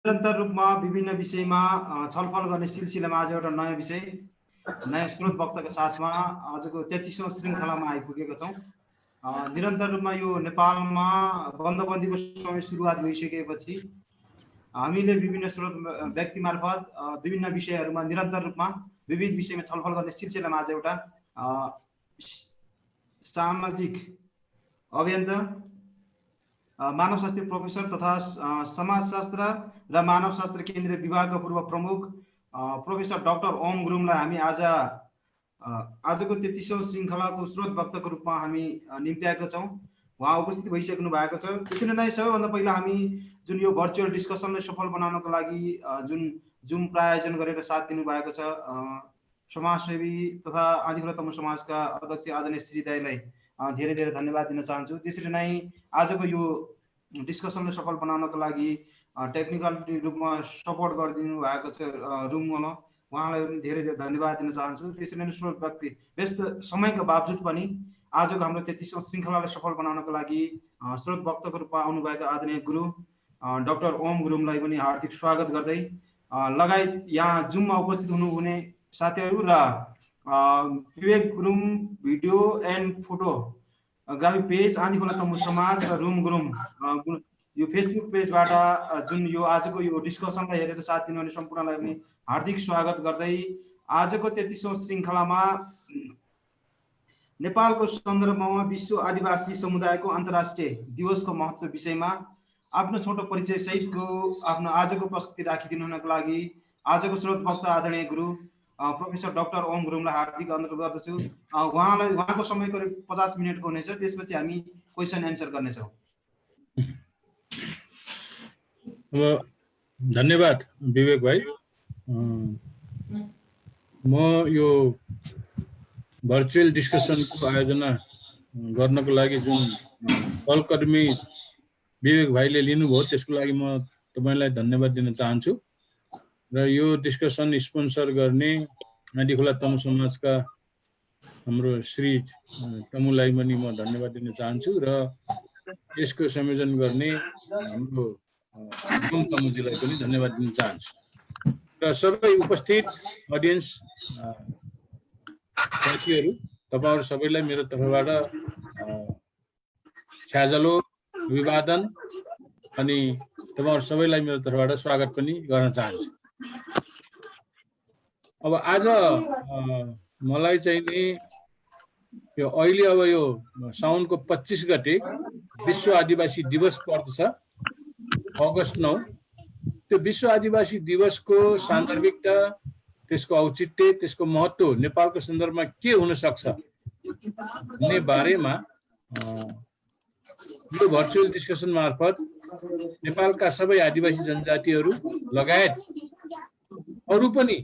निरन्तर रूपमा विभिन्न विषयमा छलफल गर्ने सिलसिलामा आज एउटा नयाँ विषय नयाँ स्रोत वक्ताको साथमा आजको 33औं श्रृङ्खलामा आइपुगेका छौँ। निरन्तर रूपमा यो नेपालमा बन्दबन्दीको समय सुरुवात भइसकेपछि हामीले विभिन्न स्रोत व्यक्ति मार्फत विभिन्न विषयहरूमा निरन्तर रूपमा विविध विषयमा छलफल गर्ने सिलसिलामा आज एउटा सामाजिक अभियन्ता मानवशास्त्र प्रोफेसर तथा समाजशास्त्र र मानवशास्त्र केन्द्रीय विभागका पूर्व प्रमुख प्रोफेसर डाक्टर ओम गुरुङलाई हामी आजको 33औं श्रृङ्खलाको स्रोत वक्ताको रूपमा हामी निम्त्याएका छौँ। उहाँ उपस्थित भइसक्नु भएको छ। त्यसरी नै सबैभन्दा पहिला हामी जुन यो भर्चुअल डिस्कसनलाई सफल बनाउनको लागि जुन जुम प्रायोजन गरेर साथ दिनुभएको छ समाजसेवी तथा आदिखोला तमु समाजका अध्यक्ष आदरणीय श्री दाइलाई धेरै धेरै धन्यवाद दिन चाहन्छु। त्यसरी नै आजको यो डिस्कसनलाई सफल बनाउनको लागि टेक्निकल रूपमा सपोर्ट गरिदिनु भएको छ रुङमा, उहाँलाई पनि धेरै धेरै धन्यवाद दिन चाहन्छु। त्यसरी नै स्रोत व्यक्ति व्यस्त समयको बावजुद पनि आजको हाम्रो 33औं श्रृङ्खलालाई सफल बनाउनको लागि स्रोत वक्ताको रूपमा आउनुभएका आदरणीय गुरु डाक्टर ओम गुरुङलाई पनि हार्दिक स्वागत गर्दै लगायत यहाँ जुममा उपस्थित हुनुहुने साथीहरू र Vivek Gurung video and photography page Aadhikhola Tamu समाज र रुम गुरुङ यो फेसबुक पेजबाट जुन यो आजको यो डिस्कसनलाई हेरेर साथ दिनुहुने सम्पूर्णलाई पनि हार्दिक स्वागत गर्दै आजको 33औं श्रृङ्खलामा नेपालको सन्दर्भमा विश्व आदिवासी समुदायको अन्तर्राष्ट्रिय दिवसको महत्त्व विषयमा आफ्नो छोटो परिचय सहितको आफ्नो आजको प्रस्तुति राखिदिनु हुनको लागि आजको स्रोत वक्ता आदरणीय गुरु प्रोफेसर डाक्टर ओम गुरुङलाई हार्दिक अनुरोध गर्दछु। उहाँको समय करिब 50 मिनटको हुनेछ। त्यसपछि हामी क्वेसन एन्सर गर्नेछौँ। धन्यवाद विवेक भाइ। म यो भर्चुअल डिस्कसनको आयोजना गर्नको लागि जुन सहकर्मी विवेक भाइले लिनुभयो त्यसको लागि म तपाईलाई धन्यवाद दिन चाहन्छु। र यो डिस्कसन स्पोन्सर गर्ने आदिखोला तमु समाजका हाम्रो श्री तमुलाई पनि म धन्यवाद दिन चाहन्छु र यसको संयोजन गर्ने हाम्रो गुरुङ तमुजीलाई पनि धन्यवाद दिन चाहन्छु। र सबै उपस्थित अडियन्स साथीहरू तपाईहरु सबैलाई मेरो तर्फबाट छ्याजलो अभिवादन अनि तपाईहरु सबैलाई मेरो तर्फबाट स्वागत पनि गर्न चाहन्छु। अब आज मलाई चाहिँ नि यो अहिले अब यो साउनको 25 गते विश्व आदिवासी दिवस पर्दछ अगस्त 9। त्यो विश्व आदिवासी दिवसको सान्दर्भिकता, त्यसको औचित्य, त्यसको महत्त्व नेपालको सन्दर्भमा के हुन सक्छ भन्ने बारेमा यो भर्चुअल डिस्कसन मार्फत नेपालका सबै आदिवासी जनजातिहरू लगायत अरू पनि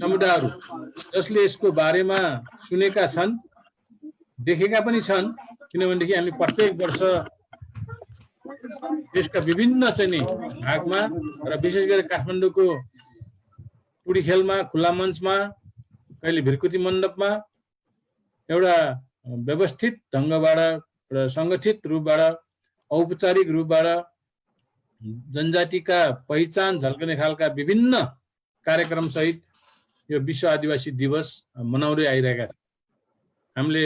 समुदायहरू जसले यसको बारेमा सुनेका छन्, देखेका पनि छन्, किनभनेदेखि हामी प्रत्येक वर्ष देशका विभिन्न चाहिँ भागमा र विशेष गरी काठमाडौँको टुडी खेलमा, खुला मञ्चमा, कहिले भिरकुती मण्डपमा एउटा व्यवस्थित ढङ्गबाट र सङ्गठित रूपबाट औपचारिक रूपबाट जनजातिका पहिचान झल्कने खालका विभिन्न कार्यक्रम सहित यो विश्व आदिवासी दिवस मनाउँदै आइरहेका छौँ। हामीले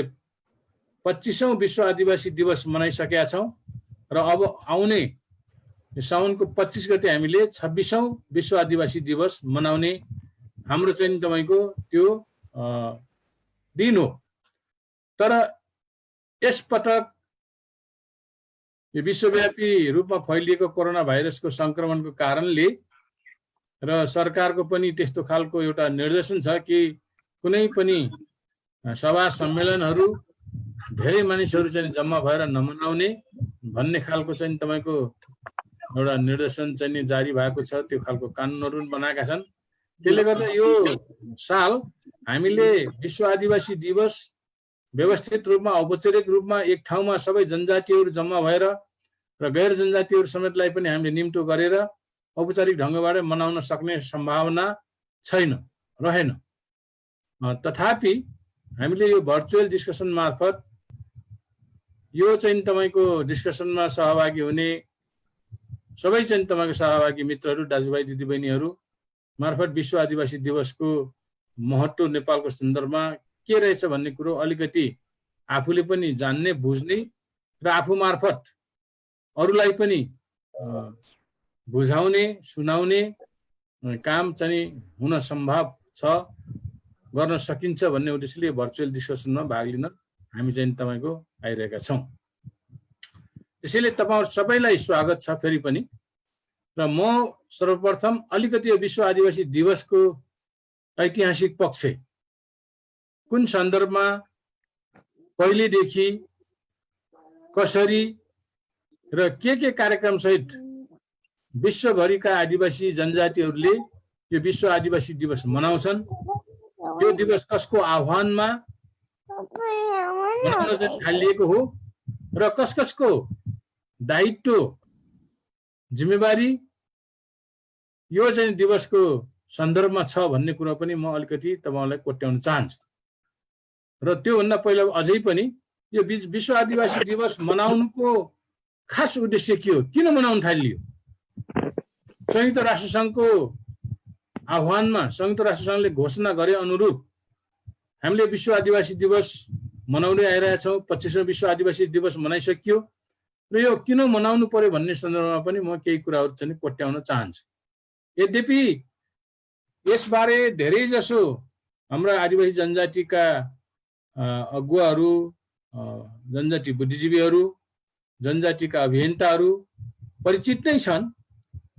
25औं विश्व आदिवासी दिवस मनाइसकेका छौँ र अब आउने साउनको 25 गते हामीले 26औं विश्व आदिवासी दिवस मनाउने हाम्रो चाहिँ तपाईको त्यो दिन हो। तर यस पटक यो विश्वव्यापी रूपमा फैलिएको कोरोना भाइरसको संक्रमणको कारणले र सरकारको पनि त्यस्तो खालको एउटा निर्देशन छ कि कुनै पनि सभा सम्मेलनहरू धेरै मानिसहरू चाहिँ जम्मा भएर नमनाउने भन्ने खालको चाहिँ तपाईको एउटा निर्देशन चाहिँ जारी भएको छ। त्यो खालको कानुनहरू बनाएका छन्। त्यसले गर्दा यो साल हामीले विश्व आदिवासी दिवस व्यवस्थित रूपमा औपचारिक रूपमा एक ठाउँमा सबै जनजातिहरू जम्मा भएर र गैर जनजातिहरू समेतलाई पनि हामीले निम्तो गरेर औपचारिक ढङ्गबाट मनाउन सक्ने सम्भावना छैन, रहेन। तथापि हामीले यो भर्चुअल डिस्कसन मार्फत यो चाहिँ तपाईको डिस्कसनमा सहभागी हुने सबै चाहिँ तपाईँको सहभागी मित्रहरू, दाजुभाइ दिदीबहिनीहरू मार्फत विश्व आदिवासी दिवसको महत्त्व नेपालको सन्दर्भमा के रहेछ भन्ने कुरो अलिकति आफूले पनि जान्ने, बुझ्ने र आफू मार्फत अरूलाई पनि बुझाउने, सुनाउने काम चाहिँ हुन सम्भव छ, गर्न सकिन्छ भन्ने उद्देश्यले भर्चुअल डिस्कसनमा भाग लिन हामी चाहिँ तपाईँको आइरहेका छौँ। त्यसैले तपाईँहरू सबैलाई स्वागत छ फेरि पनि। र म सर्वप्रथम अलिकति यो विश्व आदिवासी दिवसको ऐतिहासिक पक्ष, कुन सन्दर्भमा, कहिलेदेखि, कसरी र के कार्यक्रम सहित विश्वभरिका आदिवासी जनजातिहरूले यो विश्व आदिवासी दिवस मनाउँछन्, यो दिवस कसको आह्वानमा मनाउन चाहिँ थालिएको हो र कसको दायित्व, जिम्मेवारी यो चाहिँ दिवसको सन्दर्भमा छ भन्ने कुरा पनि म अलिकति तपाईलाई कोट्याउन चाहन्छु। र त्योभन्दा पहिला अझै पनि यो विश्व आदिवासी दिवस मनाउनुको खास उद्देश्य के हो, किन मनाउन थालियो? संयुक्त राष्ट्रसङ्घको आह्वानमा संयुक्त राष्ट्रसङ्घले घोषणा गरे अनुरूप हामीले विश्व आदिवासी दिवस मनाउँदै आइरहेका छौँ। 25औं विश्व आदिवासी दिवस मनाइसकियो र यो किन मनाउनु पर्यो भन्ने सन्दर्भमा पनि म केही कुराहरू चाहिँ कोट्याउन चाहन्छु। यद्यपि यसबारे धेरै जसो हाम्रा आदिवासी जनजातिका अगुवाहरू, जनजाति बुद्धिजीवीहरू, जनजातिका अभियन्ताहरू परिचित नै छन्।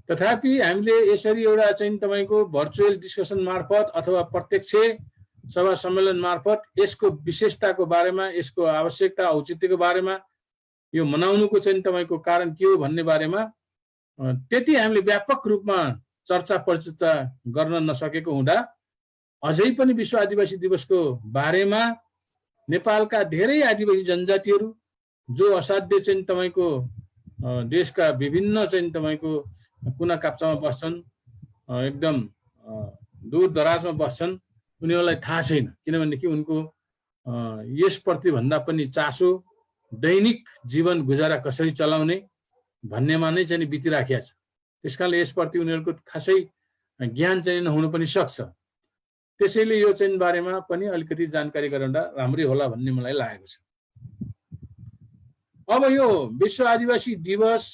तथापि हामीले यसरी एउटा चाहिँ तपाईँको भर्चुअल डिस्कसन मार्फत अथवा प्रत्यक्ष सभा सम्मेलन मार्फत यसको विशेषताको बारेमा, यसको आवश्यकता औचित्यको बारेमा, यो मनाउनुको चाहिँ तपाईँको कारण के हो भन्ने बारेमा त्यति हामीले व्यापक रूपमा चर्चा परिचर्चा गर्न नसकेको हुँदा अझै पनि विश्व आदिवासी दिवसको बारेमा नेपालका धेरै आदिवासी जनजातिहरू जो असाध्य चाहिँ तपाईँको देशका विभिन्न चाहिँ तपाईँको कुना काप्चामा बस्छन्, एकदम दूर दराजमा बस्छन्, उनीहरूलाई थाहा छैन। किनभनेदेखि उनको यसप्रति भन्दा पनि चासो दैनिक जीवन गुजारा कसरी चलाउने भन्नेमा नै चाहिँ बितिराखेको छ। त्यसकारणले यसप्रति उनीहरूको खासै ज्ञान चाहिँ नहुनु पनि सक्छ। त्यसैले यो चाहिँ बारेमा पनि अलिकति जानकारी गराउँदा राम्रै होला भन्ने मलाई लागेको छ। अब यो विश्व आदिवासी दिवस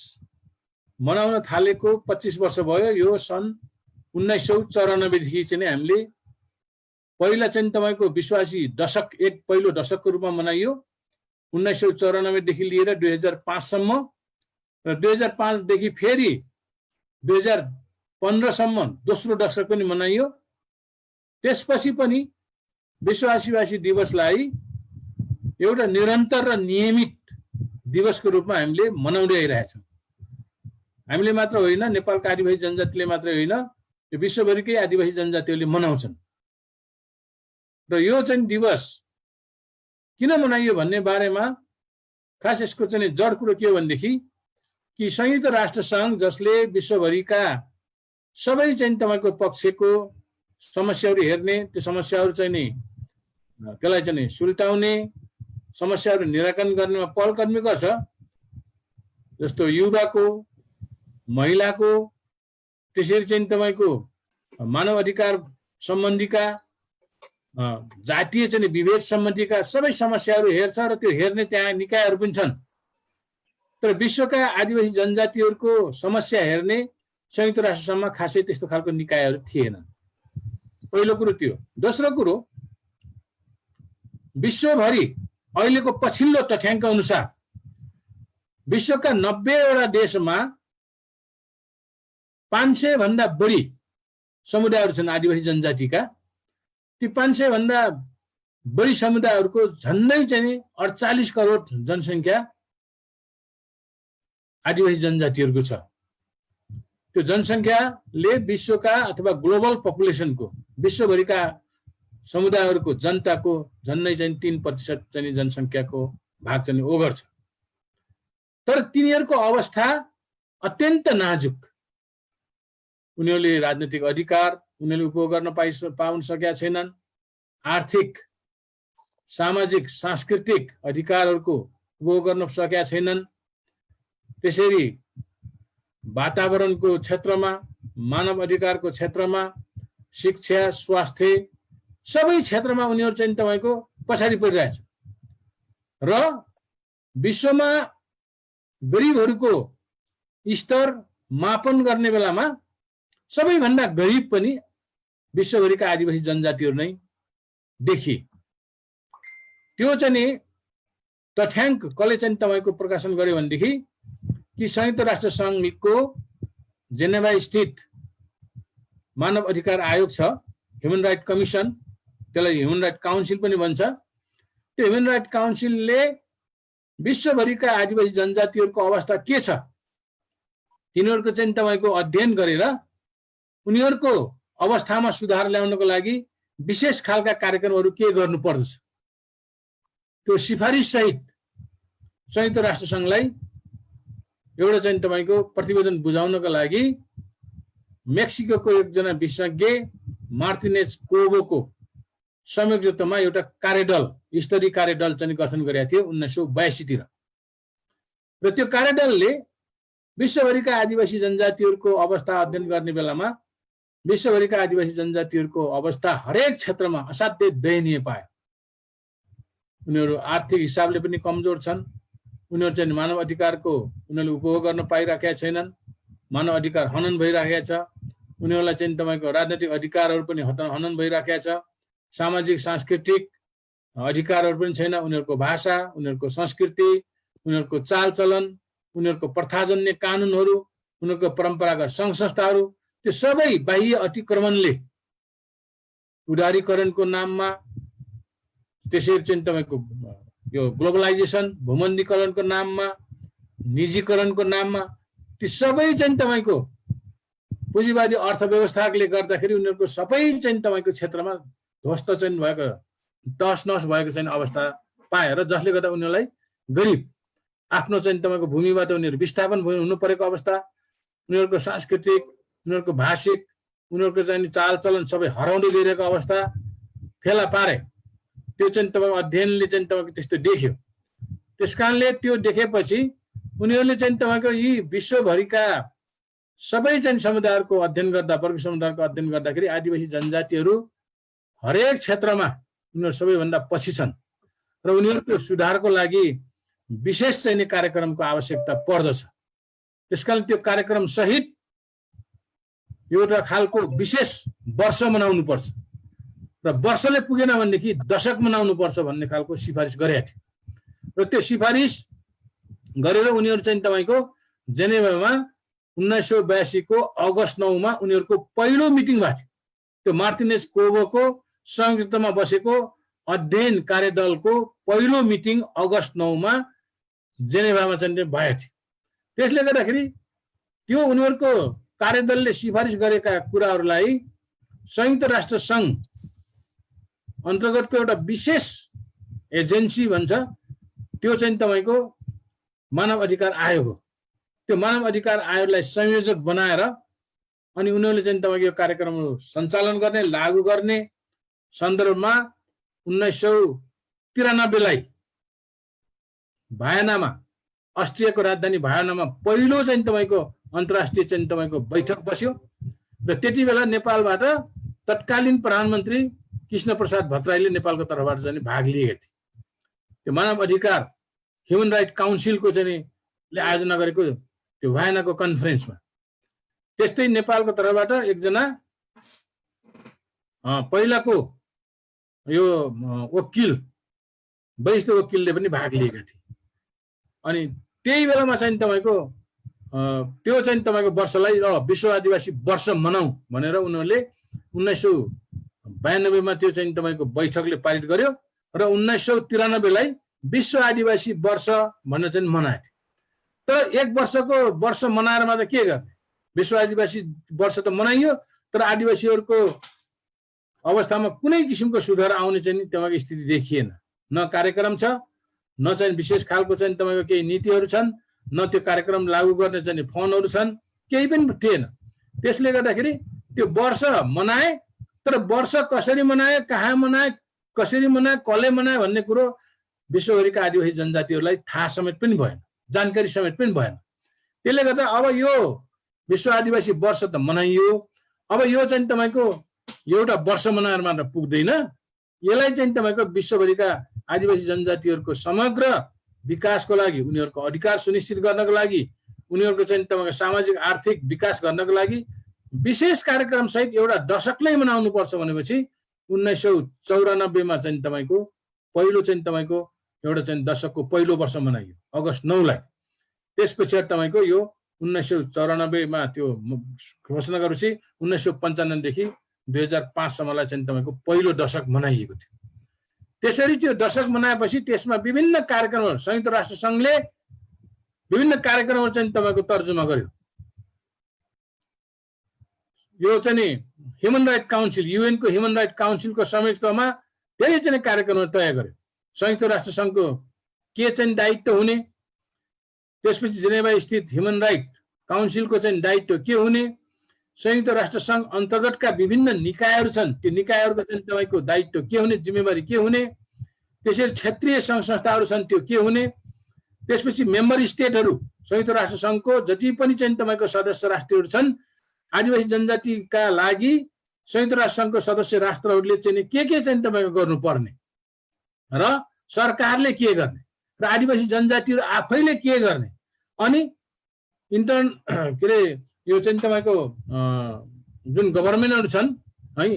मनाउन थालेको 25 वर्ष भयो। यो सन् 1994 देखि चाहिँ हामीले पहिला चाहिँ तपाईँको विश्वासी दशक, एक पहिलो दशकको रूपमा मनाइयो। 1994 देखि लिएर 2005 सम्म र 2005 देखि फेरि 2015 सम्म दोस्रो दशक पनि मनाइयो। त्यसपछि पनि विश्व आदिवासी दिवसलाई एउटा निरन्तर र नियमित दिवसको रूपमा हामीले मनाउँदै आइरहेछौँ। हामीले मात्र होइन, नेपालका आदिवासी जनजातिले मात्रै होइन, यो विश्वभरिकै आदिवासी जनजातिहरूले मनाउँछन्। र यो चाहिँ दिवस किन मनाइयो भन्ने बारेमा खास यसको चाहिँ जड कुरो के हो भनेदेखि कि संयुक्त राष्ट्र सङ्घ जसले विश्वभरिका सबै चाहिँ तपाईँको पक्षको समस्याहरू हेर्ने, त्यो समस्याहरू चाहिँ नि त्यसलाई चाहिँ सुल्टाउने, समस्याहरू निराकरण गर्नेमा पहलकदमी गर्छ। जस्तो युवाको, महिलाको, त्यसरी चाहिँ तपाईँको मानव अधिकार सम्बन्धीका, जातीय चाहिँ विभेद सम्बन्धीका सबै समस्याहरू हेर्छ र त्यो हेर्ने त्यहाँ निकायहरू पनि छन्। तर विश्वका आदिवासी जनजातिहरूको समस्या हेर्ने संयुक्त राष्ट्रसङ्घमा खासै त्यस्तो खालको निकायहरू थिएन। पहिलो कुरो त्यो। दोस्रो कुरो, विश्वभरि अहिलेको पछिल्लो तथ्याङ्क अनुसार विश्वका 90वटा देशमा 500 भन्दा बढी समुदायहरू छन् आदिवासी जनजातिका। ती 500 भन्दा बढी समुदायहरूको झन्डै चाहिँ 48 करोड जनसङ्ख्या आदिवासी जनजातिहरूको छ। त्यो जनसङ्ख्याले विश्वका अथवा ग्लोबल पपुलेसनको, विश्वभरिका समुदायहरूको जनताको झन्डै चाहिँ 3% चाहिँ जनसङ्ख्याको भाग चाहिँ ओगर्छ। तर तिनीहरूको अवस्था अत्यन्त नाजुक। उनीहरूले राजनीतिक अधिकार उनीहरूले उपभोग गर्न पाउन सकेका छैनन्। आर्थिक, सामाजिक, सांस्कृतिक अधिकारहरूको उपभोग गर्न सकेका छैनन्। त्यसरी वातावरणको क्षेत्रमा, मानव अधिकारको क्षेत्रमा, शिक्षा, स्वास्थ्य सबै क्षेत्रमा उनीहरू चाहिँ तपाईको पछाडि परिरहेछ र विश्वमा गरिबहरूको स्तर मापन गर्ने बेलामा सबैभन्दा गरिब पनि विश्वभरिका आदिवासी जनजातिहरू नै देखिए। त्यो चाहिँ तथ्याङ्क कसले चाहिँ तपाईको प्रकाशन गर्यो भनेदेखि कि संयुक्त राष्ट्र संघको जेनेभा स्थित मानव अधिकार आयोग छ, ह्युमन राइट कमिसन, त्यसलाई ह्युमन राइट काउन्सिल पनि भन्छ। त्यो ह्युमन राइट काउन्सिलले विश्वभरिका आदिवासी जनजातिहरूको अवस्था के छ तिनीहरूको चाहिँ तपाईको अध्ययन गरेर उनीहरूको अवस्थामा सुधार ल्याउनको लागि विशेष खालका कार्यक्रमहरू के गर्नु पर्दछ त्यो सिफारिस सहित संयुक्त राष्ट्र संघलाई एउटा चाहिँ तपाईको प्रतिवेदन बुझाउनको लागि मेक्सिकोको एकजना विशेषज्ञ मार्टिनेज कोबोको संयोजकत्वमा एउटा कार्यदल, स्तरीय कार्यदल चाहिँ गठन गरेका थियो 1982 तिर। र त्यो कार्यदलले विश्वभरिका आदिवासी जनजातिहरूको अवस्था अध्ययन गर्ने बेलामा विश्वभरिका आदिवासी जनजातिहरूको अवस्था हरेक क्षेत्रमा असाध्यै दयनीय पायो। उनीहरू आर्थिक हिसाबले पनि कमजोर छन्, उनीहरू चाहिँ मानव अधिकारको उनीहरूले उपभोग गर्न पाइराखेका छैनन्, मानव अधिकार हनन भइराखेको छ, उनीहरूलाई चाहिँ तपाईको राजनीतिक अधिकारहरू पनि हनन भइराखेको छ, सामाजिक सांस्कृतिक अधिकारहरू पनि छैन, उनीहरूको भाषा, उनीहरूको संस्कृति, उनीहरूको चालचलन, उनीहरूको प्रथाजन्य कानुनहरू, उनीहरूको परम्परागत सङ्घ संस्थाहरू त्यो सबै बाह्य अतिक्रमणले उदारीकरणको नाममा, त्यसरी चाहिँ तपाईको यो ग्लोबलाइजेसन भूमन्डीकरणको नाममा, निजीकरणको नाममा ती सबै चाहिँ तपाईको पुँजीवादी अर्थव्यवस्थाले गर्दाखेरि उनीहरूको सबै चाहिँ तपाईको क्षेत्रमा ध्वस्त चाहिँ भएको, तहस-नहस भएको चाहिँ अवस्था पाए र जसले गर्दा उनीहरूलाई गरिब आफ्नो चाहिँ तपाईको भूमिबाट उनीहरू विस्थापन हुनु परेको अवस्था, उनीहरूको सांस्कृतिक, उनीहरूको भाषिक, उनीहरूको चाहिँ चालचलन सबै हराउँदै गइरहेको अवस्था फेला पारे। त्यो चाहिँ तपाईको अध्ययनले चाहिँ तपाईको त्यस्तो देख्यो। त्यसकारणले त्यो देखेपछि उनीहरूले चाहिँ तपाईको यी विश्वभरिका सबै चाहिँ समुदायहरूको अध्ययन गर्दा, वर्ग समुदायको अध्ययन गर्दाखेरि आदिवासी जनजातिहरू हरेक क्षेत्रमा उनीहरू सबैभन्दा पछि छन् र उनीहरूको सुधारको लागि विशेष चाहिँ कार्यक्रमको आवश्यकता पर्दछ। त्यसकारण त्यो कार्यक्रम सहित एउटा खालको विशेष वर्ष मनाउनु पर्छ र वर्षले पुगेन भनेदेखि दशक मनाउनु पर्छ भन्ने खालको सिफारिस गरेका थियो। र त्यो सिफारिस गरेर उनीहरू चाहिँ तपाईको जेनेभामा 1982 को अगस्त 9 मा उनीहरूको पहिलो मिटिङ भएको थियो। त्यो मार्टिनेज कोबोको संयुक्तमा बसेको अध्ययन कार्यदलको पहिलो मिटिङ अगस्त 9 मा जेनेभामा चाहिँ भएको थियो। त्यसले गर्दाखेरि त्यो उनीहरूको कार्यदलले सिफारिस गरेका कुराहरूलाई संयुक्त राष्ट्र संघ अन्तर्गतको एउटा विशेष एजेन्सी भन्छ, त्यो चाहिँ तपाईको मानव अधिकार आयोग हो। त्यो मानव अधिकार आयोगलाई संयोजक बनाएर अनि उनीहरूले चाहिँ तपाईको यो कार्यक्रमहरू सञ्चालन गर्ने, लागू गर्ने सन्दर्भमा 1993 लाई भयानामा, अस्ट्रियाको राजधानी भयानामा पहिलो चाहिँ तपाईको अन्तर्राष्ट्रिय चाहिँ तपाईको बैठक बस्यो र त्यति बेला नेपालबाट तत्कालीन प्रधानमन्त्री कृष्ण प्रसाद भट्टराईले नेपालको तर्फबाट चाहिँ भाग लिएका थिए। त्यो मानव अधिकार ह्युमन राइट काउन्सिलको चाहिँ आयोजना गरेको त्यो भयानाको कन्फरेन्समा। त्यस्तै नेपालको तर्फबाट एकजना पहिलाको यो वकिल, वरिष्ठ वकिलले पनि भाग लिएका थिए। अनि त्यही बेलामा चाहिँ तपाईको त्यो चाहिँ तपाईको वर्षलाई विश्व आदिवासी वर्ष मनाऊ भनेर उनीहरूले 1992 मा त्यो चाहिँ तपाईको बैठकले पारित गर्यो र 1993 लाई विश्व आदिवासी वर्ष भनेर चाहिँ मनाएको थियो। तर एक वर्षको वर्ष मनाएर मात्र के गर्ने? विश्व आदिवासी वर्ष त मनाइयो तर आदिवासीहरूको अवस्थामा कुनै किसिमको सुधार आउने चाहिँ त्यहाँको स्थिति देखिएन। न कार्यक्रम छ, न चाहिँ विशेष खालको चाहिँ तपाईँको केही नीतिहरू छन्, न त्यो कार्यक्रम लागू गर्ने चाहिँ फन्डहरू छन्, केही पनि थिएन। त्यसले गर्दाखेरि त्यो वर्ष मनाए तर वर्ष कसरी मनाए, कहाँ मनाए, कसरी मनाए, कसले मनाए भन्ने कुरो विश्वभरिका आदिवासी जनजातिहरूलाई थाहा समेत पनि भएन, जानकारी समेत पनि भएन। त्यसले गर्दा अब यो विश्व आदिवासी वर्ष त मनाइयो। अब यो चाहिँ तपाईको एउटा वर्ष मनाएर मात्र पुग्दैन, यसलाई चाहिँ तपाईको विश्वभरिका आदिवासी जनजातिहरूको समग्र विकासको लागि, उनीहरूको अधिकार सुनिश्चित गर्नको लागि, उनीहरूको चाहिँ तपाईको सामाजिक आर्थिक विकास गर्नको लागि विशेष कार्यक्रम सहित एउटा दशकलाई मनाउनु पर्छ भनेपछि 1994 मा चाहिँ तपाईको पहिलो चाहिँ तपाईको एउटा चाहिँ दशकको पहिलो वर्ष मनाइयो अगस्त 9 लाई। त्यसपछि तपाईको यो 1994 मा त्यो घोषणा गरेपछि 1995 देखि 2005 सम्मलाई चाहिँ तपाईको पहिलो दशक मनाइएको थियो। त्यसरी त्यो दशक मनाएपछि त्यसमा विभिन्न कार्यक्रमहरू संयुक्त राष्ट्र संघले विभिन्न कार्यक्रमहरू चाहिँ तपाईको तर्जुमा गर्यो। यो चाहिँ ह्युमन राइट काउन्सिल, युएन को ह्युमन राइट काउन्सिलको संयुक्तमा धेरै चाहिँ कार्यक्रमहरू तय गर्यो। संयुक्त राष्ट्र संघको के चाहिँ दायित्व हुने, त्यसपछि जेनेभा स्थित ह्युमन राइट काउन्सिलको चाहिँ दायित्व के हुने, संयुक्त राष्ट्र संघ अन्तर्गतका विभिन्न निकायहरू छन्, त्यो निकायहरूको चाहिँ तपाईको दायित्व के हुने, जिम्मेवारी के हुने, त्यसरी क्षेत्रीय सङ्घ संस्थाहरू छन् त्यो के हुने, त्यसपछि मेम्बर स्टेटहरू संयुक्त राष्ट्र संघको जति पनि चाहिँ तपाईको सदस्य राष्ट्रहरू छन् आदिवासी जनजातिका लागि संयुक्त राष्ट्र संघको सदस्य राष्ट्रहरूले चाहिँ के चाहिँ तपाईको गर्नुपर्ने र सरकारले के गर्ने र आदिवासी जनजातिहरू आफैले के गर्ने, अनि के अरे यो चाहिँ तपाईको जुन गभर्नमेन्टहरू छन् है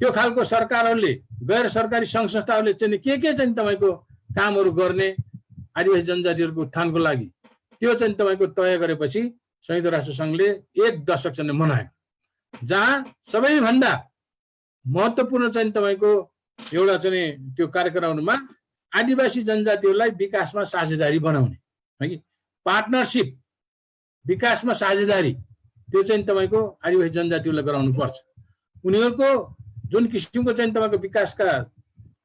त्यो खालको सरकारहरूले गैर सरकारी सङ्घ संस्थाहरूले चाहिँ के चाहिँ तपाईको कामहरू गर्ने आदिवासी जनजातिहरूको उत्थानको लागि, त्यो चाहिँ तपाईको तय गरेपछि संयुक्त राष्ट्र संघले एक दशक चाहिँ मनायो, जहाँ सबैभन्दा महत्त्वपूर्ण चाहिँ तपाईको एउटा चाहिँ त्यो कार्यक्रममा आदिवासी जनजातिहरूलाई विकासमा साझेदारी बनाउने है कि पार्टनरसिप, विकासमा साझेदारी, त्यो चाहिँ तपाईको आदिवासी जनजातिहरूलाई गराउनु पर्छ। उनीहरूको जुन किसिमको चाहिँ तपाईको विकासका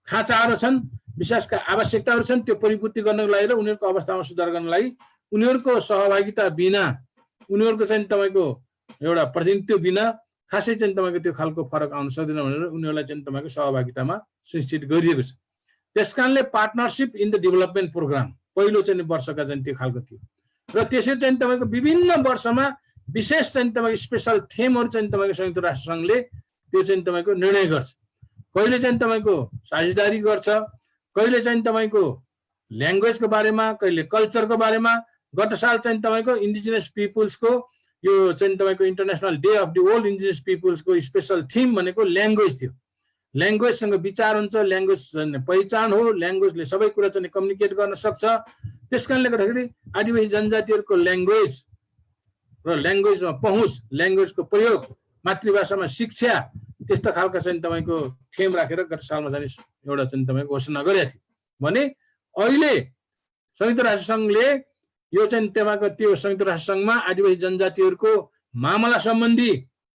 खाँचाहरू छन्, विकासका आवश्यकताहरू छन्, त्यो परिपूर्ति गर्नको लागि र उनीहरूको अवस्थामा सुधार गर्नको लागि उनीहरूको सहभागिता बिना, उनीहरूको चाहिँ तपाईको एउटा प्रतिनिधित्व बिना खासै चाहिँ तपाईको त्यो खालको फरक आउन सक्दैन भनेर उनीहरूलाई चाहिँ तपाईको सहभागितामा सुनिश्चित गरिएको छ। त्यसकारणले partnership in the development programme पहिलो चाहिँ वर्षका चाहिँ त्यो खालको थियो र त्यसरी चाहिँ तपाईको विभिन्न वर्षमा विशेष चाहिँ तपाईको स्पेशल थेमहरू चाहिँ तपाईको संयुक्त राष्ट्र संघले त्यो चाहिँ तपाईको निर्णय गर्छ। कहिले चाहिँ तपाईको साझेदारी गर्छ, कहिले चाहिँ तपाईको ल्याङ्ग्वेजको बारेमा, कहिले कल्चरको बारेमा। गत साल चाहिँ तपाईको इन्डिजिनियस पिपुल्सको यो चाहिँ तपाईको international day of the old indigenous पिपुल्सको स्पेशल थिम भनेको ल्याङ्ग्वेज थियो। ल्याङ्ग्वेजसँग विचार हुन्छ, ल्याङ्ग्वेज पहिचान हो, ल्याङ्ग्वेजले सबै कुरा चाहिँ कम्युनिकेट गर्न सक्छ। त्यस कारणले गर्दाखेरि आदिवासी जनजातिहरूको ल्याङ्ग्वेज र ल्याङ्ग्वेजमा पहुँच, ल्याङ्ग्वेजको प्रयोग, मातृभाषामा शिक्षा, त्यस्तो खालका चाहिँ तपाईँको थेम राखेर गत सालमा चाहिँ एउटा चाहिँ तपाईँको घोषणा गरेको थियो भने अहिले संयुक्त राष्ट्र संघले यो चाहिँ तपाईँको त्यो संयुक्त राष्ट्र संघमा आदिवासी जनजातिहरूको मामला सम्बन्धी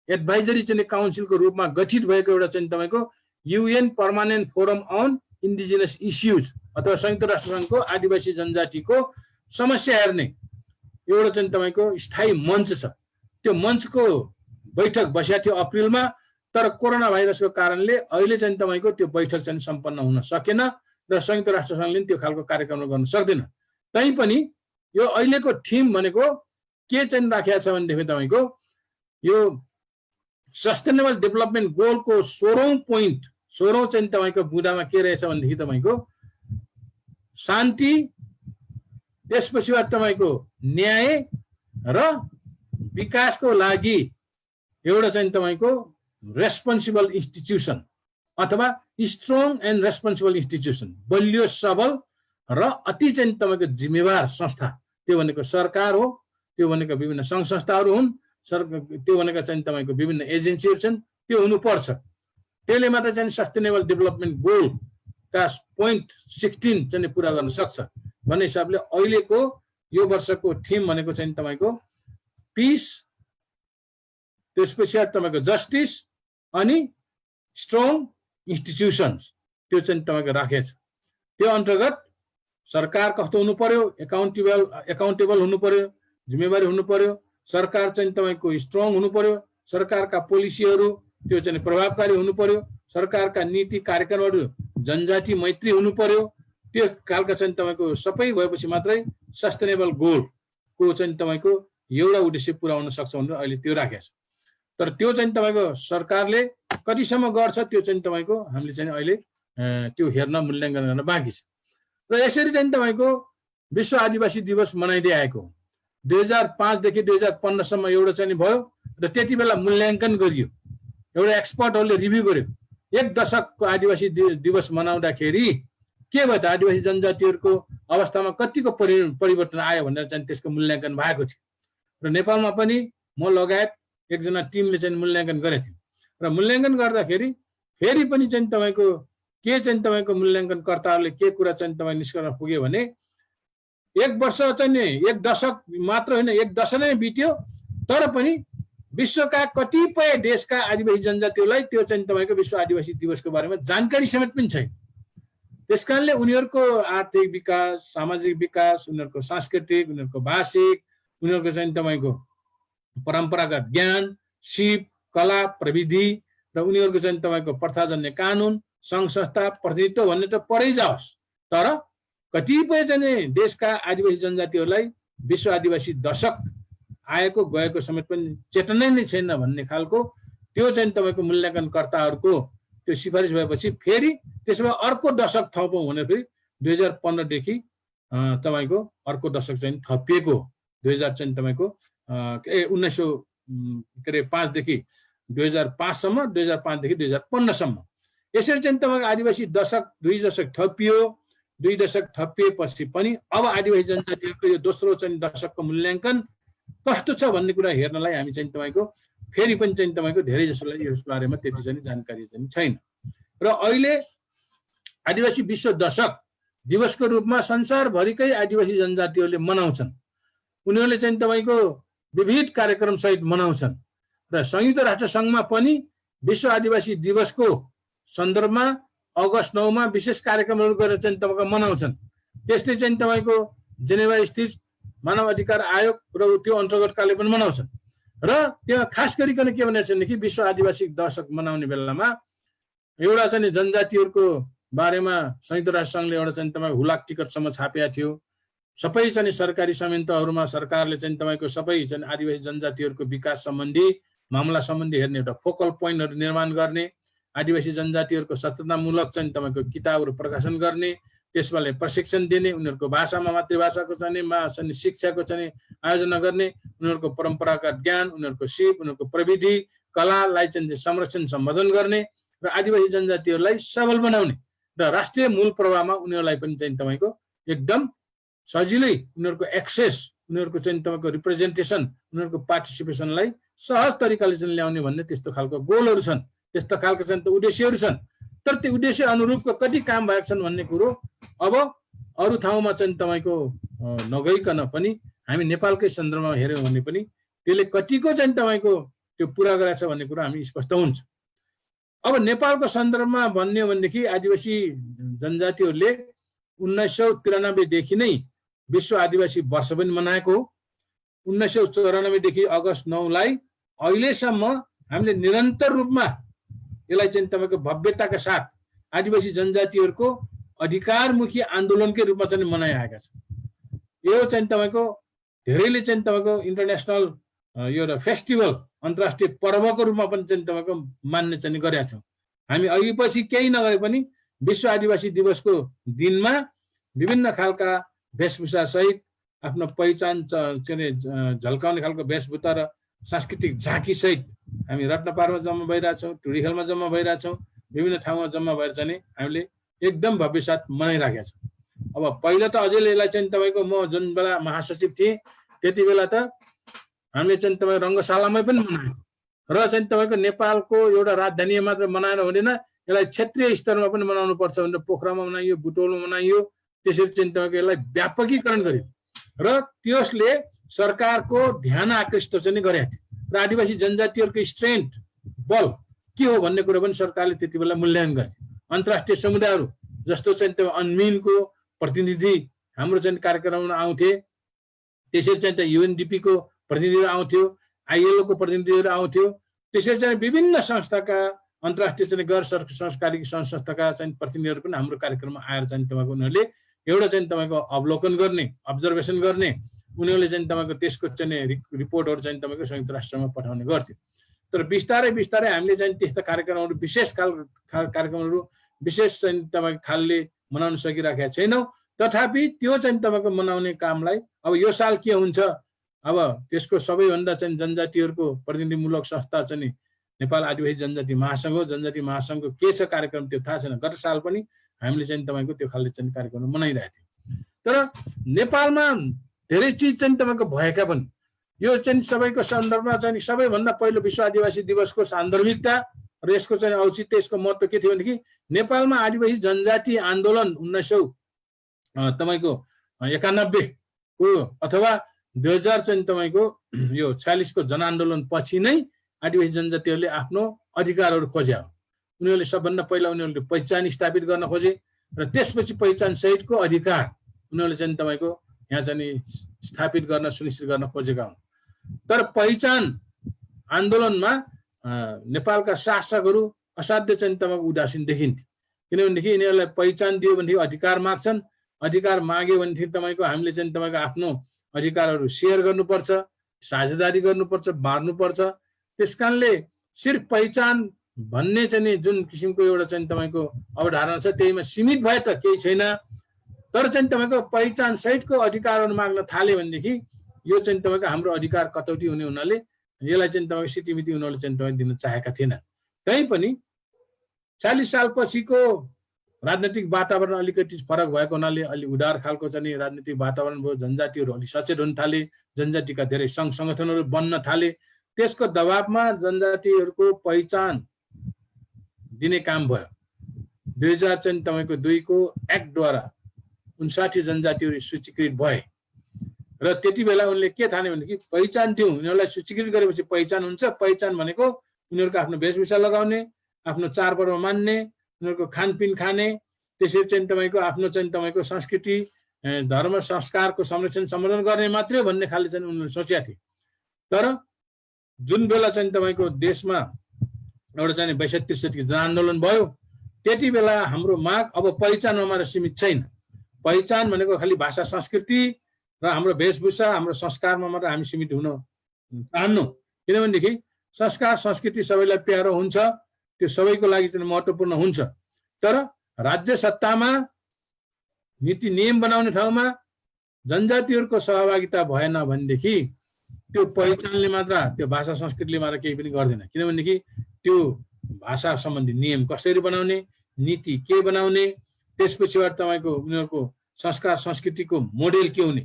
एडभाइजरी चाहिँ काउन्सिलको रूपमा गठित भएको एउटा चाहिँ तपाईँको UN permanent forum on indigenous issues अथवा संयुक्त राष्ट्र संघको आदिवासी जनजातिको समस्या हेर्ने एउटा चाहिँ तपाईँको स्थायी मञ्च छ। त्यो मञ्चको बैठक बसेको थियो अप्रिलमा, तर कोरोना भाइरसको कारणले अहिले चाहिँ तपाईँको त्यो बैठक चाहिँ सम्पन्न हुन सकेन र संयुक्त राष्ट्र संघले त्यो खालको कार्यक्रम गर्न सक्दैन। तैपनि यो अहिलेको थिम भनेको के चाहिँ राखेको छ भनेदेखि तपाईँको यो सस्टेनेबल डेभलपमेन्ट गोलको 16औं पोइन्ट, 16औं चाहिँ तपाईँको बुँदामा के रहेछ भनेदेखि तपाईँको शान्ति, त्यसपछि तपाईँको न्याय र विकासको लागि एउटा चाहिँ तपाईँको रेस्पोन्सिबल इन्स्टिट्युसन अथवा स्ट्रङ एन्ड रेस्पोन्सिबल इन्स्टिट्युसन, बलियो सबल र अति चाहिँ तपाईँको जिम्मेवार संस्था, त्यो भनेको सरकार हो, त्यो भनेको विभिन्न सङ्घ संस्थाहरू हुन्, त्यो भनेको चाहिँ तपाईँको विभिन्न एजेन्सीहरू छन्, त्यो हुनुपर्छ। त्यसले मात्र चाहिँ सस्टेनेबल डेभलपमेन्ट गोलका पोइन्ट 16 चाहिँ पुरा गर्न सक्छ भन्ने हिसाबले अहिलेको यो वर्षको थिम भनेको चाहिँ तपाईँको पिस, त्यसपछि तपाईँको जस्टिस अनि स्ट्रङ इन्स्टिट्युसन्स, त्यो चाहिँ तपाईँको राखेको छ। त्यो अन्तर्गत सरकार कस्तो हुनु पर्यो, एकाउन्टेबल हुनु पर्यो, जिम्मेवारी हुनु पर्यो, सरकार चाहिँ तपाईँको स्ट्रङ हुनु पर्यो, सरकारका पोलिसीहरू त्यो चाहिँ प्रभावकारी हुनु पर्यो, सरकारका नीति कार्यक्रमहरू जनजाति मैत्री हुनु पर्यो। त्यो खालका चाहिँ तपाईँको सबै भएपछि मात्रै सस्टेनेबल गोलको चाहिँ तपाईँको एउटा उद्देश्य पुर्याउन सक्छ भनेर अहिले त्यो राखेको छ। तर त्यो चाहिँ तपाईँको सरकारले कतिसम्म गर्छ त्यो चाहिँ तपाईँको हामीले चाहिँ अहिले त्यो हेर्न मूल्याङ्कन गर्न बाँकी छ। र यसरी चाहिँ तपाईँको विश्व आदिवासी दिवस मनाइँदै आएको 2005 देखि 2015 सम्म एउटा चाहिँ भयो र त्यति बेला मूल्याङ्कन गरियो, एउटा एक्सपर्टहरूले रिभ्यू गर्यो। 1 दशकको आदिवासी दिवस मनाउँदाखेरि के भयो त, आदिवासी जनजातिहरूको अवस्थामा कतिको परिवर्तन आयो भनेर चाहिँ त्यसको मूल्याङ्कन भएको थियो। र नेपालमा पनि म लगायत एकजना टिमले चाहिँ मूल्याङ्कन गरेको थियो। र मूल्याङ्कन गर्दाखेरि फेरि पनि चाहिँ तपाईँको के चाहिँ तपाईँको मूल्याङ्कनकर्ताहरूले के कुरा चाहिँ तपाईँ निष्कर्ष पुग्यो भने 1 वर्ष चाहिँ नि 1 दशक मात्र होइन, 1 दशक नै बित्यो, तर पनि विश्वका कतिपय देशका आदिवासी जनजातिहरूलाई त्यो चाहिँ तपाईँको विश्व आदिवासी दिवसको बारेमा जानकारी समेत पनि छैन। त्यसकारणले उनीहरूको आर्थिक विकास, सामाजिक विकास, उनीहरूको सांस्कृतिक, उनीहरूको भाषिक, उनीहरूको चाहिँ तपाईँको परम्परागत ज्ञान, सिप, कला, प्रविधि र उनीहरूको चाहिँ तपाईँको प्रथाजन्य कानुन, सङ्घ संस्था, प्रतिनिधित्व भन्ने त परै जाओस्, तर कतिपय चाहिँ देशका आदिवासी जनजातिहरूलाई विश्व आदिवासी दशक आएको गएको समेत पनि चेतनै नै छैन भन्ने खालको त्यो चाहिँ तपाईँको मूल्याङ्कनकर्ताहरूको त्यो सिफारिस भएपछि फेरि त्यसो भए अर्को दशक थपौँ भनेर फेरि 2015 देखि तपाईँको अर्को दशक चाहिँ थपिएको 2000 चाहिँ तपाईँको 1905 देखि 2005 सम्म, 2005 देखि 2015 सम्म यसरी चाहिँ तपाईँको आदिवासी दशक 2 दशक थपियो। 2 दशक थपिएपछि पनि अब आदिवासी जनजातिहरूको यो दोस्रो चाहिँ दशकको मूल्याङ्कन कस्तो छ भन्ने कुरा हेर्नलाई हामी चाहिँ तपाईँको फेरि पनि चाहिँ तपाईँको धेरै जसोलाई यस बारेमा त्यति चाहिँ जानकारी चाहिँ छैन। र अहिले आदिवासी विश्व दशक दिवसको रूपमा संसारभरिकै आदिवासी जनजातिहरूले मनाउँछन्। उनीहरूले चाहिँ तपाईँको विविध कार्यक्रम सहित मनाउँछन् र संयुक्त राष्ट्र सङ्घमा पनि विश्व आदिवासी दिवसको सन्दर्भमा अगस्त 9 मा विशेष कार्यक्रमहरू गरेर चाहिँ तपाईँको मनाउँछन्। त्यसले चाहिँ तपाईँको जेनेभा स्थित मानव अधिकार आयोग र त्यो अन्तर्गतकाले पनि मनाउँछन्। र त्यहाँ खास गरिकन के भनेको छ भनेदेखि विश्व आदिवासी दशक मनाउने बेलामा एउटा चाहिँ जनजातिहरूको बारेमा संयुक्त राष्ट्र सङ्घले एउटा चाहिँ तपाईँको हुलाक टिकटसम्म छापेको थियो। सबै चाहिँ सरकारी संयन्त्रहरूमा सरकारले चाहिँ तपाईँको सबै चाहिँ आदिवासी जनजातिहरूको विकास सम्बन्धी मामला सम्बन्धी हेर्ने एउटा फोकल पोइन्टहरू निर्माण गर्ने, आदिवासी जनजातिहरूको सचेतनामूलक चाहिँ तपाईँको किताबहरू प्रकाशन गर्ने, त्यसमाले प्रशिक्षण दिने, उनीहरूको भाषामा मातृभाषाको चाहिँ शिक्षाको चाहिँ आयोजना गर्ने, उनीहरूको परम्परागत ज्ञान, उनीहरूको सिप, उनीहरूको प्रविधि कलालाई चाहिँ संरक्षण सम्वर्धन गर्ने र आदिवासी जनजातिहरूलाई सबल बनाउने र राष्ट्रिय मूल प्रवाहमा उनीहरूलाई पनि चाहिँ तपाईँको एकदम सजिलै उनीहरूको एक्सेस, उनीहरूको चाहिँ तपाईँको रिप्रेजेन्टेसन, उनीहरूको पार्टिसिपेसनलाई सहज तरिकाले चाहिँ ल्याउने भन्ने त्यस्तो खालको गोलहरू छन्, त्यस्तो खालको चाहिँ उद्देश्यहरू छन्। तर त्यो उद्देश्य अनुरूपको कति काम भएको छन् भन्ने कुरो अब अरू ठाउँमा चाहिँ तपाईँको नगइकन पनि हामी नेपालकै सन्दर्भमा हेऱ्यौँ भने पनि त्यसले कतिको चाहिँ तपाईँको त्यो पुरा गरेछ भन्ने कुरो हामी स्पष्ट हुन्छ। अब नेपालको सन्दर्भमा भन्ने हो भनेदेखि आदिवासी जनजातिहरूले 1993 देखि नै विश्व आदिवासी वर्ष पनि मनाएको हो। 1994 देखि अगस्त 9 लाई अहिलेसम्म हामीले निरन्तर रूपमा यसलाई चाहिँ तपाईँको भव्यताका साथ आदिवासी जनजातिहरूको अधिकारमुखी आन्दोलनकै रूपमा चाहिँ मनाइआएका छन्। यो चाहिँ तपाईँको धेरैले चाहिँ तपाईँको इन्टरनेसनल यो एउटा फेस्टिभल अन्तर्राष्ट्रिय पर्वको रूपमा पनि चाहिँ तपाईँको मान्ने चाहिँ गरेका छौँ। हामी अघि पछि केही नगरे पनि विश्व आदिवासी दिवसको दिनमा विभिन्न खालका वेशभूषा सहित आफ्नो पहिचान चाहिँ झल्काउने खालको वेशभूषा र सांस्कृतिक झाँकी सहित हामी रत्नपारमा जम्मा भइरहेछौँ, टुडीखेलमा जम्मा भइरहेछौँ, विभिन्न ठाउँमा जम्मा भएर चाहिँ हामीले एकदम भव्य साथ मनाइराखेका छौँ। अब पहिला त अझै यसलाई चाहिँ तपाईँको म जुन बेला महासचिव थिएँ त्यति बेला त हामीले चाहिँ तपाईँको रङ्गशालामै पनि मनाएको र चाहिँ तपाईँको नेपालको एउटा राजधानीमा मात्र मनाएर हुँदैन, यसलाई क्षेत्रीय स्तरमा पनि मनाउनु पर्छ भनेर पोखरामा मनाइयो, बुटोलमा मनाइयो। त्यसरी चाहिँ तपाईँको यसलाई व्यापकीकरण गर्यो र त्यसले सरकारको ध्यान आकृष्ट चाहिँ गरेको थियो र आदिवासी जनजातिहरूको स्ट्रेन्थ बल के हो भन्ने कुरो पनि सरकारले त्यति बेला मूल्याङ्कन गर्थ्यो। अन्तर्राष्ट्रिय समुदायहरू जस्तो चाहिँ त्यो अनमिनको प्रतिनिधि हाम्रो चाहिँ कार्यक्रममा आउँथे, त्यसरी चाहिँ त्यो युएनडिपीको प्रतिनिधिहरू आउँथ्यो, आइएलओको प्रतिनिधिहरू आउँथ्यो, त्यसरी चाहिँ विभिन्न संस्थाका अन्तर्राष्ट्रिय चाहिँ गैर सरकारी संस्थाका चाहिँ प्रतिनिधिहरू पनि हाम्रो कार्यक्रममा आएर चाहिँ तपाईँको उनीहरूले एउटा चाहिँ तपाईँको अवलोकन गर्ने, अब्जर्भेसन गर्ने उनीहरूले चाहिँ तपाईँको त्यसको चाहिँ रिपोर्टहरू चाहिँ तपाईँको संयुक्त राष्ट्रमा पठाउने गर्थ्यो। तर बिस्तारै बिस्तारै हामीले चाहिँ त्यस्ता कार्यक्रमहरू विशेष कार्यक्रमहरू विशेष चाहिँ तपाईँको खालले मनाउन सकिराखेका छैनौँ। तथापि त्यो चाहिँ तपाईँको मनाउने कामलाई अब यो साल के हुन्छ, अब त्यसको सबैभन्दा चाहिँ जनजातिहरूको प्रतिनिधिमूलक संस्था चाहिँ नेपाल आदिवासी जनजाति महासङ्घ हो। जनजाति महासङ्घको के छ कार्यक्रम त्यो थाहा छैन। गत साल पनि हामीले चाहिँ तपाईँको त्यो खालले चाहिँ कार्यक्रम मनाइरहेको थियौँ। तर नेपालमा धेरै चिज चाहिँ तपाईँको भएका पनि यो चाहिँ सबैको सन्दर्भमा चाहिँ सबैभन्दा पहिलो विश्व आदिवासी दिवसको सान्दर्भिकता र यसको चाहिँ औचित्य, यसको महत्त्व के थियो भनेदेखि नेपालमा आदिवासी जनजाति आन्दोलन 1991 को अथवा 2000 चाहिँ तपाईँको यो 46 को जनआन्दोलन पछि नै आदिवासी जनजातिहरूले आफ्नो अधिकारहरू खोज्या हो। उनीहरूले सबभन्दा पहिला उनीहरूले पहिचान स्थापित गर्न खोजे र त्यसपछि पहिचान सहितको अधिकार उनीहरूले चाहिँ तपाईँको यहाँ चाहिँ स्थापित गर्न सुनिश्चित गर्न खोजेका हुन्। तर पहिचान आन्दोलनमा नेपालका शासकहरू असाध्य चाहिँ तपाईँको उदासीन देखिन्थे। किनभनेदेखि यिनीहरूलाई पहिचान दियो भनेदेखि अधिकार माग्छन्, अधिकार माग्यो भनेदेखि तपाईँको हामीले चाहिँ तपाईँको आफ्नो अधिकारहरू सेयर गर्नुपर्छ, साझेदारी गर्नुपर्छ, बाँड्नुपर्छ। त्यसकारणले सिर्फ पहिचान भन्ने चाहिँ जुन किसिमको एउटा चाहिँ तपाईँको अवधारणा छ त्यहीमा सीमित भए त केही छैन। तर चाहिँ तपाईँको पहिचान सहितको अधिकारहरू माग्न थाल्यो भनेदेखि यो चाहिँ तपाईँको हाम्रो अधिकार कटौती हुने हुनाले यसलाई चाहिँ तपाईँको सितिमिति उनीहरूले चाहिँ तपाईँ दिन चाहेका थिएनन्। तै पनि 40 साल पछिको राजनीतिक वातावरण अलिकति फरक भएको हुनाले अलि उदार खालको चाहिँ राजनीतिक वातावरण भयो। जनजातिहरू अलिक सचेत हुन थाले, जनजातिका धेरै सङ्घ सङ्गठनहरू बन्न थाले। त्यसको दबावमा जनजातिहरूको पहिचान दिने काम भयो। 2002 को एक्टद्वारा 59 जनजातिहरू सूचीकृत भए र त्यति बेला उनले के ठाने भनेदेखि पहिचान दिउँ, उनीहरूलाई सूचीकृत गरेपछि पहिचान हुन्छ। पहिचान भनेको उनीहरूको आफ्नो वेशभूषा लगाउने, आफ्नो चाडपर्व मान्ने, उनीहरूको खानपिन खाने, त्यसरी चाहिँ तपाईँको आफ्नो चाहिँ तपाईँको संस्कृति धर्म संस्कारको संरक्षण सम्वर्धन गर्ने मात्रै भन्ने खाले चाहिँ उनीहरूले सोचेका थिए। तर जुन बेला चाहिँ तपाईँको देशमा एउटा चाहिँ 62-63 जनआन्दोलन भयो त्यति बेला हाम्रो माग अब पहिचानमा मात्र सीमित छैन। पहिचान भनेको खालि भाषा संस्कृति र हाम्रो वेशभूषा हाम्रो संस्कारमा मात्र हामी सीमित हुन चाहन्नौँ। किनभनेदेखि संस्कार संस्कृति सबैलाई प्यारो हुन्छ, त्यो सबैको लागि चाहिँ महत्त्वपूर्ण हुन्छ। तर राज्य सत्तामा नीति नियम बनाउने ठाउँमा जनजातिहरूको सहभागिता भएन भनेदेखि त्यो पहिचानले मात्र, त्यो भाषा संस्कृतिले मात्र केही पनि गर्दैन। किनभनेदेखि त्यो भाषा सम्बन्धी नियम कसरी बनाउने, नीति के बनाउने, त्यसपछिबाट तपाईँको उनीहरूको संस्कार संस्कृतिको मोडेल के हुने,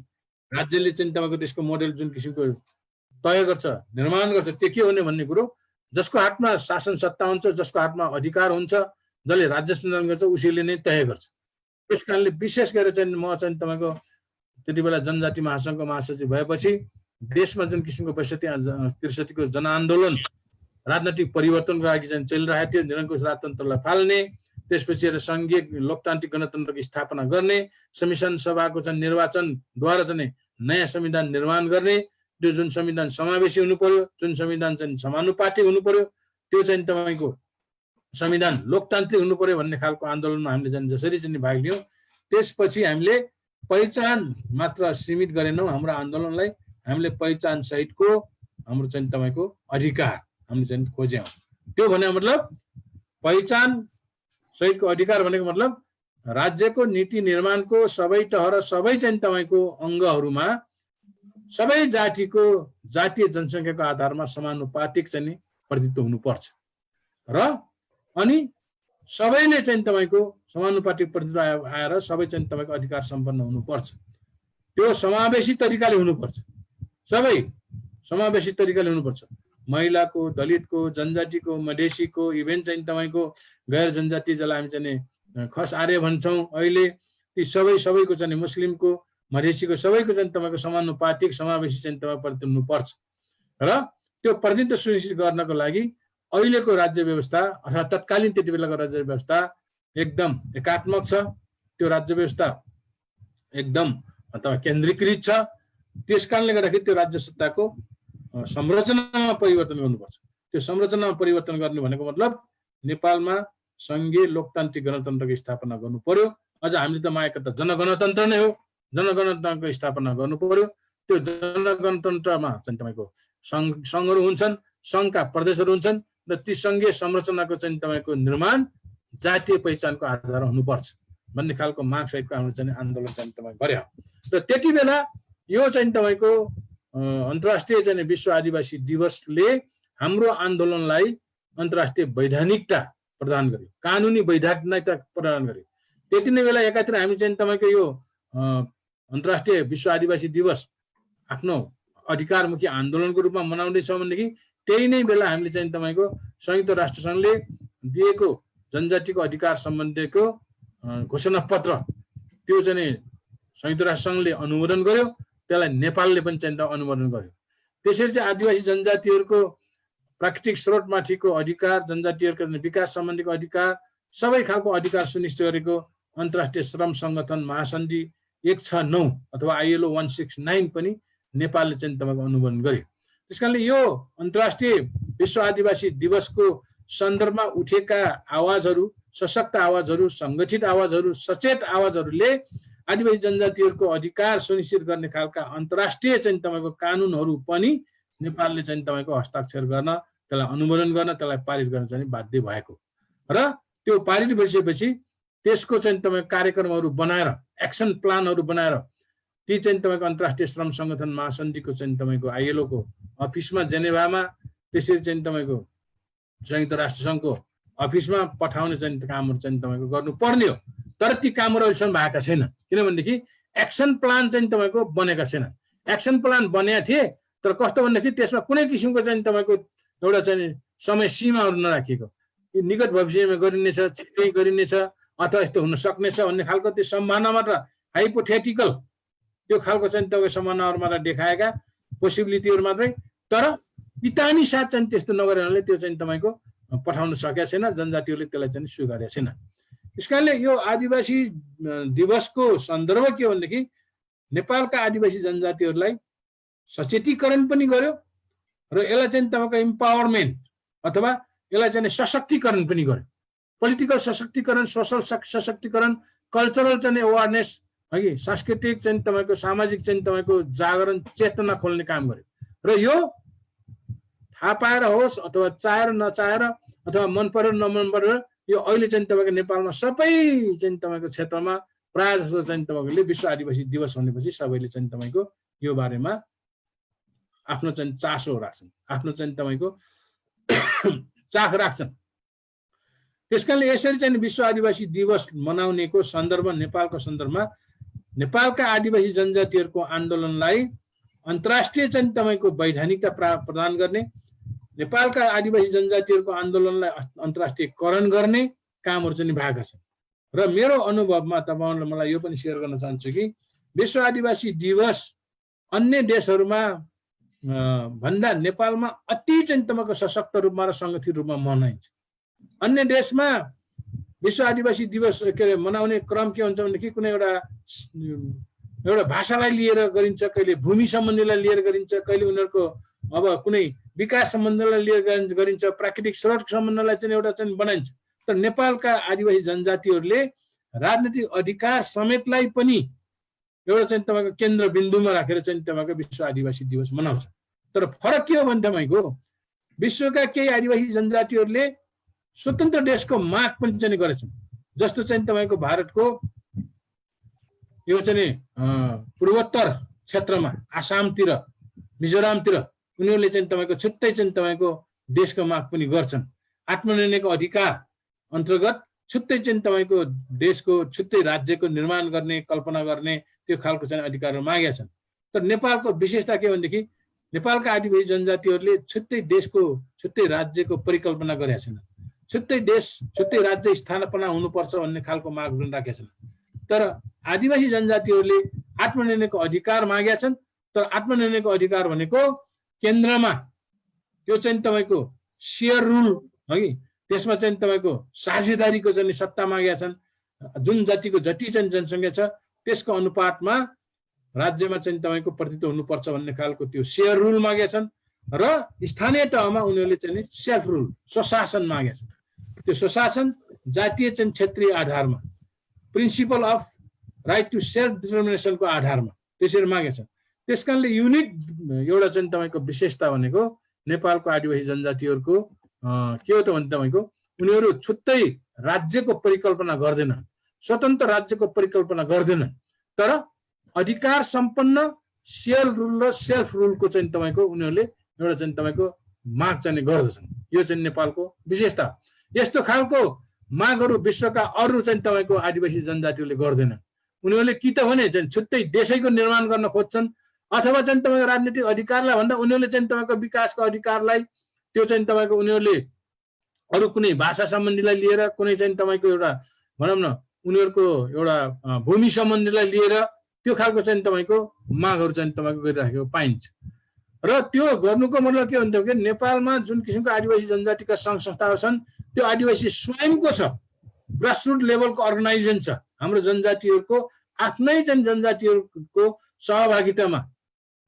राज्यले चाहिँ तपाईँको त्यसको मोडेल जुन किसिमको तय गर्छ, निर्माण गर्छ, त्यो के हुने भन्ने कुरो जसको हातमा शासन सत्ता हुन्छ, जसको हातमा अधिकार हुन्छ, जसले राज्य सञ्चालन गर्छ उसैले नै तय गर्छ। त्यस कारणले विशेष गरेर चाहिँ म चाहिँ तपाईँको त्यति बेला जनजाति महासङ्घको महासचिव भएपछि देशमा जुन किसिमको 62-63 को जनआन्दोलन राजनैतिक परिवर्तनको लागि चाहिँ चलिरहेको थियो, निरङ्कुश राजतन्त्रलाई फाल्ने, त्यसपछि सङ्घीय लोकतान्त्रिक गणतन्त्रको स्थापना गर्ने, संविधान सभाको चाहिँ निर्वाचनद्वारा चाहिँ नयाँ संविधान निर्माण गर्ने, त्यो जुन संविधान समावेशी हुनु पर्यो, जुन संविधान चाहिँ समानुपातिक हुनु पर्यो, त्यो चाहिँ तपाईँको संविधान लोकतान्त्रिक हुनु पर्यो भन्ने खालको आन्दोलनमा हामीले चाहिँ जसरी चाहिँ भाग लियौँ, त्यसपछि हामीले पहिचान मात्र सीमित गरेनौँ हाम्रो आन्दोलनलाई। हामीले पहिचान सहितको हाम्रो चाहिँ तपाईँको अधिकार हामीले चाहिँ खोज्यौँ। त्यो भने मतलब पहिचान सहितको अधिकार भनेको मतलब राज्यको नीति निर्माणको सबै तह र सबै चाहिँ तपाईँको अङ्गहरूमा सबै जातिको जातीय जनसङ्ख्याको आधारमा समानुपातिक चाहिँ प्रतिनिधित्व हुनुपर्छ र अनि सबैले चाहिँ तपाईँको समानुपातिक प्रतिनिधित्व आएर सबै चाहिँ तपाईँको अधिकार सम्पन्न हुनुपर्छ। त्यो समावेशी तरिकाले हुनुपर्छ, सबै समावेशी तरिकाले हुनुपर्छ। महिलाको, दलितको, जनजातिको, मधेसीको, इभेन चाहिँ तपाईँको गैर जनजाति जसलाई हामी चाहिँ खस आर्य भन्छौँ अहिले, ती सबैको चाहिँ मुस्लिमको, मधेसीको सबैको चाहिँ तपाईँको समानुपातिक समावेशी चाहिँ तपाईँ प्रतिनिधित्व हुनुपर्छ। र त्यो प्रतिनिधित्व सुनिश्चित गर्नको लागि अहिलेको राज्य व्यवस्था अथवा तत्कालीन त्यति बेलाको राज्य व्यवस्था एकदम एकात्मक छ। त्यो राज्य व्यवस्था एकदम अथवा केन्द्रीकृत छ। त्यस कारणले गर्दाखेरि त्यो राज्य सत्ताको संरचनामा परिवर्तन गर्नुपर्छ। त्यो संरचनामा परिवर्तन गर्ने भनेको मतलब नेपालमा सङ्घीय लोकतान्त्रिक गणतन्त्रको स्थापना गर्नु पर्यो। अझ हामीले त मागेको त जनगणतन्त्र नै हो, जनगणतन्त्रको स्थापना गर्नु पर्यो त्यो जनगणतन्त्रमा चाहिँ तपाईँको सङ्घहरू हुन्छन्, सङ्घका प्रदेशहरू हुन्छन् र ती सङ्घीय संरचनाको चाहिँ तपाईँको निर्माण जातीय पहिचानको आधारमा हुनुपर्छ भन्ने खालको माग सहितको हाम्रो चाहिँ आन्दोलन चाहिँ तपाईँ गर्यो। र त्यति बेला यो चाहिँ तपाईँको अन्तर्राष्ट्रिय चाहिँ विश्व आदिवासी दिवसले हाम्रो आन्दोलनलाई अन्तर्राष्ट्रिय वैधानिकता प्रदान गर्यो, कानुनी वैधानिकता प्रदान गर्यो। त्यति नै बेला एकातिर हामी चाहिँ तपाईँको यो अन्तर्राष्ट्रिय विश्व आदिवासी दिवस आफ्नो अधिकारमुखी आन्दोलनको रूपमा मनाउँदैछौँ भनेदेखि त्यही नै बेला हामीले चाहिँ तपाईँको संयुक्त राष्ट्र सङ्घले दिएको जनजातिको अधिकार सम्बन्धीको घोषणा पत्र त्यो चाहिँ संयुक्त राष्ट्र सङ्घले अनुमोदन गर्यो, त्यसलाई नेपालले पनि चाहिँ अनुमोदन गर्यो। त्यसरी चाहिँ आदिवासी जनजातिहरूको प्राकृतिक स्रोतमाथिको अधिकार, जनजातिहरूको विकास सम्बन्धीको अधिकार, सबै खालको अधिकार सुनिश्चित गरेको अन्तर्राष्ट्रिय श्रम सङ्गठन महासन्धि 169 अथवा ILO 169 पनि नेपालले चाहिँ तपाईँको अनुमोदन गर्यो। त्यसकारणले यो अन्तर्राष्ट्रिय विश्व आदिवासी दिवसको सन्दर्भमा उठेका आवाजहरू, सशक्त आवाजहरू, सङ्गठित आवाजहरू, सचेत आवाजहरूले आदिवासी जनजातिहरूको अधिकार सुनिश्चित गर्ने खालका अन्तर्राष्ट्रिय चाहिँ तपाईँको कानुनहरू पनि नेपालले चाहिँ तपाईँको हस्ताक्षर गर्न, त्यसलाई अनुमोदन गर्न, त्यसलाई पारित गर्न चाहिँ बाध्य भएको र त्यो पारित भइसकेपछि त्यसको चाहिँ तपाईँको कार्यक्रमहरू बनाएर, एक्सन प्लानहरू बनाएर ती चाहिँ तपाईँको अन्तर्राष्ट्रिय श्रम सङ्गठन महासन्धिको चाहिँ तपाईँको ILO को अफिसमा जेनेभामा, त्यसरी चाहिँ तपाईँको संयुक्त राष्ट्र सङ्घको अफिसमा पठाउने चाहिँ कामहरू चाहिँ तपाईँको गर्नुपर्ने हो। तर ती कामहरू अहिलेसम्म भएका छैन, किनभनेदेखि एक्सन प्लान चाहिँ तपाईँको बनेका छैन। एक्सन प्लान बनेका थिए तर कस्तो भनेदेखि त्यसमा कुनै किसिमको चाहिँ तपाईँको एउटा चाहिँ समय सीमाहरू नराखिएको, निकट भविष्यमा गरिनेछ, छिट्टै गरिनेछ अथवा यस्तो हुन सक्नेछ भन्ने खालको त्यो सम्भावना मात्र, हाइपोथेटिकल त्यो खालको चाहिँ तपाईँको सम्भावनाहरू मात्र देखाएका, पोसिबिलिटीहरू मात्रै। तर पितानी साथ चाहिँ त्यस्तो नगरेर त्यो चाहिँ तपाईँको पठाउन सकेका छैन, जनजातिहरूले त्यसलाई चाहिँ स्वीकारेका छैन। त्यस कारणले यो आदिवासी दिवसको सन्दर्भ के हो भनेदेखि नेपालका आदिवासी जनजातिहरूलाई सचेतीकरण पनि गर्यो र यसलाई चाहिँ तपाईँको इम्पावरमेन्ट अथवा यसलाई चाहिँ सशक्तिकरण पनि गर्यो। पोलिटिकल सशक्तिकरण, सोसल सशक्तिकरण, कल्चरल चाहिँ अवेरनेस, है सांस्कृतिक चाहिँ तपाईँको सामाजिक चाहिँ तपाईँको जागरण चेतना खोल्ने काम गर्यो। र यो थाहा पाएर होस् अथवा चाहेर नचाहेर अथवा मन परेर नमन परेर यो अहिले चाहिँ तपाईँको नेपालमा सबै चाहिँ तपाईँको क्षेत्रमा प्रायः जस्तो चाहिँ तपाईँले विश्व आदिवासी दिवस भनेपछि सबैले चाहिँ तपाईँको यो बारेमा आफ्नो चाहिँ चासो राख्छन्, आफ्नो चाहिँ तपाईँको चाख राख्छन्। त्यसकारणले यसरी चाहिँ विश्व आदिवासी दिवस मनाउनेको सन्दर्भ, नेपालको सन्दर्भमा नेपालका आदिवासी जनजातिहरूको आन्दोलनलाई अन्तर्राष्ट्रिय चाहिँ तपाईँको वैधानिकता प्रदान गर्ने, नेपालका आदिवासी जनजातिहरूको आन्दोलनलाई अन्तर्राष्ट्रियकरण गर्ने कामहरू चाहिँ भएका छन्। र मेरो अनुभवमा तपाईँहरूलाई मलाई यो पनि सेयर गर्न चाहन्छु कि विश्व आदिवासी दिवस अन्य देशहरूमा भन्दा नेपालमा अति चाहिँ तपाईँको सशक्त रूपमा र सङ्गठित रूपमा मनाइन्छ। अन्य देशमा विश्व आदिवासी दिवस के अरे मनाउने क्रम के हुन्छ भनेदेखि कुनै एउटा भाषालाई लिएर गरिन्छ, कहिले भूमि सम्बन्धीलाई लिएर गरिन्छ, कहिले उनीहरूको अब कुनै विकास सम्बन्धलाई लिएर गरिन्छ, प्राकृतिक स्रोत सम्बन्धलाई चाहिँ एउटा चाहिँ बनाइन्छ। तर नेपालका आदिवासी जनजातिहरूले राजनीतिक अधिकार समेतलाई पनि एउटा चाहिँ तपाईँको केन्द्रबिन्दुमा राखेर चाहिँ तपाईँको विश्व आदिवासी दिवस मनाउँछ। तर फरक के हो भने तपाईँको विश्वका केही आदिवासी जनजातिहरूले स्वतन्त्र देशको माग पनि चाहिँ गरेछन्। जस्तो चाहिँ तपाईँको भारतको यो चाहिँ पूर्वोत्तर क्षेत्रमा आसामतिर, मिजोरामतिर उनीहरूले चाहिँ तपाईँको छुट्टै चाहिँ तपाईँको देशको माग पनि गर्छन्। आत्मनिर्णयको अधिकार अन्तर्गत छुट्टै चाहिँ तपाईँको देशको छुट्टै राज्यको निर्माण गर्ने, कल्पना गर्ने त्यो खालको चाहिँ अधिकारहरू मागेका छन्। तर नेपालको विशेषता के भनेदेखि नेपालका आदिवासी जनजातिहरूले छुट्टै देशको, छुट्टै राज्यको परिकल्पना गरेका छैनन्। छुट्टै देश, छुट्टै राज्य स्थापना हुनुपर्छ भन्ने खालको माग पनि राखेका छन्। तर आदिवासी जनजातिहरूले आत्मनिर्णयको अधिकार मागेका छन्। तर आत्मनिर्णयको अधिकार भनेको केन्द्रमा त्यो चाहिँ तपाईँको सेयर रुल, है त्यसमा चाहिँ तपाईँको साझेदारीको चाहिँ सत्ता मागेका छन्। जुन जातिको जति चाहिँ जनसङ्ख्या छ त्यसको अनुपातमा राज्यमा चाहिँ तपाईँको प्रतिनिधित्व हुनुपर्छ भन्ने खालको त्यो सेयर रुल मागेका छन्। र स्थानीय तहमा उनीहरूले चाहिँ सेल्फ रुल, स्वशासन मागेका छन्। त्यो स्वशासन जातीय चाहिँ क्षेत्रीय आधारमा, principle of right to self डिटर्मिनेसनको आधारमा त्यसरी मागेका छन्। त्यसकारणले युनिक एउटा चाहिँ तपाईँको विशेषता भनेको नेपालको आदिवासी जनजातिहरूको के हो त भने तपाईँको उनीहरू छुट्टै राज्यको परिकल्पना गर्दैन, स्वतन्त्र राज्यको परिकल्पना गर्दैन, तर अधिकार सम्पन्न सेल्फ रुल र सेल्फ रुलको चाहिँ तपाईँको उनीहरूले एउटा चाहिँ तपाईँको माग चाहिँ गर्दछन्। यो चाहिँ नेपालको विशेषता। यस्तो खालको मागहरू विश्वका अरू चाहिँ तपाईँको आदिवासी जनजातिहरूले गर्दैन। उनीहरूले कि त भने चाहिँ छुट्टै देशैको निर्माण गर्न खोज्छन्, अथवा चाहिँ तपाईँको राजनीतिक अधिकारलाई भन्दा उनीहरूले चाहिँ तपाईँको विकासको अधिकारलाई त्यो चाहिँ तपाईँको उनीहरूले अरू कुनै भाषा सम्बन्धीलाई लिएर, कुनै चाहिँ तपाईँको एउटा भनौँ न उनीहरूको एउटा भूमि सम्बन्धीलाई लिएर त्यो खालको चाहिँ तपाईँको मागहरू चाहिँ तपाईँको गरिराखेको पाइन्छ। र त्यो गर्नुको मतलब के हुन्छ भने नेपालमा जुन किसिमको आदिवासी जनजातिका सङ्घ संस्थाहरू छन् त्यो आदिवासी स्वयंको छ, ग्रासरुट लेभलको अर्गनाइजेसन छ। हाम्रो जनजातिहरूको आफ्नै चाहिँ जनजातिहरूको सहभागितामा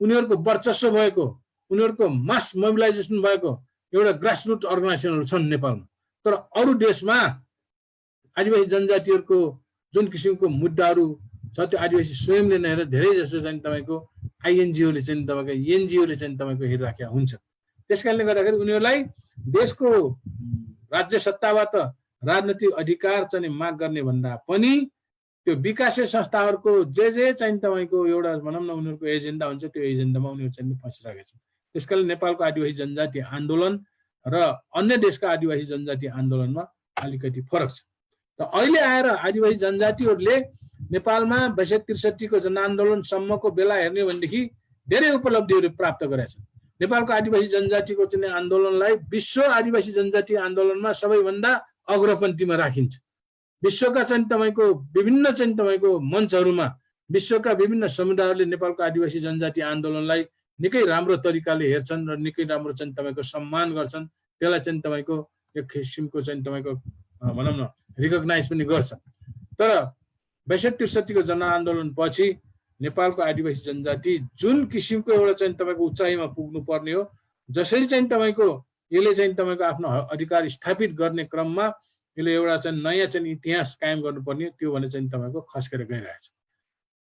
उनीहरूको वर्चस्व भएको, उनीहरूको मास मोबिलाइजेसन भएको एउटा ग्रासरुट अर्गनाइजेसनहरू छन् नेपालमा। तर अरू देशमा आदिवासी जनजातिहरूको जुन किसिमको मुद्दाहरू छ त्यो आदिवासी स्वयंले नै हेरेर धेरै जसो चाहिँ तपाईँको आइएनजिओले चाहिँ तपाईँको एनजिओले चाहिँ तपाईँको हेरिराखेका हुन्छ। त्यस कारणले गर्दाखेरि उनीहरूलाई देशको राज्य सत्ताबाट राजनीतिक अधिकार चाहिँ माग गर्ने भन्दा पनि त्यो विकासे संस्थाहरूको जे चाहिँ तपाईँको एउटा भनौँ न उनीहरूको एजेन्डा हुन्छ त्यो एजेन्डामा उनीहरू चाहिँ फसिरहेका छन्। त्यस कारणले नेपालको आदिवासी जनजाति आन्दोलन र अन्य देशका आदिवासी जनजाति आन्दोलनमा अलिकति फरक छ। त अहिले आएर आदिवासी जनजातिहरूले नेपालमा 62-63 को जनआन्दोलनसम्मको बेला हेर्ने हो भनेदेखि धेरै उपलब्धिहरू प्राप्त गरेका छन्। नेपालको आदिवासी जनजातिको चाहिँ आन्दोलनलाई विश्व आदिवासी जनजाति आन्दोलनमा सबैभन्दा अग्रपन्थीमा राखिन्छ। विश्वका चाहिँ तपाईँको विभिन्न चाहिँ तपाईँको मञ्चहरूमा विश्वका विभिन्न समुदायहरूले नेपालको आदिवासी जनजाति आन्दोलनलाई निकै राम्रो तरिकाले हेर्छन् र निकै राम्रो चाहिँ तपाईँको सम्मान गर्छन्। त्यसलाई चाहिँ तपाईँको एक किसिमको चाहिँ तपाईँको भनौँ न रिकग्नाइज पनि गर्छन्। तर 62-63 को जनआन्दोलन पछि नेपालको आदिवासी जनजाति जुन किसिमको एउटा चाहिँ तपाईँको उचाइमा पुग्नु पर्ने हो, जसरी चाहिँ तपाईँको यसले चाहिँ तपाईँको आफ्नो अधिकार स्थापित गर्ने क्रममा यसले एउटा चाहिँ नयाँ चाहिँ इतिहास कायम गर्नुपर्ने त्यो भने चाहिँ तपाईँको खस्केर गइरहेछ।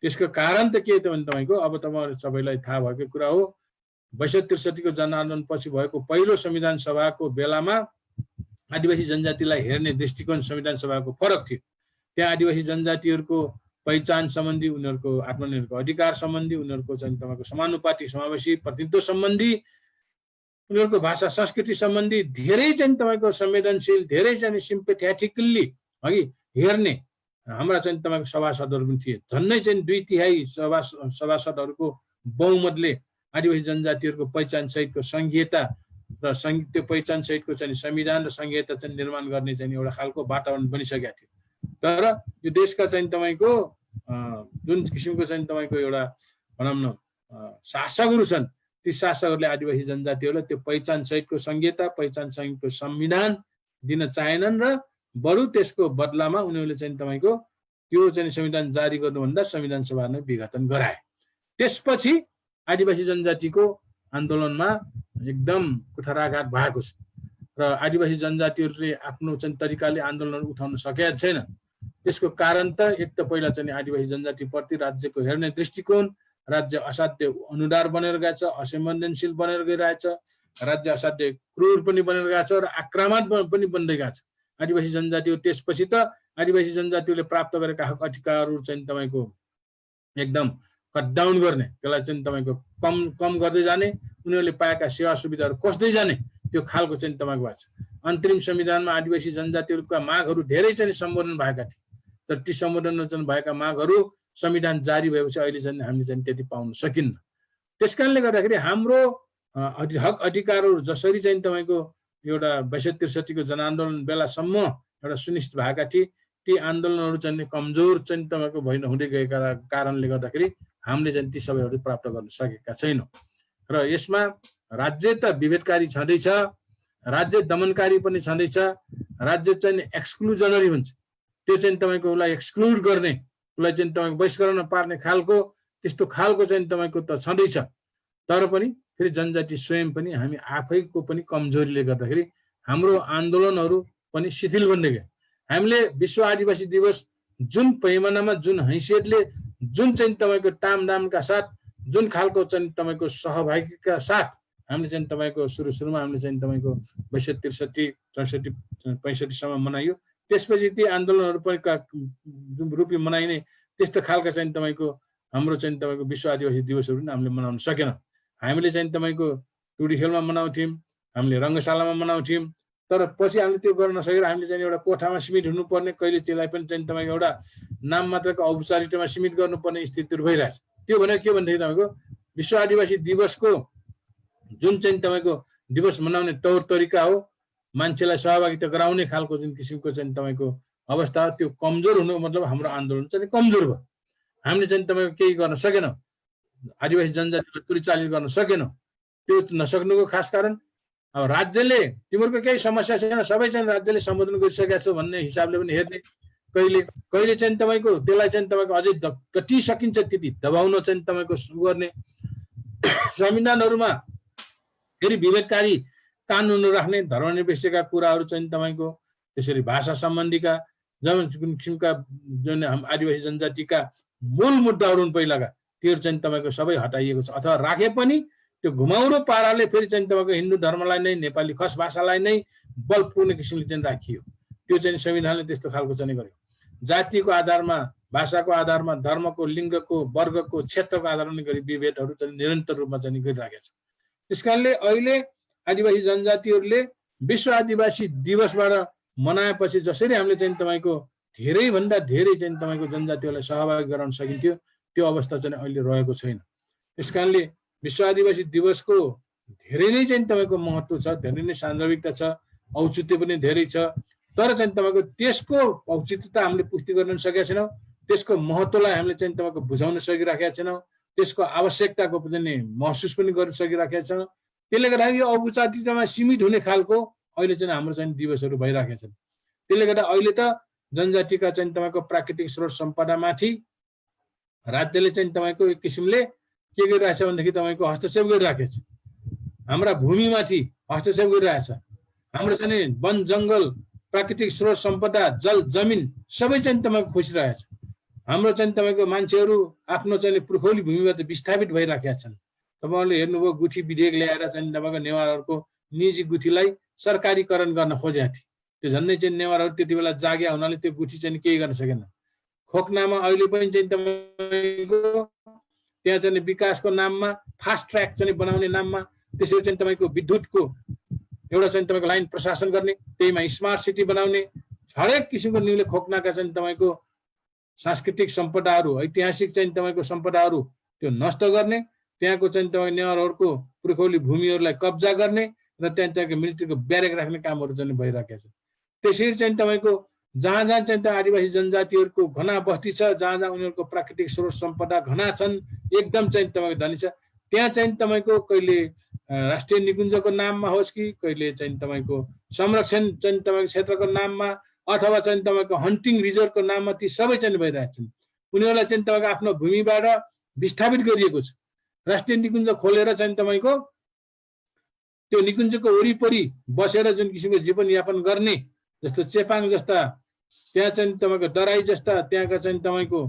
त्यसको कारण त के त भने तपाईँको अब तपाईँहरू सबैलाई थाहा भएको कुरा हो, 62-63 को जनआन्दोलन पछि भएको पहिलो संविधान सभाको बेलामा आदिवासी जनजातिलाई हेर्ने दृष्टिकोण संविधान सभाको फरक थियो। त्यहाँ आदिवासी जनजातिहरूको पहिचान सम्बन्धी, उनीहरूको आत्मनिर्भरको अधिकार सम्बन्धी, उनीहरूको चाहिँ तपाईँको समानुपातिक समावेशी प्रतिनिधित्व सम्बन्धी, उनीहरूको भाषा संस्कृति सम्बन्धी धेरै चाहिँ तपाईँको संवेदनशील, धेरै चाहिँ सिम्पेथेटिकल्ली अघि हेर्ने हाम्रा चाहिँ तपाईँको सभासदहरू पनि थिए। झन्नै चाहिँ 2/3 सभासदहरूको बहुमतले आदिवासी जनजातिहरूको पहिचान सहितको संघीयता र त्यो पहिचान सहितको चाहिँ संविधान र संघीयता चाहिँ निर्माण गर्ने चाहिँ एउटा खालको वातावरण बनिसकेको थियो। तर यो देशका चाहिँ तपाईँको जुन किसिमको चाहिँ तपाईँको एउटा भनौँ न शासकहरू छन्, ती शासकहरूले आदिवासी जनजातिहरूलाई त्यो पहिचान सहितको संघीयता, पहिचान सहितको संविधान दिन चाहेनन् र बरु त्यसको बदलामा उनीहरूले चाहिँ तपाईँको त्यो चाहिँ संविधान जारी गर्नुभन्दा संविधान सभा नै विघटन गराए। त्यसपछि आदिवासी जनजातिको आन्दोलनमा एकदम कुथराघात भएको छ र आदिवासी जनजातिहरूले आफ्नो चाहिँ तरिकाले आन्दोलनहरू उठाउन सकेका छैन। त्यसको कारण त एक त पहिला चाहिँ आदिवासी जनजातिप्रति राज्यको हेर्ने दृष्टिकोण, राज्य असाध्य अनुदार बनेर गएछ, असंवेदनशील बनेर गइरहेछ, राज्य असाध्य क्रूर पनि बनेर गएछ र आक्रामक पनि बन्दै गएछ। आदिवासी जनजातिहरू त्यसपछि त आदिवासी जनजातिहरूले प्राप्त गरेका हक अधिकारहरू चाहिँ तपाईँको एकदम कट डाउन गर्ने, त्यसलाई चाहिँ तपाईँको कम गर्दै जाने, उनीहरूले पाएका सेवा सुविधाहरू कसदै जाने, त्यो खालको चाहिँ तपाईँको भएको छ। अन्तरिम संविधानमा आदिवासी जनजातिहरूका मागहरू धेरै चाहिँ सम्बोधन भएका थिए, तर ती सम्बोधन भएका मागहरू संविधान जारी भएपछि अहिले चाहिँ हामीले चाहिँ त्यति पाउन सकिन्न। त्यस कारणले गर्दाखेरि हाम्रो हक अधिकारहरू जसरी चाहिँ तपाईँको एउटा 62-63 को जनआन्दोलन बेलासम्म एउटा सुनिश्चित भएका थिए, ती आन्दोलनहरू चाहिँ कमजोर चाहिँ तपाईँको हुँदै गएका कारणले गर्दाखेरि हामीले चाहिँ ती सबैहरू प्राप्त गर्न सकेका छैनौँ। र यसमा राज्य त विभेदकारी छँदैछ, राज्य दमनकारी पनि छँदैछ, राज्य चाहिँ एक्सक्लुजनरी हुन्छ, त्यो चाहिँ तपाईँको उसलाई एक्सक्लुड गर्ने, उसलाई चाहिँ तपाईँको बहिष्करण पार्ने खालको त्यस्तो खालको चाहिँ तपाईँको त छँदैछ। तर पनि फेरि जनजाति स्वयं पनि हामी आफैको पनि कमजोरीले गर्दाखेरि हाम्रो आन्दोलनहरू पनि शिथिल बन्दै गए। हामीले विश्व आदिवासी दिवस जुन पैमानामा, जुन हैसियतले, जुन चाहिँ तपाईँको तामदामका साथ जुन खालको चाहिँ तपाईँको सहभागिताका साथ हामीले चाहिँ तपाईँको सुरुमा हामीले चाहिँ तपाईँको 62, 63, 64, 65सम्म मनाइयो। त्यसपछि ती आन्दोलनहरू पनि जुन रूपी मनाइने त्यस्तो खालका चाहिँ तपाईँको हाम्रो चाहिँ तपाईँको विश्व आदिवासी दिवसहरू पनि हामीले मनाउन सकेनौँ। हामीले चाहिँ तपाईँको टुडी खेलमा मनाउँथ्यौँ, हामीले रङ्गशालामा मनाउँथ्यौँ, तर पछि हामीले त्यो गर्न नसकेर हामीले चाहिँ एउटा कोठामा सीमित हुनुपर्ने, कहिले त्यसलाई पनि चाहिँ तपाईँको एउटा नाम मात्रको औपचारिकतामा सीमित गर्नुपर्ने स्थितिहरू भइरहेछ। त्यो भनेको के भनेदेखि तपाईँको विश्व आदिवासी दिवसको जुन चाहिँ तपाईँको दिवस मनाउने तौर तरिका हो, मान्छेलाई सहभागिता गराउने खालको जुन किसिमको चाहिँ तपाईँको अवस्था हो, त्यो कमजोर हुनुको मतलब हाम्रो आन्दोलन चाहिँ कमजोर भयो। हामीले चाहिँ तपाईँको केही गर्न सकेनौँ, आदिवासी जनजातिलाई परिचालित गर्न सकेनौँ। त्यो नसक्नुको खास कारण अब राज्यले तिमीहरूको केही समस्या छैन, सबै चाहिँ राज्यले सम्बोधन गरिसकेका छौ भन्ने हिसाबले पनि हेर्ने, कहिले चाहिँ तपाईँको त्यसलाई चाहिँ तपाईँको अझै जति सकिन्छ त्यति दबाउन चाहिँ तपाईँको गर्ने, संविधानहरूमा फेरि विवेककारी कानुन राख्ने, धर्मनिरपेक्षका कुराहरू चाहिँ तपाईँको, त्यसरी भाषा सम्बन्धीका जुन किसिमका जुन आदिवासी जनजातिका मूल मुद्दाहरू पहिलाका त्यो चाहिँ तपाईँको सबै हटाइएको छ, अथवा राखे पनि त्यो घुमाउरो पाराले फेरि चाहिँ तपाईँको हिन्दू धर्मलाई नै, नेपाली खस भाषालाई नै बल पुग्ने किसिमले चाहिँ राखियो। त्यो चाहिँ संविधानले त्यस्तो खालको चाहिँ गर्यो। जातिको आधारमा, भाषाको आधारमा, धर्मको, लिङ्गको, वर्गको, क्षेत्रको आधारमा गरी विभेदहरू चाहिँ निरन्तर रूपमा चाहिँ गरिराखेको छ। त्यस कारणले अहिले आदिवासी जनजातिहरूले विश्व आदिवासी दिवसबाट मनाएपछि जसरी हामीले चाहिँ तपाईँको धेरैभन्दा धेरै चाहिँ तपाईँको जनजातिहरूलाई सहभागी गराउन सकिन्थ्यो, त्यो अवस्था चाहिँ अहिले रहेको छैन। त्यस कारणले विश्व आदिवासी दिवसको धेरै नै चाहिँ तपाईँको महत्त्व छ, धेरै नै सान्दर्भिकता छ, औचित्य पनि धेरै छ, तर चाहिँ तपाईँको त्यसको औचित्यता हामीले पुष्टि गर्न सकेका छैनौँ, त्यसको महत्त्वलाई हामीले चाहिँ तपाईँको बुझाउन सकिराखेका छैनौँ, त्यसको आवश्यकताको पनि महसुस पनि गर्न सकिराखेका छैनौँ। त्यसले गर्दा यो औपचारिकतामा सीमित हुने खालको अहिले चाहिँ हाम्रो चाहिँ दिवसहरू भइराखेका छन्। त्यसले गर्दा अहिले त जनजातिका चाहिँ तपाईँको प्राकृतिक स्रोत सम्पदामाथि राज्यले चाहिँ तपाईँको एक किसिमले के गरिरहेछ भनेदेखि तपाईँको हस्तक्षेप गरिराखेको छ। हाम्रा भूमिमाथि हस्तक्षेप गरिरहेछ। हाम्रो चाहिँ वन जङ्गल, प्राकृतिक स्रोत सम्पदा, जल जमिन सबै चाहिँ तपाईँको खोसिरहेछ। हाम्रो चाहिँ तपाईँको मान्छेहरू आफ्नो चाहिँ पुर्खौली भूमिबाट विस्थापित भइराखेका छन्। तपाईँहरूले हेर्नुभयो गुठी विधेयक ल्याएर चाहिँ तपाईँको नेवारहरूको निजी गुठीलाई सरकारीकरण गर्न खोजेका थिए। त्यो झन्डै चाहिँ नेवारहरू त्यति बेला जागे हुनाले त्यो गुठी चाहिँ केही गर्न सकेन। खोक्नामा अहिले पनि चाहिँ तपाईँको त्यहाँ चाहिँ विकासको नाममा, फास्ट ट्र्याक चाहिँ बनाउने नाममा, त्यसरी चाहिँ तपाईँको विद्युतको एउटा चाहिँ तपाईँको लाइन प्रशासन गर्ने, त्यहीमा स्मार्ट सिटी बनाउने, हरेक किसिमको निहुले खोक्नाका चाहिँ तपाईँको सांस्कृतिक सम्पदाहरू, ऐतिहासिक चाहिँ तपाईँको सम्पदाहरू त्यो नष्ट गर्ने, त्यहाँको चाहिँ तपाईँको नेवारहरूको पुर्खौली भूमिहरूलाई कब्जा गर्ने र त्यहाँको मिलिट्रीको ब्यारेक राख्ने कामहरू चाहिँ भइरहेका छ। त्यसरी चाहिँ तपाईँको जहाँ जहाँ चाहिँ आदिवासी जनजातिहरूको घना बस्ती छ, जहाँ जहाँ उनीहरूको प्राकृतिक स्रोत सम्पदा घना छन्, एकदम चाहिँ तपाईँको धनी छ, त्यहाँ चाहिँ तपाईँको कहिले राष्ट्रिय निकुञ्जको नाममा होस् कि कहिले चाहिँ तपाईँको संरक्षण चाहिँ तपाईँको क्षेत्रको नाममा अथवा चाहिँ तपाईँको हन्टिङ रिजर्भको नाममा ती सबै चाहिँ भइरहेका छन्। उनीहरूलाई चाहिँ तपाईँको आफ्नो भूमिबाट विस्थापित गरिएको छ। राष्ट्रिय निकुञ्ज खोलेर चाहिँ तपाईँको त्यो निकुञ्जको वरिपरि बसेर जुन किसिमको जीवनयापन गर्ने, जस्तो चेपाङ जस्ता, त्यहाँ चाहिँ तपाईँको दराई जस्ता, त्यहाँका चाहिँ तपाईँको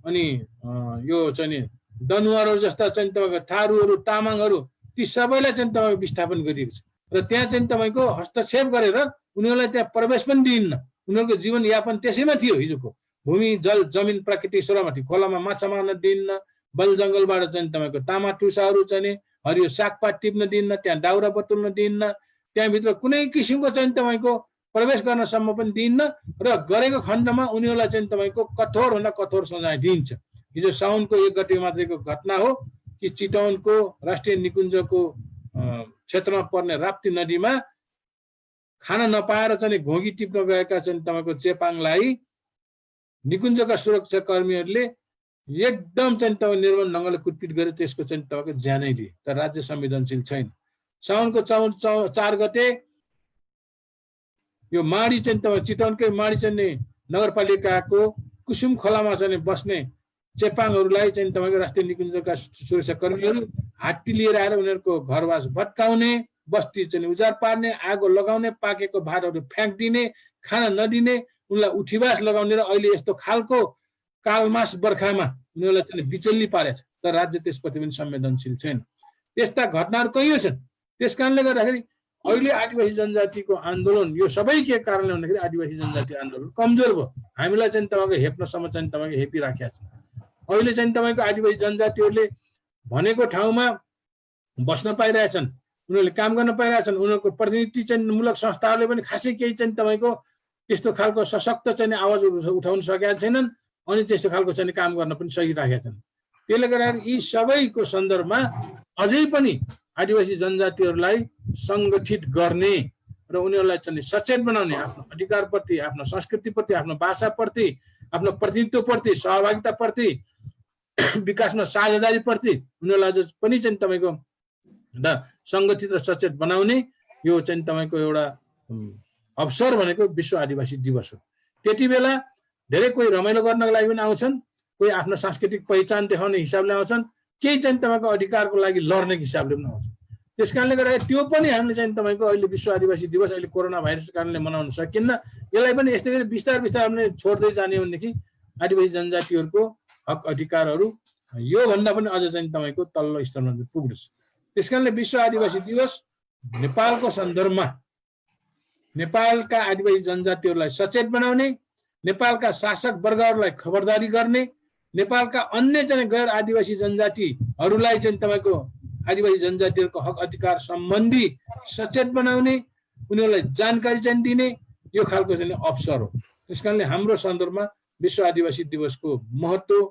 अनि यो चाहिँ दनुवारहरू जस्ता चाहिँ तपाईँको थारूहरू, तामाङहरू, ती सबैलाई चाहिँ तपाईँको विस्थापन गरिएको छ। र त्यहाँ चाहिँ तपाईँको हस्तक्षेप गरेर उनीहरूलाई त्यहाँ प्रवेश पनि दिइन्न। उनीहरूको जीवनयापन त्यसैमा थियो। हिजोको भूमि, जल जमिन, प्राकृतिक स्रोतमाथि, खोलामा माछा मार्न दिइन्न, वन जङ्गलबाट चाहिँ तपाईँको तामा टुसाहरू चाहिँ हरियो सागपात टिप्न दिइन्न, त्यहाँ दाउरा बटुल्न दिइन्न, त्यहाँभित्र कुनै किसिमको चाहिँ तपाईँको प्रवेश गर्नसम्म पनि दिइन्न। र गरेको खण्डमा उनीहरूलाई चाहिँ तपाईँको कठोरभन्दा कठोर सजाय दिइन्छ। हिजो साउनको 1 गते मात्रैको घटना हो कि चितवनको राष्ट्रिय निकुञ्जको क्षेत्रमा पर्ने राप्ती नदीमा खाना नपाएर चाहिँ घोगी टिप्न गएका चाहिँ तपाईँको चेपाङलाई निकुञ्जका सुरक्षा कर्मीहरूले एकदम चाहिँ तपाईँ निर्मल ढङ्गले कुटपिट गरेर त्यसको चाहिँ तपाईँको ज्यानै लिए। तर राज्य संवेदनशील छैन। साउनको 4 गते यो माडी चाहिँ तपाईँ चितवनकै माडी चाहिँ नगरपालिकाको कुसुम खोलामा चाहिँ बस्ने चेपाङहरूलाई चाहिँ तपाईँको राष्ट्रिय निकुञ्जका सुरक्षा कर्मीहरू हात्ती लिएर आएर उनीहरूको घरवास भत्काउने, बस्ती चाहिँ उजाड पार्ने, आगो लगाउने, पाकेको भातहरू फ्याँकिदिने, खाना नदिने, उनलाई उठीवास लगाउने र अहिले यस्तो खालको कालमास बर्खामा उनीहरूलाई चाहिँ बिचल्ली पारेछ, तर राज्य त्यसप्रति पनि संवेदनशील छैन। त्यस्ता घटनाहरू कैयौँ छन्। त्यस कारणले गर्दाखेरि अहिले आदिवासी जनजातिको आन्दोलन यो सबै के कारणले भन्दाखेरि आदिवासी जनजाति आन्दोलन कमजोर भयो। हामीलाई चाहिँ तपाईँको हेप्नसम्म चाहिँ तपाईँको हेपिराखेको छ। अहिले चाहिँ तपाईँको आदिवासी जनजातिहरूले भनेको ठाउँमा बस्न पाइरहेछन्, उनीहरूले काम गर्न पाइरहेछन्, उनीहरूको प्रतिनिधि चाहिँ मूलक संस्थाहरूले पनि खासै केही चाहिँ तपाईँको त्यस्तो खालको सशक्त चाहिँ आवाज उठाउन सकेका छैनन्, अनि त्यस्तो खालको चाहिँ काम गर्न पनि सकिरहेका छन्। त्यसले गर्दाखेरि यी सबैको सन्दर्भमा अझै पनि आदिवासी जनजातिहरूलाई सङ्गठित गर्ने र उनीहरूलाई चाहिँ सचेत बनाउने, आफ्नो अधिकारप्रति, आफ्नो संस्कृतिप्रति, आफ्नो भाषाप्रति, आफ्नो प्रतिनिधित्वप्रति, सहभागिताप्रति, विकासमा साझेदारीप्रति उनीहरूलाई अझ पनि चाहिँ तपाईँको सङ्गठित र सचेत बनाउने यो चाहिँ तपाईँको एउटा अवसर भनेको विश्व आदिवासी दिवस हो। त्यति बेला धेरै कोही रमाइलो गर्नको लागि पनि आउँछन्, कोही आफ्नो सांस्कृतिक पहिचान देखाउने हिसाबले आउँछन्, केही चाहिँ तपाईँको अधिकारको लागि लड्ने हिसाबले पनि आउँछन्। त्यस कारणले गर्दाखेरि त्यो पनि हामीले चाहिँ तपाईँको अहिले विश्व आदिवासी दिवस अहिले कोरोना भाइरसको कारणले मनाउन सकिन्न। यसलाई पनि यस्तै गरी बिस्तार बिस्तार हामीले छोड्दै जाने हो भनेदेखि आदिवासी जनजातिहरूको हक अधिकारहरू योभन्दा पनि अझ चाहिँ तपाईँको तल्लो स्तरमा पुग्छ। त्यस कारणले विश्व आदिवासी दिवस नेपालको सन्दर्भमा नेपालका आदिवासी जनजातिहरूलाई सचेत बनाउने, नेपालका शासक वर्गहरूलाई खबरदारी गर्ने, नेपालका अन्य चाहिँ गैर आदिवासी जनजातिहरूलाई चाहिँ तपाईँको आदिवासी जनजातिहरूको हक अधिकार सम्बन्धी सचेत बनाउने, उनीहरूलाई जानकारी चाहिँ दिने यो खालको चाहिँ अवसर हो। त्यस कारणले हाम्रो सन्दर्भमा विश्व आदिवासी दिवसको महत्त्व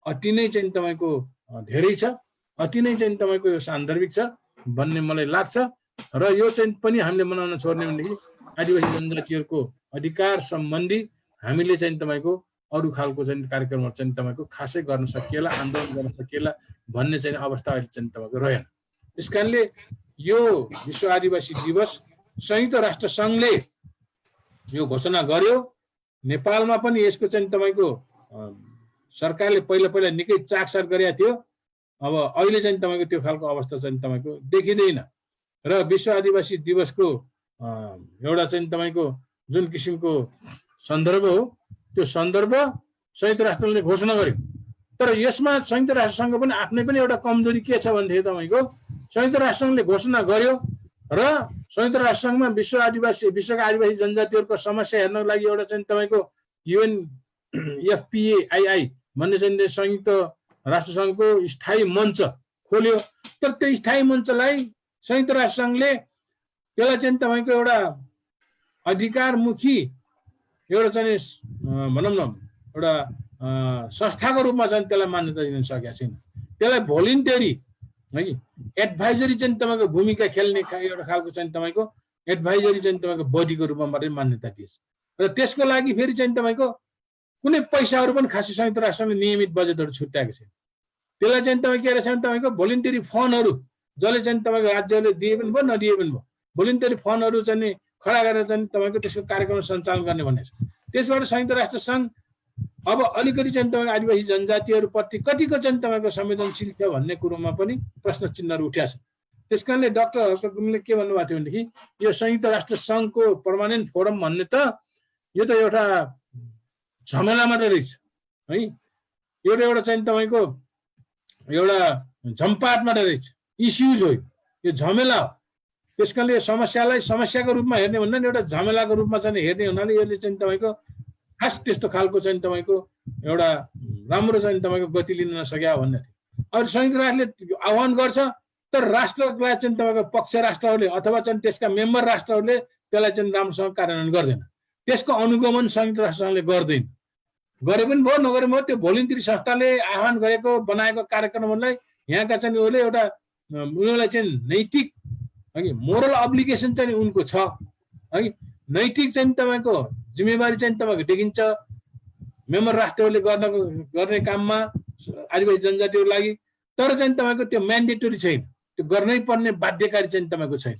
अति नै चाहिँ तपाईँको धेरै छ, अति नै चाहिँ तपाईँको यो सान्दर्भिक छ भन्ने मलाई लाग्छ। र यो चाहिँ पनि हामीले मनाउन छोड्ने भनेदेखि आदिवासी जनजातिहरूको अधिकार सम्बन्धी हामीले चाहिँ तपाईँको अरू खालको चाहिँ कार्यक्रमहरू चाहिँ तपाईँको खासै गर्न सकिएला, आन्दोलन गर्न सकिएला भन्ने चाहिँ अवस्था अहिले चाहिँ तपाईँको रहेन। त्यस कारणले यो विश्व आदिवासी दिवस संयुक्त राष्ट्र सङ्घले यो घोषणा गर्यो। नेपालमा पनि यसको चाहिँ तपाईँको सरकारले पहिला पहिला निकै चाकसार गरेका थियो। अब अहिले चाहिँ तपाईँको त्यो खालको अवस्था चाहिँ तपाईँको देखिँदैन र विश्व आदिवासी दिवसको एउटा चाहिँ तपाईँको जुन किसिमको सन्दर्भ हो त्यो सन्दर्भ संयुक्त राष्ट्रले घोषणा गर्यो। तर यसमा संयुक्त राष्ट्रसङ्घ पनि आफ्नै पनि एउटा कमजोरी के छ भनेदेखि तपाईँको संयुक्त राष्ट्रसङ्घले घोषणा गर्यो र संयुक्त राष्ट्रसङ्घमा विश्वका आदिवासी जनजातिहरूको समस्या हेर्नको लागि एउटा चाहिँ तपाईँको UNFPAII भन्ने चाहिँ संयुक्त राष्ट्रसङ्घको स्थायी मञ्च खोल्यो। तर त्यो स्थायी मञ्चलाई संयुक्त राष्ट्रसङ्घले त्यसलाई चाहिँ तपाईँको एउटा अधिकारमुखी एउटा चाहिँ भनौँ न एउटा संस्थाको रूपमा चाहिँ त्यसलाई मान्यता दिन सकेका छैन। त्यसलाई भोलिन्टेरी है कि एडभाइजरी चाहिँ तपाईँको भूमिका खेल्ने एउटा खालको चाहिँ तपाईँको एडभाइजरी चाहिँ तपाईँको बडीको रूपमा मात्रै मान्यता दिएछ। र त्यसको लागि फेरि चाहिँ तपाईँको कुनै पैसाहरू पनि खासै संयुक्त राष्ट्रले नियमित बजेटहरू छुट्याएको छैन। त्यसलाई चाहिँ तपाईँ के रहेछ भने तपाईँको भोलिन्टेरी फन्डहरू जसले चाहिँ तपाईँको राज्यले दिए पनि भयो नदिए पनि भयो, भोलिन्टेरी फन्डहरू चाहिँ खडा गरेर चाहिँ तपाईँको त्यसको कार्यक्रम सञ्चालन गर्ने भन्ने छ। त्यसबाट संयुक्त राष्ट्र सङ्घ अब अलिकति चाहिँ तपाईँको आदिवासी जनजातिहरूप्रति कतिको चाहिँ तपाईँको संवेदनशील छ भन्ने कुरोमा पनि प्रश्न चिन्हहरू उठ्या छन्। त्यस कारणले डाक्टर हर्क गुरुङले के भन्नुभएको थियो भनेदेखि यो संयुक्त राष्ट्र सङ्घको पर्मानेन्ट फोरम भन्ने त यो त एउटा झमेला मात्रै रहेछ है, एउटा चाहिँ तपाईँको एउटा झम्पाट मात्रै रहेछ, इस्युज हो, यो झमेला हो। त्यस कारणले समस्यालाई समस्याको रूपमा हेर्ने भन्दा नि एउटा झमेलाको रूपमा चाहिँ हेर्ने हुनाले यसले चाहिँ तपाईँको खास त्यस्तो खालको चाहिँ तपाईँको एउटा राम्रो चाहिँ तपाईँको गति लिन नसक्यो भन्ने थियो। अब संयुक्त राष्ट्रले आह्वान गर्छ तर राष्ट्रलाई चाहिँ तपाईँको पक्ष राष्ट्रहरूले अथवा चाहिँ त्यसका मेम्बर राष्ट्रहरूले त्यसलाई चाहिँ राम्रोसँग कार्यान्वयन गर्दैन, त्यसको अनुगमन संयुक्त राष्ट्रले गर्दैन। गरे पनि भयो नगरे भयो, त्यो भोलिन्टियरी संस्थाले आह्वान गरेको बनाएको कार्यक्रमहरूलाई यहाँका चाहिँ उसले एउटा उनीहरूलाई चाहिँ नैतिक है मोरल अब्लिगेसन चाहिँ उनको छ है, नैतिक चाहिँ तपाईँको जिम्मेवारी चाहिँ तपाईँको देखिन्छ मेम्बर राष्ट्रहरूले गर्ने काममा आदिवासी जनजातिहरूको लागि। तर चाहिँ तपाईँको त्यो म्यान्डेटरी छैन, त्यो गर्नै पर्ने बाध्यकारी चाहिँ तपाईँको छैन।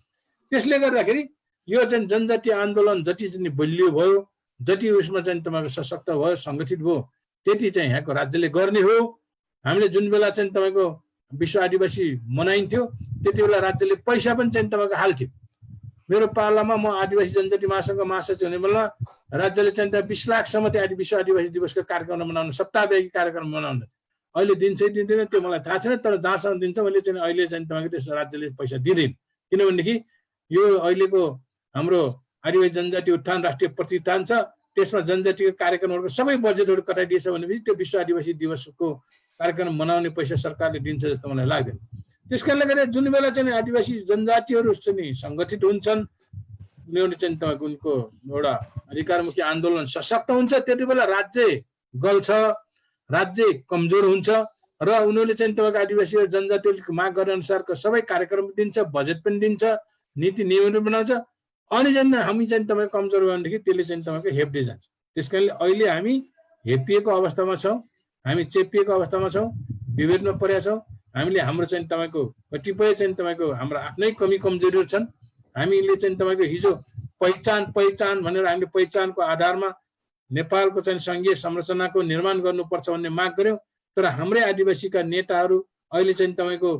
त्यसले गर्दाखेरि यो चाहिँ जनजातीय आन्दोलन जति चाहिँ बलियो भयो, जति उसमा चाहिँ तपाईँको सशक्त भयो, सङ्गठित भयो, त्यति चाहिँ यहाँको राज्यले गर्ने हो। हामीले जुन बेला चाहिँ तपाईँको विश्व आदिवासी मनाइन्थ्यो त्यति बेला राज्यले पैसा पनि चाहिँ तपाईँको हाल्थ्यो, मेरो पालामा म आदिवासी जनजाति महासङ्घको महासचिव हुने बेला राज्यले चाहिँ 20 लाखसम्म त्यो विश्व आदिवासी दिवसको कार्यक्रम मनाउनु, सप्ताहव्यापी कार्यक्रम मनाउनु। अहिले दिन्छ दिँदैन त्यो मलाई थाहा छैन, तर जहाँसम्म दिन्छ मैले चाहिँ अहिले चाहिँ तपाईँको त्यस राज्यले पैसा दिँदैन। किनभनेदेखि यो अहिलेको हाम्रो आदिवासी जनजाति उत्थान राष्ट्रिय प्रतिष्ठान छ, त्यसमा जनजातिको कार्यक्रमहरूको सबै बजेटहरू कटाइदिएछ भनेपछि त्यो विश्व आदिवासी दिवसको कार्यक्रम मनाउने पैसा सरकारले दिन्छ जस्तो मलाई लाग्दैन। त्यस कारणले गर्दा जुन बेला चाहिँ आदिवासी जनजातिहरू चाहिँ सङ्गठित हुन्छन्, उनीहरू चाहिँ तपाईँको उनको एउटा अधिकारमुखी आन्दोलन सशक्त हुन्छ, त्यति बेला राज्य गल्छ, राज्य कमजोर हुन्छ र उनीहरूले चाहिँ तपाईँको आदिवासी जनजातिको माग गर्ने अनुसारको सबै कार्यक्रम दिन्छ, बजेट पनि दिन्छ, नीति नियमहरू बनाउँछ। अनि चाहिँ हामी चाहिँ तपाईँको कमजोर भयो भनेदेखि त्यसले चाहिँ तपाईँको हेप्दै जान्छ। त्यस कारणले अहिले हामी हेपिएको अवस्थामा छौँ, हामी चेपिएको अवस्थामा छौँ, विभेदमा परेका छौँ। हामीले हाम्रो चाहिँ तपाईँको कतिपय चाहिँ तपाईँको हाम्रो आफ्नै कमी कमजोरीहरू छन्। हामीले चाहिँ तपाईँको हिजो पहिचान भनेर हामीले पहिचानको आधारमा नेपालको चाहिँ सङ्घीय संरचनाको निर्माण गर्नुपर्छ भन्ने माग गर्यौँ। तर हाम्रै आदिवासीका नेताहरू अहिले चाहिँ तपाईँको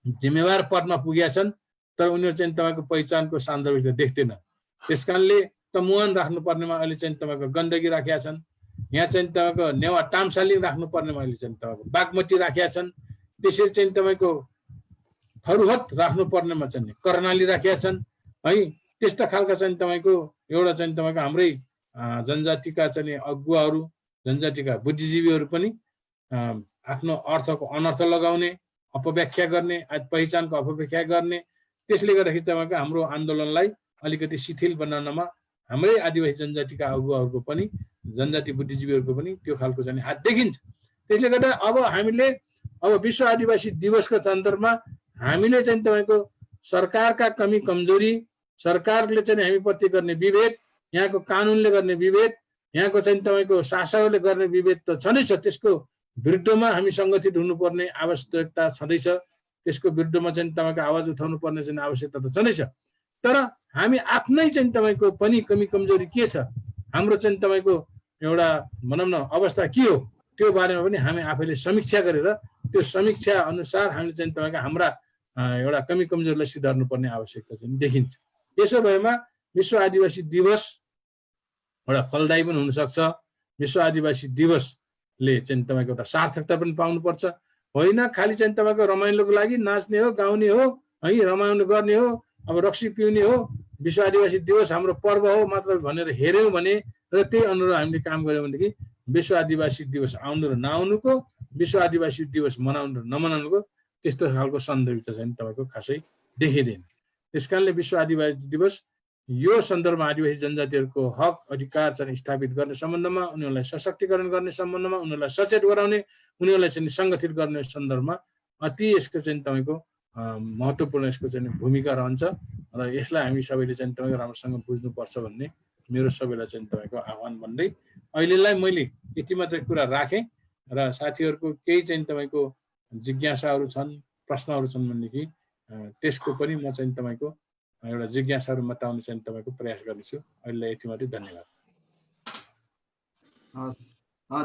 जिम्मेवार पदमा पुगेका छन्, तर उनीहरू चाहिँ तपाईँको पहिचानको सान्दर्भिक देख्दैन। त्यस कारणले तमुहान राख्नुपर्नेमा अहिले चाहिँ तपाईँको गण्डकी राखेका छन्, यहाँ चाहिँ तपाईँको नेवा टामसालिङ राख्नुपर्नेमा अहिले चाहिँ तपाईँको बागमती राखेका छन्, त्यसरी चाहिँ तपाईँको थरुहट राख्नुपर्नेमा चाहिँ कर्णाली राखेका छन् है। त्यस्ता खालका चाहिँ तपाईँको एउटा चाहिँ तपाईँको हाम्रै जनजातिका चाहिँ अगुवाहरू, जनजातिका बुद्धिजीवीहरू पनि आफ्नो अर्थको अनर्थ लगाउने, अपव्याख्या गर्ने, पहिचानको अपव्याख्या गर्ने, त्यसले गर्दाखेरि तपाईँको हाम्रो आन्दोलनलाई अलिकति शिथिल बनाउनमा हाम्रै आदिवासी जनजातिका अगुवाहरूको पनि, जनजाति बुद्धिजीवीहरूको पनि त्यो खालको चाहिँ हात देखिन्छ। त्यसले गर्दा अब हामीले विश्व आदिवासी दिवसको सन्दर्भमा हामीले चाहिँ तपाईँको सरकारका कमी कमजोरी, सरकारले चाहिँ हामीप्रति गर्ने विभेद, यहाँको कानुनले गर्ने विभेद, यहाँको चाहिँ तपाईँको शासकले गर्ने विभेद त छँदैछ, त्यसको विरुद्धमा हामी सङ्गठित हुनुपर्ने आवश्यकता छँदैछ, त्यसको विरुद्धमा चाहिँ तपाईँको आवाज उठाउनु पर्ने चाहिँ आवश्यकता त छँदैछ। तर हामी आफ्नै चाहिँ तपाईँको पनि कमी कमजोरी के छ, हाम्रो चाहिँ तपाईँको एउटा भनौँ न अवस्था के हो, त्यो बारेमा पनि हामी आफैले समीक्षा गरेर त्यो समीक्षा अनुसार हामीले चाहिँ तपाईँको हाम्रा एउटा कमी कमजोरीलाई सुधार्नु पर्ने आवश्यकता चाहिँ देखिन्छ। यसो भएमा विश्व आदिवासी दिवस एउटा फलदायी पनि हुनसक्छ। विश्व आदिवासी दिवसले चाहिँ तपाईँको एउटा सार्थकता पनि पाउनुपर्छ, होइन खालि चाहिँ तपाईँको रमाइलोको लागि नाच्ने हो, गाउने हो है, रमाइलो गर्ने हो, अब रक्सी पिउने हो, विश्व आदिवासी दिवस हाम्रो पर्व हो मात्र भनेर हेऱ्यौँ भने र त्यही अनुरूप हामीले काम गऱ्यौँ भनेदेखि विश्व आदिवासी दिवस आउनु र नआउनुको, विश्व आदिवासी दिवस मनाउनु र नमनाउनुको त्यस्तो खालको सन्दर्भिकता चाहिँ तपाईँको खासै देखिँदैन। त्यस कारणले विश्व आदिवासी दिवस यो सन्दर्भमा आदिवासी जनजातिहरूको हक अधिकार चाहिँ स्थापित गर्ने सम्बन्धमा, उनीहरूलाई सशक्तिकरण गर्ने सम्बन्धमा, उनीहरूलाई सचेत गराउने, उनीहरूलाई चाहिँ सङ्गठित गर्ने सन्दर्भमा अति यसको चाहिँ तपाईँको महत्त्वपूर्ण यसको चाहिँ भूमिका रहन्छ र यसलाई हामी सबैले चाहिँ तपाईँको राम्रोसँग बुझ्नुपर्छ भन्ने मेरो सबैलाई चाहिँ तपाईँको आह्वान भन्दै अहिलेलाई मैले यति मात्रै कुरा राखेँ र साथीहरूको केही चाहिँ तपाईँको जिज्ञासाहरू छन्, प्रश्नहरू छन् भनेदेखि त्यसको पनि म चाहिँ तपाईँको एउटा जिज्ञासाहरू मताउने चाहिँ तपाईँको प्रयास गर्नेछु। अहिलेलाई यति मात्रै, धन्यवाद।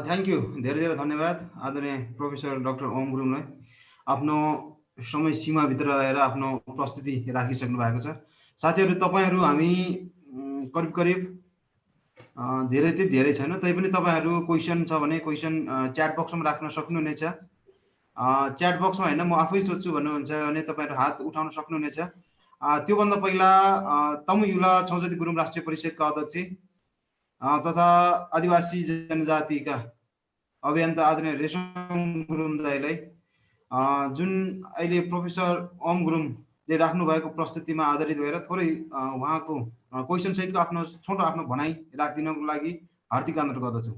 थ्याङ्क यू, धेरै धेरै धन्यवाद आदरणीय प्रोफेसर डाक्टर ओम गुरुङलाई। आफ्नो समय सीमाभित्र रहेर आफ्नो प्रस्तुति राखिसक्नु भएको छ। साथीहरू तपाईँहरू हामी करिब करिब धेरै चाहिँ धेरै छैन, तैपनि तपाईँहरू क्वेसन छ भने क्वेसन च्याट बक्समा राख्न सक्नुहुनेछ। च्याट बक्समा होइन म आफै सोध्छु भन्नुहुन्छ भने तपाईँहरू हात उठाउन सक्नुहुनेछ। त्योभन्दा पहिला तमु युला छौजती गुरुङ राष्ट्रिय परिषदका अध्यक्ष तथा आदिवासी जनजातिका अभियन्ता आदरणीय रेशम गुरुङ दाइलाई जुन अहिले प्रोफेसर ओम गुरुङले राख्नु भएको प्रस्तुतिमा आधारित भएर थोरै उहाँको क्वेसन सहितको आफ्नो छोटो आफ्नो भनाइ राखिदिनको लागि हार्दिक अनुरोध गर्दछु।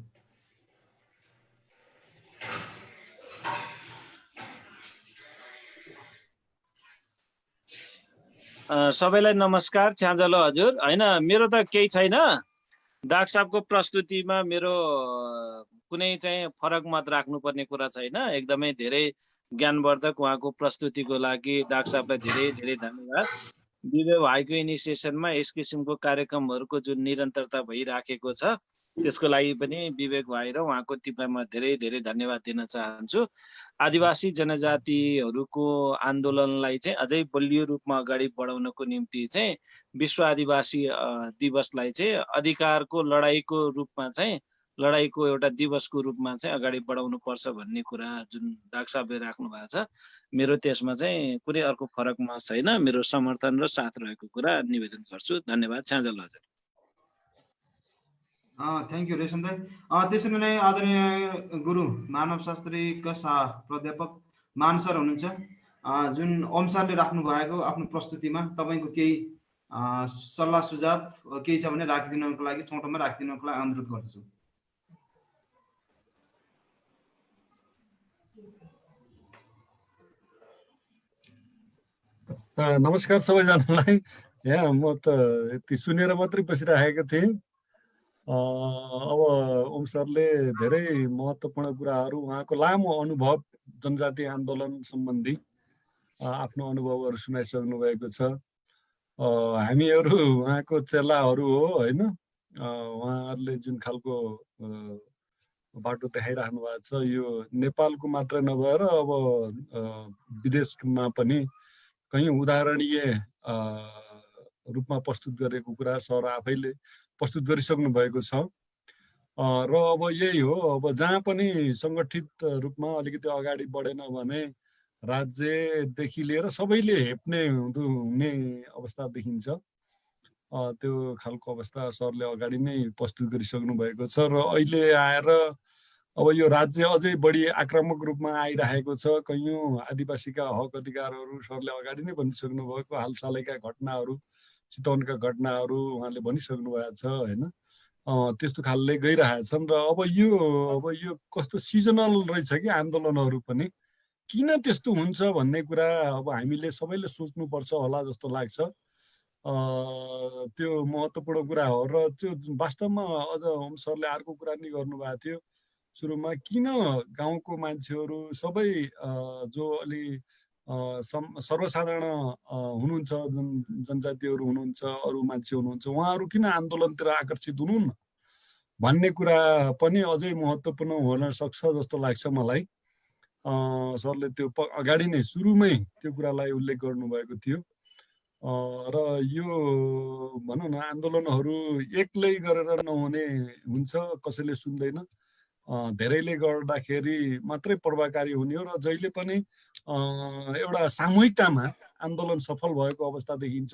सबैलाई नमस्कार, छ्याजलो हजुर। होइन मेरो त केही छैन, डाक्टर साहबको प्रस्तुतिमा मेरो कुनै चाहिँ फरक मत राख्नुपर्ने कुरा छैन। एकदमै धेरै ज्ञानवर्धक उहाँको प्रस्तुतिको लागि डाक्टर साहबलाई धेरै धेरै धन्यवाद। विवेक भाइको इनिसिएसनमा यस किसिमको कार्यक्रमहरूको जुन निरन्तरता भइराखेको छ त्यसको लागि पनि विवेक भाइ र उहाँको टिमलाई म धेरै धेरै धन्यवाद दिन चाहन्छु। आदिवासी जनजातिहरूको आन्दोलनलाई चाहिँ अझै बलियो रूपमा अगाडि बढाउनको निम्ति चाहिँ विश्व आदिवासी दिवसलाई चाहिँ अधिकारको लडाईको रूपमा चाहिँ लडाईको एउटा दिवसको रूपमा चाहिँ अगाडि बढाउनु पर्छ भन्ने कुरा जुन डाक्टर साहबले राख्नु भएको छ, मेरो त्यसमा चाहिँ कुनै अर्को फरक मत छैन। मेरो समर्थन र साथ रहेको कुरा निवेदन गर्छु। धन्यवाद। छ्याजल हजुर। थ्याङ्क यू रेशम दाई। त्यसरी नै आदरणीय गुरु मानवशास्त्रीका प्राध्यापक मान सर हुनुहुन्छ, जुन ओम सरले राख्नु भएको आफ्नो प्रस्तुतिमा तपाईँको केही सल्लाह सुझाव केही छ भने राखिदिनुको लागि छोटोमा राखिदिनुको लागि अनुरोध गर्छु। नमस्कार सबैजनालाई। यहाँ म त यति सुनेर मात्रै बसिरहेको थिएँ। अब ओम सरले धेरै महत्त्वपूर्ण कुराहरू, उहाँको लामो अनुभव जनजाति आन्दोलन सम्बन्धी आफ्नो अनुभवहरू सुनाइसक्नु भएको छ। हामीहरू उहाँको चेलाहरू हो होइन। उहाँहरूले जुन खालको बाटो देखाइराख्नु भएको छ, यो नेपालको मात्र नभएर अब विदेशमा पनि कहीँ उदाहरणीय रूपमा प्रस्तुत गरेको कुरा सर आफैले प्रस्तुत गरिसक्नु भएको छ। र अब यही हो, अब जहाँ पनि सङ्गठित रूपमा अलिकति अगाडि बढेन भने राज्यदेखि लिएर सबैले हेप्ने हुने अवस्था देखिन्छ। त्यो खालको अवस्था सरले अगाडि नै प्रस्तुत गरिसक्नु भएको छ। र अहिले आएर अब यो राज्य अझै बढी आक्रामक रूपमा आइरहेको छ। कैयौँ आदिवासीका हक अधिकारहरू सरले अगाडि नै भनिसक्नु भएको, हालसालैका घटनाहरू, चितवनका घटनाहरू उहाँले भनिसक्नु भएको छ होइन। त्यस्तो खालले गइरहेछन्। र अब यो कस्तो सिजनल रहेछ कि आन्दोलनहरू पनि किन त्यस्तो हुन्छ भन्ने कुरा अब हामीले सबैले सोच्नुपर्छ होला जस्तो लाग्छ। त्यो महत्त्वपूर्ण कुरा हो। र त्यो वास्तवमा अझ ओम सरले अर्को कुरा नि गर्नुभएको थियो सुरुमा, किन गाउँको मान्छेहरू सबै जो अलि सर्वसाधारण हुनुहुन्छ, जनजातिहरू हुनुहुन्छ, अरू मान्छे हुनुहुन्छ, उहाँहरू किन आन्दोलनतिर आकर्षित हुनुहुन्न भन्ने कुरा पनि अझै महत्त्वपूर्ण हुन सक्छ जस्तो लाग्छ मलाई। सरले त्यो अगाडि नै सुरुमै त्यो कुरालाई उल्लेख गर्नुभएको थियो। र यो भनौँ न आन्दोलनहरू एक्लै गरेर नहुने हुन्छ, कसैले सुन्दैन, धेरैले गर्दाखेरि मात्रै प्रभावकारी हुने हो। र जहिले पनि एउटा सामूहिकतामा आन्दोलन सफल भएको अवस्था देखिन्छ,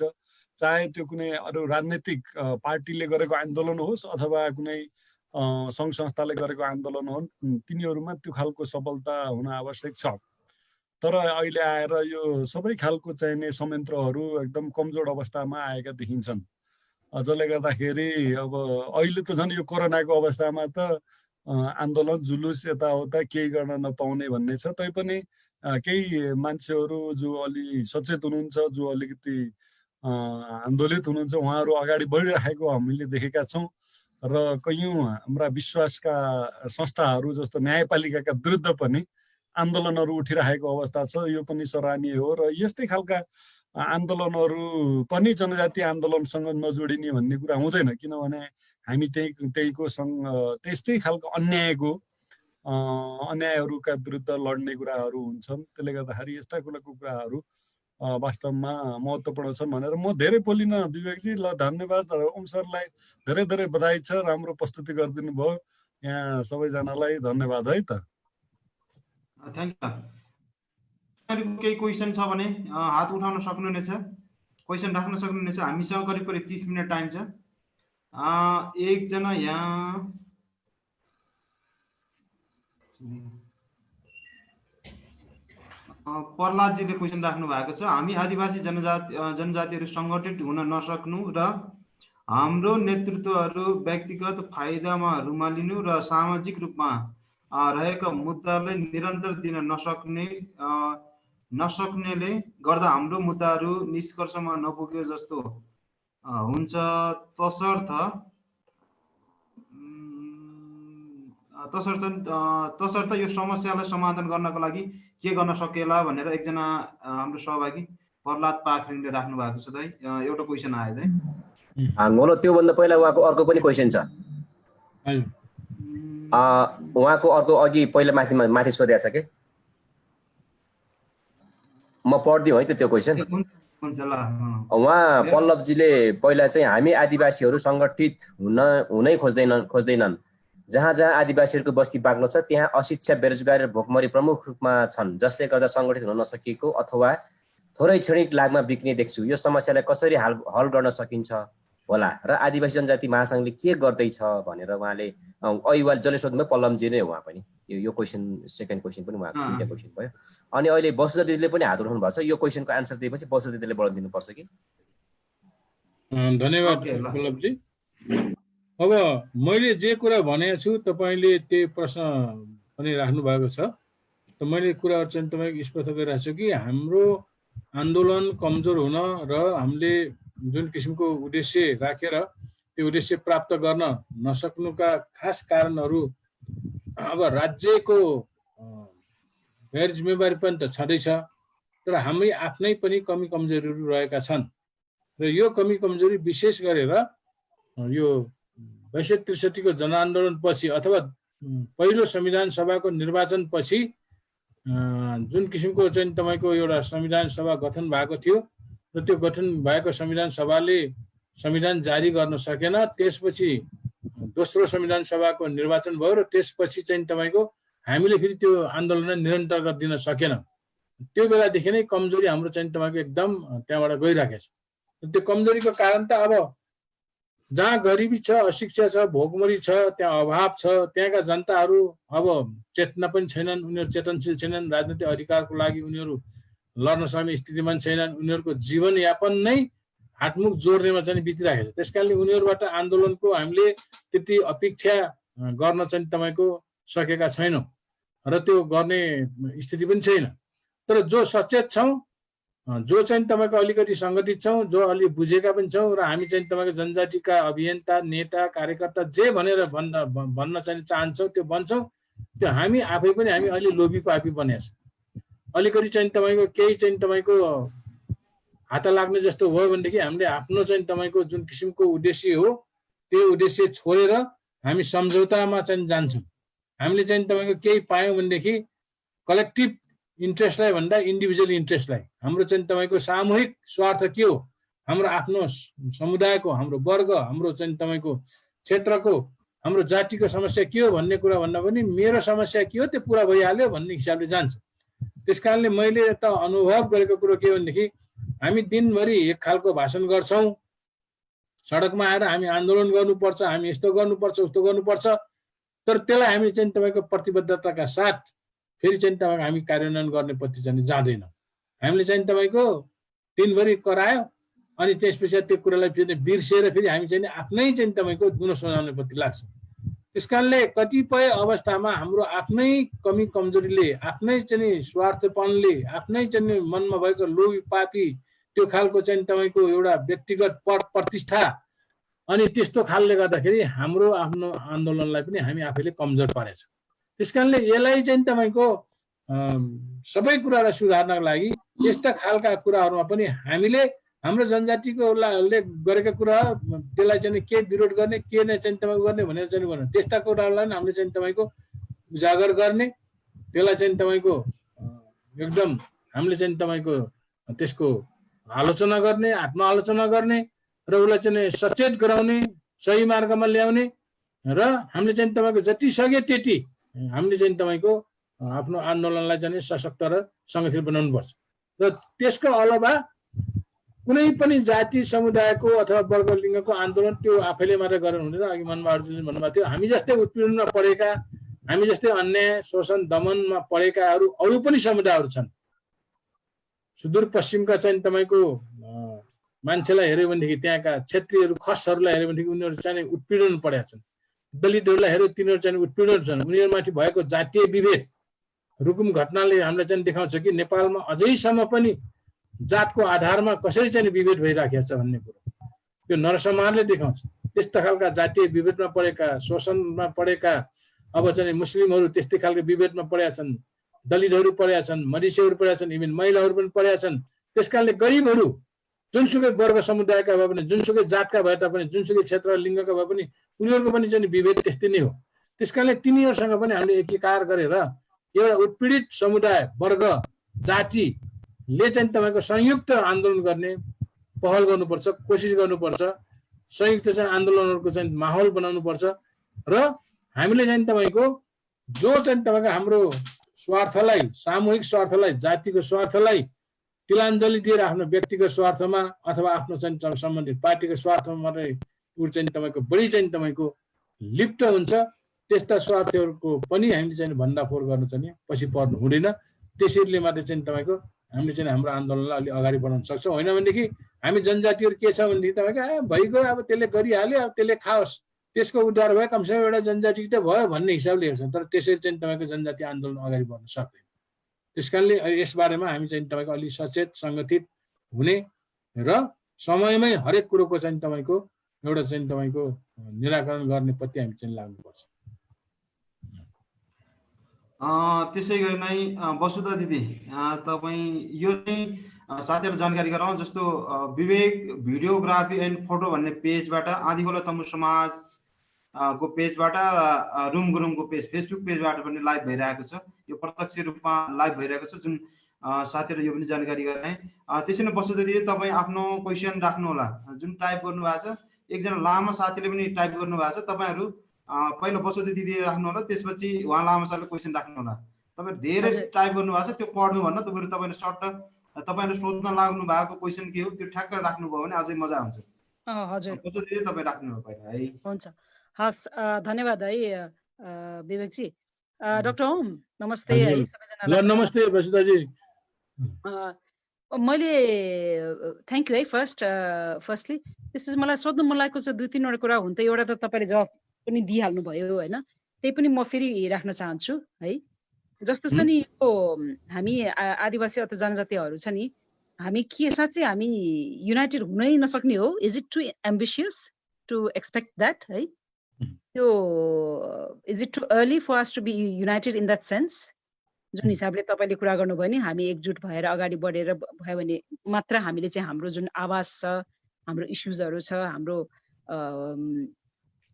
चाहे त्यो कुनै अरू राजनैतिक पार्टीले गरेको आन्दोलन होस् अथवा कुनै सङ्घ संस्थाले गरेको आन्दोलन हो, तिनीहरूमा त्यो खालको सफलता हुन आवश्यक छ। तर अहिले आएर यो सबै खालको चाहिने संयन्त्रहरू एकदम कमजोर अवस्थामा आएका देखिन्छन्, जसले गर्दाखेरि अब अहिले त झन् यो कोरोनाको अवस्थामा त आन्दोलन जुलुस यताउता केही गर्न नपाउने भन्ने छ। तैपनि केही मान्छेहरू जो अलि सचेत हुनुहुन्छ, जो अलिकति आन्दोलित हुनुहुन्छ, उहाँहरू अगाडि बढिरहेको हामीले देखेका छौँ। र कैयौँ हाम्रा विश्वासका संस्थाहरू जस्तो न्यायपालिकाका विरुद्ध पनि आन्दोलनहरू उठिरहेको अवस्था छ। यो पनि सराहनीय हो। र यस्तै खालका आन्दोलनहरू पनि जनजातीय आन्दोलनसँग नजोडिने भन्ने कुरा हुँदैन, किनभने हामी त्यहीको त्यस्तै खालको अन्यायहरूका विरुद्ध लड्ने कुराहरू हुन्छन्। त्यसले गर्दाखेरि यस्ता कुराहरू वास्तवमा महत्त्वपूर्ण छन् भनेर म धेरै बोलिन विवेकजी। ल धन्यवाद। ओम सरलाई धेरै धेरै बधाई छ, राम्रो प्रस्तुति गरिदिनु भयो। यहाँ सबैजनालाई धन्यवाद है त। Thank you. केही क्वेसन छ भने हात उठाउन सक्नुहुनेछ, क्वेसन राख्न सक्नुहुनेछ। हामीसँग करिब 30 मिनट टाइम छ। एकजना यहाँ प्रहलादजीले क्वेसन राख्नु भएको छ। हामी आदिवासी जनजातिहरू सङ्गठित हुन नसक्नु र हाम्रो नेतृत्वहरू व्यक्तिगत फाइदामा रुमालिनु र सामाजिक रूपमा रहेका मुद्दालाई निरन्तर दिन नसक्नेले गर्दा हाम्रो मुद्दाहरू निष्कर्षमा नपुगे जस्तो हुन्छ। तसर्थ यो समस्यालाई समाधान गर्नको लागि के गर्न सकिएला भनेर एकजना हाम्रो सहभागी प्रहलाद पाखरिङले राख्नु भएको छ। दाइ एउटा क्वेसन आयो दाइ। त्योभन्दा पहिला उहाँको अर्को पनि क्वेसन छ। हजुर उहाँको अर्को अघि पहिला माथि सोधेको छ के म पढ्दिउँ है त्यो क्वेसन। उहाँ पल्लवजीले पहिला चाहिँ हामी आदिवासीहरू सङ्गठित हुनै खोज्दैनन्। जहाँ जहाँ आदिवासीहरूको बस्ती बाक्लो छ त्यहाँ अशिक्षा, बेरोजगारी र भोकमरी प्रमुख रूपमा छन्, जसले गर्दा सङ्गठित हुन नसकेको अथवा थोरै क्षणिक लागमा बिक्ने देख्छु। यो समस्यालाई कसरी हल गर्न सकिन्छ होला र आदिवासी जनजाति महासङ्घले के गर्दैछ भनेर उहाँले अहिवाल जसले सोध्नुभयो पल्लवजी नै हो उहाँ पनि। यो क्वेसन सेकेन्ड क्वेसन पनि उहाँको दुईटा क्वेसन भयो। अनि अहिले वसुधा दिदीले पनि हात उठाउनु भएको छ। यो क्वेसनको आन्सर दिएपछि वसुधा दिदीले बढाउन दिनुपर्छ कि? धन्यवाद पल्लवजी। अब मैले जे कुरा भनेको छु तपाईँले त्यो प्रश्न पनि राख्नु भएको छ। त मैले कुराहरू चाहिँ तपाईँको स्पष्ट गरिरहेको छु कि हाम्रो आन्दोलन कमजोर हुन र हामीले जुन किसिमको उद्देश्य राखेर त्यो उद्देश्य प्राप्त गर्न नसक्नुका खास कारणहरू अब राज्यको गैर जिम्मेवारी पनि त छँदैछ, तर हामी आफ्नै पनि कमी कमजोरीहरू रहेका छन् र यो कमी कमजोरी विशेष गरेर यो 62-63 को जनआन्दोलनपछि अथवा पहिलो संविधान सभाको निर्वाचनपछि जुन किसिमको चाहिँ तपाईँको एउटा संविधान सभा गठन भएको थियो र त्यो गठन भएको संविधान सभाले संविधान जारी गर्न सकेन। त्यसपछि दोस्रो संविधान सभाको निर्वाचन भयो र त्यसपछि चाहिँ तपाईँको हामीले फेरि त्यो आन्दोलनलाई निरन्तर गरिदिन सकेन। त्यो बेलादेखि नै कमजोरी हाम्रो चाहिँ तपाईँको एकदम त्यहाँबाट गइरहेको छ। त्यो कमजोरीको कारण त अब जहाँ गरिबी छ, अशिक्षा छ, भोकमरी छ, त्यहाँ अभाव छ, त्यहाँका जनताहरू अब चेतना पनि छैनन्, उनीहरू चेतनशील छैनन्, राजनीतिक अधिकारको लागि उनीहरू लड्न सक्ने स्थितिमा छैनन्, उनीहरूको जीवनयापन नै हातमुख जोड्नेमा चाहिँ बितिरहेको छ। त्यसकारणले उनीहरूबाट आन्दोलनको हामीले त्यति अपेक्षा गर्न चाहिँ तपाईँको सकेका छैनौँ र त्यो गर्ने स्थिति पनि छैन। तर जो सचेत छौँ, जो चाहिँ तपाईँको अलिकति सङ्गठित छौँ, जो अलि बुझेका पनि छौँ र हामी चाहिँ तपाईँको जनजातिका अभियन्ता, नेता, कार्यकर्ता जे भनेर भन्न चाहिँ चाहन्छौँ त्यो भन्छौँ। त्यो हामी आफै पनि हामी अलि लोभी पापी बनेको छ। अलिकति चाहिँ तपाईँको केही चाहिँ तपाईँको हात लाग्ने जस्तो भयो भनेदेखि हामीले आफ्नो चाहिँ तपाईँको जुन किसिमको उद्देश्य हो त्यो उद्देश्य छोडेर हामी सम्झौतामा चाहिँ जान्छौँ। हामीले चाहिँ तपाईँको केही पायौँ भनेदेखि कलेक्टिभ इन्ट्रेस्टलाई भन्दा इन्डिभिजुअल इन्ट्रेस्टलाई, हाम्रो चाहिँ तपाईँको सामूहिक स्वार्थ के हो, हाम्रो आफ्नो समुदायको, हाम्रो वर्ग, हाम्रो चाहिँ तपाईँको क्षेत्रको, हाम्रो जातिको समस्या के हो भन्ने कुरा भन्दा पनि मेरो समस्या के हो त्यो पुरा भइहाल्यो भन्ने हिसाबले जान्छ। त्यसकारणले मैले त अनुभव गरेको कुरो के हो भनेदेखि हामी दिनभरि एक खालको भाषण गर्छौँ, सडकमा आएर हामी आन्दोलन गर्नुपर्छ, हामी यस्तो गर्नुपर्छ, उस्तो गर्नुपर्छ, तर त्यसलाई हामी चाहिँ तपाईँको प्रतिबद्धताका साथ फेरि चाहिँ तपाईँको हामी कार्यान्वयन गर्नेप्रति चाहिँ जाँदैनौँ। हामीले चाहिँ तपाईँको दिनभरि करायो अनि त्यस पछाडि त्यो कुरालाई फेरि बिर्सेर फेरि हामी चाहिँ आफ्नै चाहिँ तपाईँको गुण सुनाउनेप्रति लाग्छ। त्यसकारणले कतिपय अवस्थामा हाम्रो आफ्नै कमी कमजोरीले, आफ्नै चाहिँ स्वार्थपनले, आफ्नै चाहिँ मनमा भएको लोभी पापी त्यो खालको चाहिँ तपाईँको एउटा व्यक्तिगत पद प्रतिष्ठा अनि त्यस्तो खालले गर्दाखेरि हाम्रो आफ्नो आन्दोलनलाई पनि हामी आफैले कमजोर पारेछ। त्यसकारणले यसलाई चाहिँ तपाईँको सबै कुरालाई सुधार्नको लागि यस्ता खालका कुराहरूमा पनि हामीले हाम्रो जनजातिकोले गरेका कुरा त्यसलाई चाहिँ के विरोध गर्ने, के नै चाहिँ तपाईँको गर्ने भनेर चाहिँ भन्नु, त्यस्ता कुराहरूलाई हामीले चाहिँ तपाईँको उजागर गर्ने, त्यसलाई चाहिँ तपाईँको एकदम हामीले चाहिँ तपाईँको त्यसको आलोचना गर्ने, आत्मआलोचना गर्ने र उसलाई चाहिँ सचेत गराउने, सही मार्गमा ल्याउने र हामीले चाहिँ तपाईँको जति सके त्यति हामीले चाहिँ तपाईँको आफ्नो आन्दोलनलाई चाहिँ सशक्त र सङ्गठित बनाउनुपर्छ। र त्यसको अलावा कुनै पनि जाति समुदायको अथवा वर्ग लिङ्गको आन्दोलन त्यो आफैले मात्रै गरेर हुँदैन। अघि मनबहादुरजीले भन्नुभएको थियो हामी जस्तै उत्पीडनमा परेका, हामी जस्तै अन्याय शोषण दमनमा परेकाहरू अरू पनि समुदायहरू छन्। सुदूरपश्चिमका चाहिँ तपाईँको मान्छेलाई हेऱ्यो भनेदेखि त्यहाँका क्षेत्रीयहरू, खसहरूलाई हेऱ्यो भनेदेखि उनीहरू चाहिँ उत्पीडन परेका छन्। दलितहरूलाई हेऱ्यो तिनीहरू चाहिँ उत्पीडन छन्। उनीहरूमाथि भएको जातीय विभेद रुकुम घटनाले हामीलाई चाहिँ देखाउँछ कि नेपालमा अझैसम्म पनि जातको आधारमा कसरी चाहिँ विभेद भइराखेको छ भन्ने कुरो यो नरसंहारले देखाउँछ। त्यस्ता खालका जातीय विभेदमा परेका, शोषणमा परेका, अब चाहिँ मुस्लिमहरू त्यस्तै खालको विभेदमा परेका छन्, दलितहरू परेका छन्, मधेसीहरू परेका छन्, इभन महिलाहरू पनि परेका छन्। त्यसकारणले गरिबहरू जुनसुकै वर्ग समुदायका भए पनि, जुनसुकै जातका भए तापनि, जुनसुकै क्षेत्र लिङ्गका भए पनि उनीहरूको पनि चाहिँ विभेद त्यस्तै नै हो। त्यसकारणले तिनीहरूसँग पनि हामीले एकीकार गरेर एउटा उत्पीडित समुदाय, वर्ग, जातिले चाहिँ तपाईँको संयुक्त आन्दोलन गर्ने पहल गर्नुपर्छ, कोसिस गर्नुपर्छ। संयुक्त चाहिँ आन्दोलनहरूको चाहिँ माहौल बनाउनुपर्छ र हामीले चाहिँ तपाईँको जो चाहिँ तपाईँको हाम्रो स्वार्थलाई, सामूहिक स्वार्थलाई, जातिको स्वार्थलाई तिलाञ्जली दिएर आफ्नो व्यक्तिगत स्वार्थमा अथवा आफ्नो चाहिँ सम्बन्धित पार्टीको स्वार्थमा मात्रै ऊ चाहिँ तपाईँको बढी चाहिँ तपाईँको लिप्त हुन्छ, त्यस्ता स्वार्थीहरूको पनि हामीले चाहिँ भण्डाफोर गर्न चाहिँ पछि पर्नु हुँदैन। त्यसैले मात्रै चाहिँ तपाईँको हामीले चाहिँ हाम्रो आन्दोलनलाई अलि अगाडि बढाउन सक्छौँ। होइन भनेदेखि हामी जनजातिहरू के छ भनेदेखि तपाईँको भइगयो, अब त्यसले गरिहाल्यो, अब त्यसले खाओस्, त्यसको उद्धार भयो, कमसेकम एउटा जनजाति त भयो भन्ने हिसाबले हेर्छौँ। तर त्यसरी चाहिँ तपाईँको जनजाति आन्दोलन अगाडि बढ्न सक्दैन। त्यसकारणले यसबारेमा हामी चाहिँ तपाईँको अलि सचेत, सङ्गठित हुने र समयमै हरेक कुरोको चाहिँ तपाईँको एउटा चाहिँ तपाईँको निराकरण गर्ने प्रति हामी चाहिँ लाग्नुपर्छ। त्यसै गरी नै वसुधा दिदी, तपाईँ यो चाहिँ साथीहरू जानकारी गराउँ। जस्तो विवेक भिडियोग्राफी एन्ड फोटो भन्ने पेजबाट, आदिखोला तमु समाज को पेजबाट, रुम गुरुङको पेज फेसबुक पेजबाट पनि लाइभ भइरहेको छ। यो प्रत्यक्ष रूपमा लाइभ भइरहेको छ, जुन साथीहरू यो पनि जानकारी गराएँ। त्यसै नै वसुधा दिदी, तपाईँ आफ्नो क्वेसन राख्नु होला, जुन टाइप गर्नुभएको छ। एकजना लामा साथीले पनि टाइप गर्नुभएको छ। तपाईँहरू पहिला वसुधा दिदी राख्नु होला, त्यसपछि उहाँ लामा साथीले क्वेसन राख्नु होला। तपाईँ धेरै टाइप गर्नुभएको छ, त्यो पढ्नु भन्न तपाईँले सर्ट तपाईँले सोध्न लाग्नु भएको क्वेसन के हो त्यो ठ्याक्क राख्नुभयो भने अझै मजा हुन्छ। हजुर, वसुधा दिदी तपाईँ राख्नु हो पहिला है। हुन्छ, हस्, धन्यवाद है विवेकजी। डाक्टर ओम नमस्ते है सबैजनालाई। नमस्ते वसुधाजी। मैले थ्याङ्क यू है फर्स्टली। त्यसपछि मलाई सोध्नु मन लागेको छ 2-3 वटा कुरा हुन् त। एउटा त तपाईँले जवाफ पनि दिइहाल्नु भयो होइन, त्यही पनि म फेरि राख्न चाहन्छु है। जस्तो छ नि यो हामी आदिवासी अथवा जनजातिहरू छ नि, हामी के साँच्चै हामी युनाइटेड हुनै नसक्ने हो? Is it too ambitious to expect that है? त्यो is it too early for us to be united in that sense? जुन हिसाबले तपाईँले कुरा गर्नुभयो नि, हामी एकजुट भएर अगाडि बढेर भयो भने मात्र हामीले चाहिँ हाम्रो जुन आवाज छ, हाम्रो इस्युजहरू छ, हाम्रो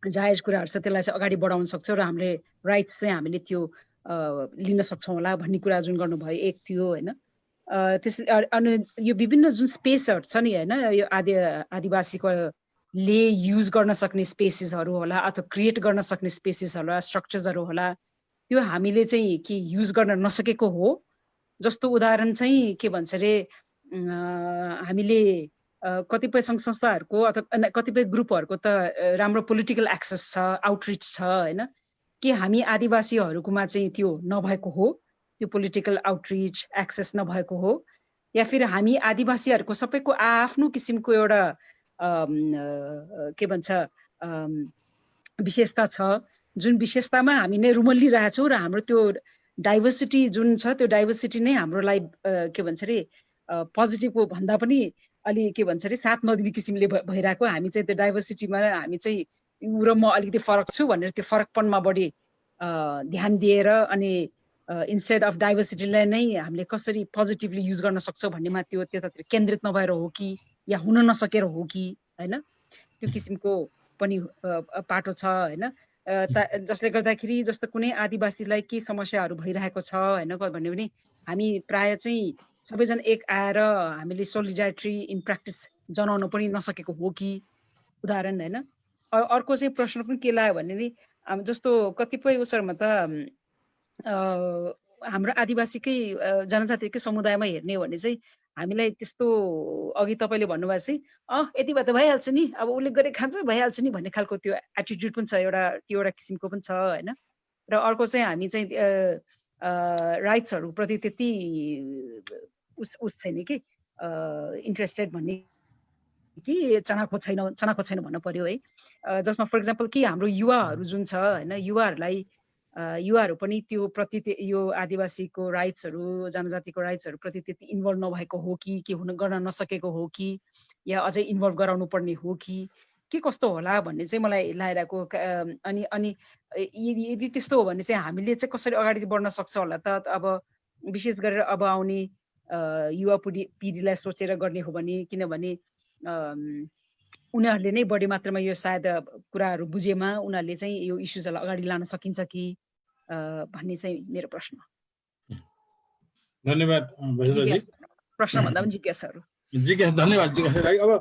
जायज कुराहरू छ, त्यसलाई चाहिँ अगाडि बढाउन सक्छौँ र हामीले राइट्स चाहिँ हामीले त्यो लिन सक्छौँ होला भन्ने कुरा जुन गर्नुभयो एक थियो होइन। त्यस अनि यो विभिन्न जुन स्पेसहरू छ नि होइन, यो आदिवासीको ले युज गर्न सक्ने स्पेसेसहरू होला अथवा क्रिएट गर्न सक्ने स्पेसेस होला, स्ट्रक्चर्सहरू होला, त्यो हामीले चाहिँ के युज गर्न नसकेको हो। जस्तो उदाहरण चाहिँ के भन्छ अरे, हामीले कतिपय सङ्घ संस्थाहरूको अथवा कतिपय ग्रुपहरूको त राम्रो पोलिटिकल एक्सेस छ, आउटरिच छ होइन, के हामी आदिवासीहरूकोमा चाहिँ त्यो नभएको हो, त्यो पोलिटिकल आउटरिच एक्सेस नभएको हो, या फिर हामी आदिवासीहरूको सबैको आफ्नो किसिमको एउटा के भन्छ विशेषता छ, जुन विशेषतामा हामी नै रुमल्लिरहेछौँ र हाम्रो त्यो डाइभर्सिटी जुन छ त्यो डाइभर्सिटी नै हाम्रोलाई के भन्छ अरे पोजिटिभको भन्दा पनि अलि के भन्छ अरे साथ नदिने किसिमले भइरहेको। हामी चाहिँ त्यो डाइभर्सिटीमा हामी चाहिँ ऊ र म अलिकति फरक छु भनेर त्यो फरकपनमा बढी ध्यान दिएर अनि इन्स्टेड अफ डाइभर्सिटीलाई नै हामीले कसरी पोजिटिभली युज गर्न सक्छौँ भन्नेमा त्यो त्यतातिर केन्द्रित नभएर हो कि या हुन नसकेर हो कि होइन, त्यो किसिमको पनि पाटो छ होइन। जसले गर्दाखेरि जस्तो कुनै आदिवासीलाई के समस्याहरू भइरहेको छ होइन भन्यो भने हामी प्राय चाहिँ सबैजना एक आएर हामीले सोलिडारिटी इन प्र्याक्टिस जनाउन पनि नसकेको हो कि उदाहरण होइन। अर्को चाहिँ प्रश्न पनि के लाग्यो भने नि, जस्तो कतिपय उसहरूमा त हाम्रो आदिवासीकै जनजातिकै समुदायमा हेर्ने हो भने चाहिँ हामीलाई त्यस्तो अघि तपाईँले भन्नुभएको चाहिँ यति भए त भइहाल्छ नि, अब उसले गरे खान्छ भइहाल्छ नि भन्ने खालको त्यो एटिट्युड पनि छ, त्यो एउटा किसिमको पनि छ होइन। र अर्को चाहिँ हामी चाहिँ राइट्सहरूप्रति त्यति उस छैन कि इन्ट्रेस्टेड भन्ने कि चनाखो छैन भन्नु पर्यो है। जसमा फर इक्जाम्पल कि हाम्रो युवाहरू जुन छ होइन, युवाहरू पनि त्यो प्रति यो आदिवासीको राइट्सहरू जनजातिको राइट्सहरू प्रति त्यति इन्भल्भ नभएको हो कि के गर्न नसकेको हो कि या अझै इन्भल्भ गराउनु पर्ने हो कि के कस्तो होला भन्ने चाहिँ मलाई लागिरहेको। अनि यदि त्यस्तो हो भने चाहिँ हामीले चाहिँ कसरी अगाडि बढ्न सक्छ होला त? अब विशेष गरेर अब आउने युवा पिँढीलाई सोचेर गर्ने हो भने, किनभने उनीहरूले नै बढी मात्रामा यो सायद कुराहरू बुझेमा उनीहरूले चाहिँ यो इस्युजलाई अगाडि लान सकिन्छ कि भन्ने चाहिँ मेरो प्रश्न। धन्यवाद भैरवजी। प्रश्न भन्दा पनि जिज्ञासाहरू। धन्यवाद जिज्ञासा। अब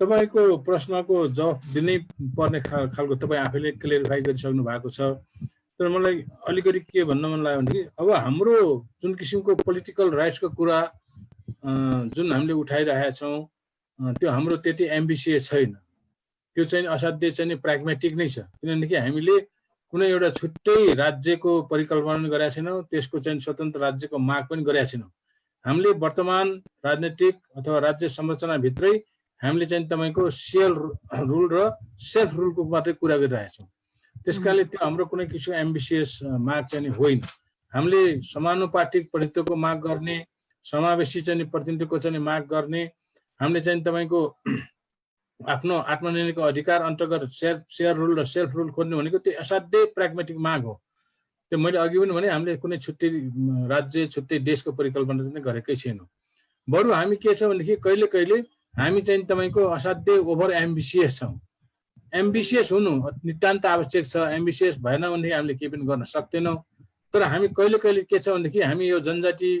तपाईको प्रश्नको जवाफ दिनै पर्ने खालको तपाईँ आफैले क्लियरिफाई गरिसक्नु भएको छ। तर मलाई अलिकति के भन्न मन लाग्यो भने अब हाम्रो जुन किसिमको पोलिटिकल राइट्सको कुरा जुन हामीले उठाइरहेका छौँ त्यो हाम्रो त्यति एम्बिसियस छैन। त्यो चाहिँ असाध्यै चाहिँ प्राग्मेटिक नै छ। किनभने हामीले कुनै एउटा छुट्टै राज्यको परिकल्पना गरेका छैनौँ, त्यसको चाहिँ स्वतन्त्र राज्यको माग पनि गरेका छैनौँ। हामीले वर्तमान राजनीतिक अथवा राज्य संरचनाभित्रै हामीले चाहिँ तपाईँको सेल रुल र सेल्फ रुलको मात्रै कुरा गरिरहेका छौँ। त्यस कारणले त्यो हाम्रो कुनै किसिमको एम्बिसियस माग चाहिँ होइन। हामीले समानुपातिक प्रतिनिधित्वको माग गर्ने, समावेशी चाहिँ प्रतिनिधित्वको चाहिँ माग गर्ने, हामीले चाहिँ तपाईँको आफ्नो आत्मनिर्णयको अधिकार अन्तर्गत सेयर रुल र सेल्फ रुल खोज्ने भनेको त्यो असाध्यै प्राग्मेटिक माग हो। त्यो मैले अघि पनि भने हामीले कुनै छुट्टै राज्य छुट्टै देशको परिकल्पना चाहिँ गरेकै छैनौँ। बरु हामी के छ भनेदेखि कहिले कहिले हामी चाहिँ तपाईँको असाध्यै ओभर एम्बिसियस छौँ। एम्बिसियस हुनु नितान्त आवश्यक छ। एम्बिसियस भएन भनेदेखि हामीले केही पनि गर्न सक्दैनौँ। तर हामी कहिले कहिले के छ भनेदेखि हामी यो जनजाति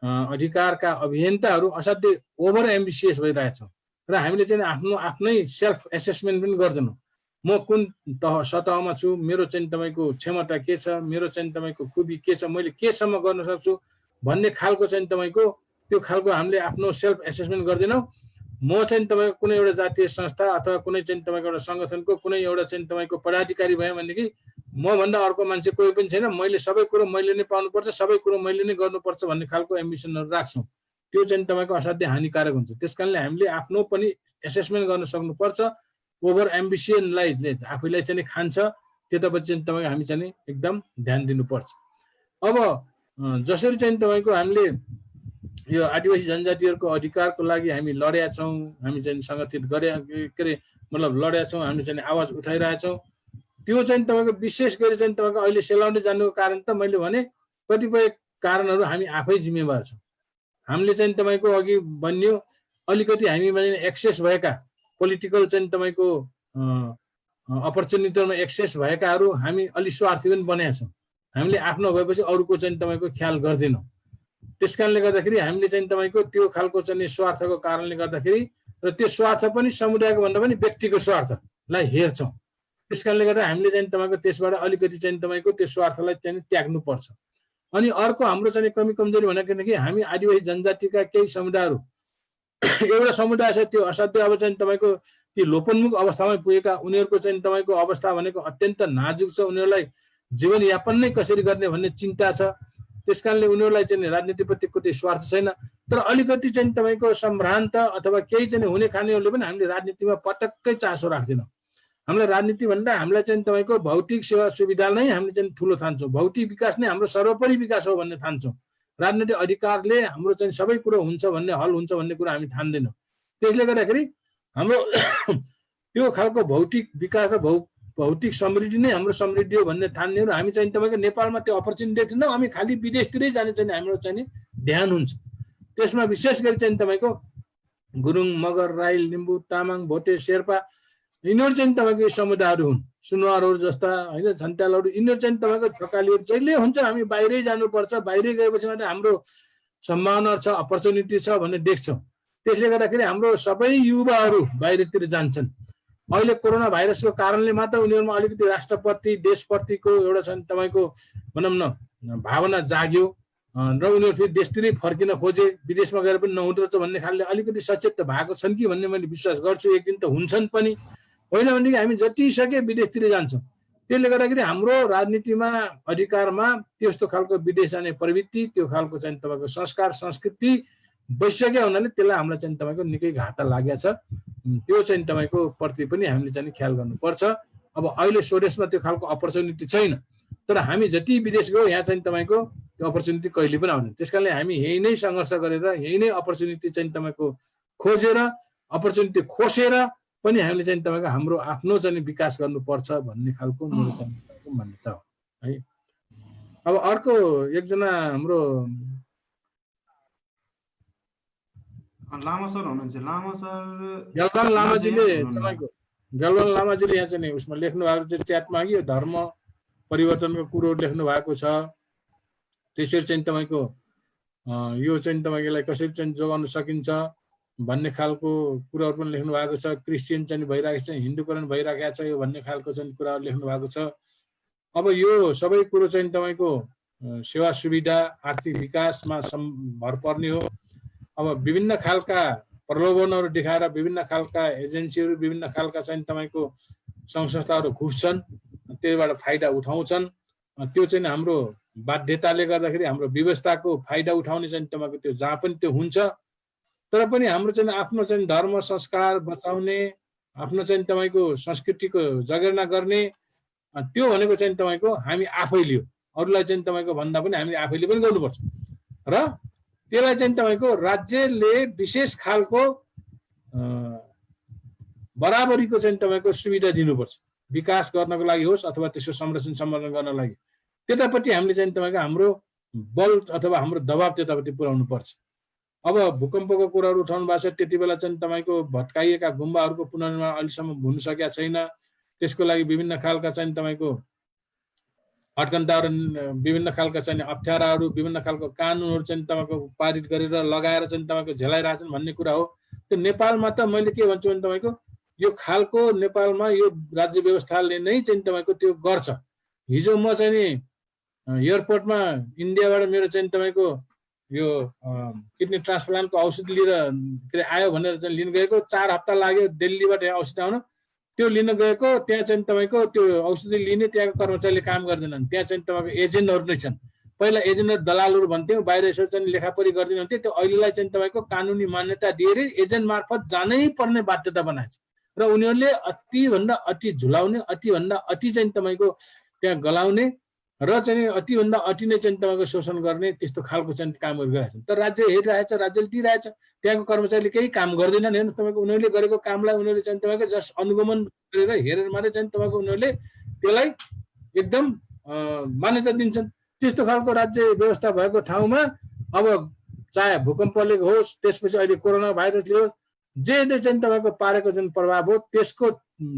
अधिकारका अभियन्ताहरू असाध्यै ओभर एम्बिसियस भइरहेछौँ र हामीले चाहिँ आफ्नै सेल्फ एसेसमेन्ट पनि गर्दैनौँ। म कुन सतहमा छु, मेरो चाहिँ तपाईँको क्षमता के छ, मेरो चाहिँ तपाईँको खुबी के छ, मैले केसम्म गर्न सक्छु भन्ने खालको चाहिँ तपाईँको त्यो खालको हामीले आफ्नो सेल्फ एसेसमेन्ट गर्दैनौँ। म चाहिँ तपाईँको कुनै एउटा जातीय संस्था अथवा कुनै चाहिँ तपाईँको एउटा सङ्गठनको कुनै एउटा चाहिँ तपाईँको पदाधिकारी भयो भनेदेखि मभन्दा अर्को मान्छे कोही पनि छैन, मैले सबै कुरो मैले नै पाउनुपर्छ, सबै कुरो मैले नै गर्नुपर्छ भन्ने खालको एम्बिसनहरू राख्छौँ। त्यो चाहिँ तपाईँको असाध्यै हानिकारक हुन्छ। त्यस कारणले हामीले आफ्नो पनि एसेसमेन्ट गर्न सक्नुपर्छ। ओभर एम्बिसनलाई आफैलाई चाहिँ खान्छ, त्यतापट्टि चाहिँ तपाईँको हामी चाहिँ एकदम ध्यान दिनुपर्छ। अब जसरी चाहिँ तपाईँको हामीले यो आदिवासी जनजातिहरूको अधिकारको लागि हामी लडेका छौँ, हामी चाहिँ सङ्गठित गरे के अरे मतलब लडेका छौँ, हामी चाहिँ आवाज उठाइरहेछौँ। त्यो चाहिँ तपाईँको विशेष गरी चाहिँ तपाईँको अहिले सेलाउँदै जानुको कारण त मैले भने कतिपय कारणहरू हामी आफै जिम्मेवार छौँ। हामीले चाहिँ तपाईँको अघि भनियो अलिकति हामी एक्सेस भएका पोलिटिकल चाहिँ तपाईँको अपर्च्युनिटीमा एक्सेस भएकाहरू हामी अलि स्वार्थी पनि बनेका छौँ। हामीले आफ्नो भएपछि अरूको चाहिँ तपाईँको ख्याल गर्दैनौँ। त्यस कारणले गर्दाखेरि हामीले चाहिँ तपाईँको त्यो खालको चाहिँ स्वार्थको कारणले गर्दाखेरि र त्यो स्वार्थ पनि समुदायको भन्दा पनि व्यक्तिको स्वार्थलाई हेर्छौँ। त्यस कारणले गर्दा हामीले चाहिँ तपाईँको त्यसबाट अलिकति चाहिँ तपाईँको त्यो स्वार्थलाई चाहिँ त्याग्नुपर्छ। अनि अर्को हाम्रो चाहिँ कमी कमजोरी भनेदेखि हामी आदिवासी जनजातिका केही समुदायहरू एउटा समुदाय छ त्यो असाध्य अब चाहिँ तपाईँको ती लोपोन्मुख अवस्थामा पुगेका, उनीहरूको चाहिँ तपाईँको अवस्था भनेको अत्यन्त नाजुक छ। उनीहरूलाई जीवनयापन नै कसरी गर्ने भन्ने चिन्ता छ। त्यस कारणले उनीहरूलाई चाहिँ राजनीतिप्रति कति स्वार्थ छैन। तर अलिकति चाहिँ तपाईँको सम्भ्रान्त अथवा केही चाहिँ हुने खानेहरूले पनि हामीले राजनीतिमा पटक्कै चासो राख्दैनौँ। हामीलाई राजनीति भन्दा हामीलाई चाहिँ तपाईँको भौतिक सेवा सुविधा नै हामीले चाहिँ ठुलो ठान्छौँ। भौतिक विकास नै हाम्रो सर्वोपरि विकास हो भन्ने ठान्छौँ। राजनीतिक अधिकारले हाम्रो चाहिँ सबै कुरो हुन्छ भन्ने हल हुन्छ भन्ने कुरा हामी ठान्दैनौँ। त्यसले गर्दाखेरि हाम्रो त्यो खालको भौतिक विकास र भौतिक समृद्धि नै हाम्रो समृद्धि हो भन्ने ठान्नेहरू हामी चाहिँ तपाईँको नेपालमा त्यो अपर्च्युनिटी देख्दैनौँ। हामी खालि विदेशतिरै जाने चाहिँ हाम्रो चाहिँ ध्यान हुन्छ। त्यसमा विशेष गरी चाहिँ तपाईँको गुरुङ, मगर, राई, लिम्बू, तामाङ, भोटे, शेर्पा यिनीहरू चाहिँ तपाईँको समुदायहरू हुन्। सुनवारहरू जस्ता होइन, झन्ट्यालहरू, यिनीहरू चाहिँ तपाईँको छोकालीहरू जहिले हुन्छ हामी बाहिरै जानुपर्छ, बाहिरै गएपछि मात्रै हाम्रो सम्भावना छ, अपर्च्युनिटी छ भन्ने देख्छौँ। त्यसले गर्दाखेरि हाम्रो सबै युवाहरू बाहिरतिर जान्छन्। अहिले कोरोना भाइरसको कारणले मात्र उनीहरूमा अलिकति राष्ट्रप्रति देशप्रतिको एउटा चाहिँ तपाईँको भनौँ न भावना जाग्यो र उनीहरू फेरि देशतिरै फर्किन खोजे, विदेशमा गएर पनि नहुँदो रहेछ भन्ने खालले अलिकति सचेत भएको छन् कि भन्ने मैले विश्वास गर्छु। एक दिन त हुन्छन् पनि, होइन भनेदेखि हामी जति सके विदेशतिर जान्छौँ। त्यसले गर्दाखेरि हाम्रो राजनीतिमा अधिकारमा त्यस्तो खालको विदेश जाने प्रवृत्ति, त्यो खालको चाहिँ तपाईँको संस्कार संस्कृति वैश्विक हुनाले त्यसलाई हामीलाई चाहिँ तपाईँको निकै घाटा लागेको छ। त्यो चाहिँ तपाईँको प्रति पनि हामीले चाहिँ ख्याल गर्नुपर्छ। अब अहिले स्वदेशमा त्यो खालको अपर्च्युनिटी छैन, तर हामी जति विदेश गयो यहाँ चाहिँ तपाईँको त्यो अपर्च्युनिटी कहिले पनि आउँदैन। त्यस कारणले हामी यही नै सङ्घर्ष गरेर यही नै अपर्च्युनिटी चाहिँ तपाईँको खोजेर अपर्च्युनिटी खोसेर पनि हामीले चाहिँ तपाईँको हाम्रो आफ्नो चाहिँ विकास गर्नुपर्छ भन्ने खालको मेरो चाहिँ मान्यता हो है। अब अर्को एकजना हाम्रो लामा सर हुनुहुन्छ। लामा सर गलवान लामाजीले हुनुहुन्न। तपाईँको गलवान लामाजीले यहाँ चाहिँ नि उसमा लेख्नु भएको चाहिँ च्याटमा कि यो धर्म परिवर्तनको कुरो लेख्नु भएको छ। त्यसरी चाहिँ तपाईँको यो चाहिँ तपाईँलाई कसरी चाहिँ जोगाउन सकिन्छ भन्ने खालको कुराहरू पनि लेख्नु भएको छ। क्रिस्चियन चाहिँ भइरहेको छ, हिन्दूकरण भइरहेको छ यो भन्ने खालको चाहिँ कुराहरू लेख्नु भएको छ। अब यो सबै कुरो चाहिँ तपाईँको सेवा सुविधा आर्थिक विकासमा भर पर्ने हो। अब विभिन्न खालका प्रलोभनहरू देखाएर विभिन्न खालका एजेन्सीहरू विभिन्न खालका चाहिँ तपाईँको सङ्घ संस्थाहरू घुस्छन्, त्यसबाट फाइदा उठाउँछन्। त्यो चाहिँ हाम्रो बाध्यताले गर्दाखेरि हाम्रो व्यवस्थाको फाइदा उठाउने चाहिँ तपाईँको त्यो जहाँ पनि त्यो हुन्छ। तर पनि हाम्रो चाहिँ आफ्नो चाहिँ धर्म संस्कार बचाउने, आफ्नो चाहिँ तपाईँको संस्कृतिको जगेर्ना गर्ने, त्यो भनेको चाहिँ तपाईँको हामी आफैले हो। अरूलाई चाहिँ तपाईँको भन्दा पनि हामीले आफैले पनि गर्नुपर्छ र त्यसलाई चाहिँ तपाईँको राज्यले विशेष खालको बराबरीको चाहिँ तपाईँको सुविधा दिनुपर्छ, विकास गर्नको लागि होस् अथवा त्यसको संरक्षण सम्वर्धन गर्नको लागि। त्यतापट्टि हामीले चाहिँ तपाईँको हाम्रो बल अथवा हाम्रो दबाब त्यतापट्टि पुर्याउनु पर्छ। अब भूकम्पको कुराहरू उठाउनु भएको छ, त्यति बेला चाहिँ तपाईँको भत्काइएका गुम्बाहरूको पुनर्निर्माण अहिलेसम्म हुन सकेका छैन। त्यसको लागि विभिन्न खालका चाहिँ तपाईँको अटकन्ताहरू, विभिन्न खालका चाहिँ अप्ठ्याराहरू, विभिन्न खालको कानुनहरू चाहिँ तपाईँको पारित गरेर लगाएर चाहिँ तपाईँको झेलाइरहेछन् भन्ने कुरा हो। त्यो नेपालमा त मैले के भन्छु भने तपाईँको यो खालको नेपालमा यो राज्य व्यवस्थाले नै चाहिँ तपाईँको त्यो गर्छ। हिजो म चाहिँ नि एयरपोर्टमा इन्डियाबाट मेरो चाहिँ तपाईँको यो किडनी ट्रान्सप्लान्टको औषधि लिएर के अरे आयो भनेर चाहिँ लिन गएको, 4 हप्ता लाग्यो दिल्लीबाट यहाँ औषधि आउन। त्यो लिन गएको त्यहाँ चाहिँ तपाईँको त्यो औषधि लिने त्यहाँको कर्मचारीले काम गर्दैनन्। त्यहाँ चाहिँ तपाईँको एजेन्टहरू नै छन्। पहिला एजेन्टहरू दलालहरू भन्थ्यो, बाहिर यसो चाहिँ लेखापरी गरिदिनु हुन्थ्यो। त्यो अहिलेलाई चाहिँ तपाईँको कानुनी मान्यता दिएर एजेन्ट मार्फत जानै पर्ने बाध्यता बनाएछ र उनीहरूले अतिभन्दा अति झुलाउने, अतिभन्दा अति चाहिँ तपाईँको त्यहाँ गलाउने र चाहिँ अतिभन्दा अति नै चाहिँ तपाईँको शोषण गर्ने त्यस्तो खालको चाहिँ कामहरू गरिरहेछन्। तर राज्य हेरिरहेछ, राज्यले दिइरहेछ, त्यहाँको कर्मचारीले केही काम गर्दैनन्। हेर्नु तपाईँको उनीहरूले गरेको कामलाई उनीहरूले चाहिँ तपाईँको जस्ट अनुगमन गरेर हेरेर मात्रै चाहिँ तपाईँको उनीहरूले त्यसलाई एकदम मान्यता दिन्छन्। त्यस्तो खालको राज्य व्यवस्था भएको ठाउँमा अब चाहे भूकम्पले होस्, त्यसपछि अहिले कोरोना भाइरसले होस्, जे चाहिँ तपाईँको पारेको जुन प्रभाव हो त्यसको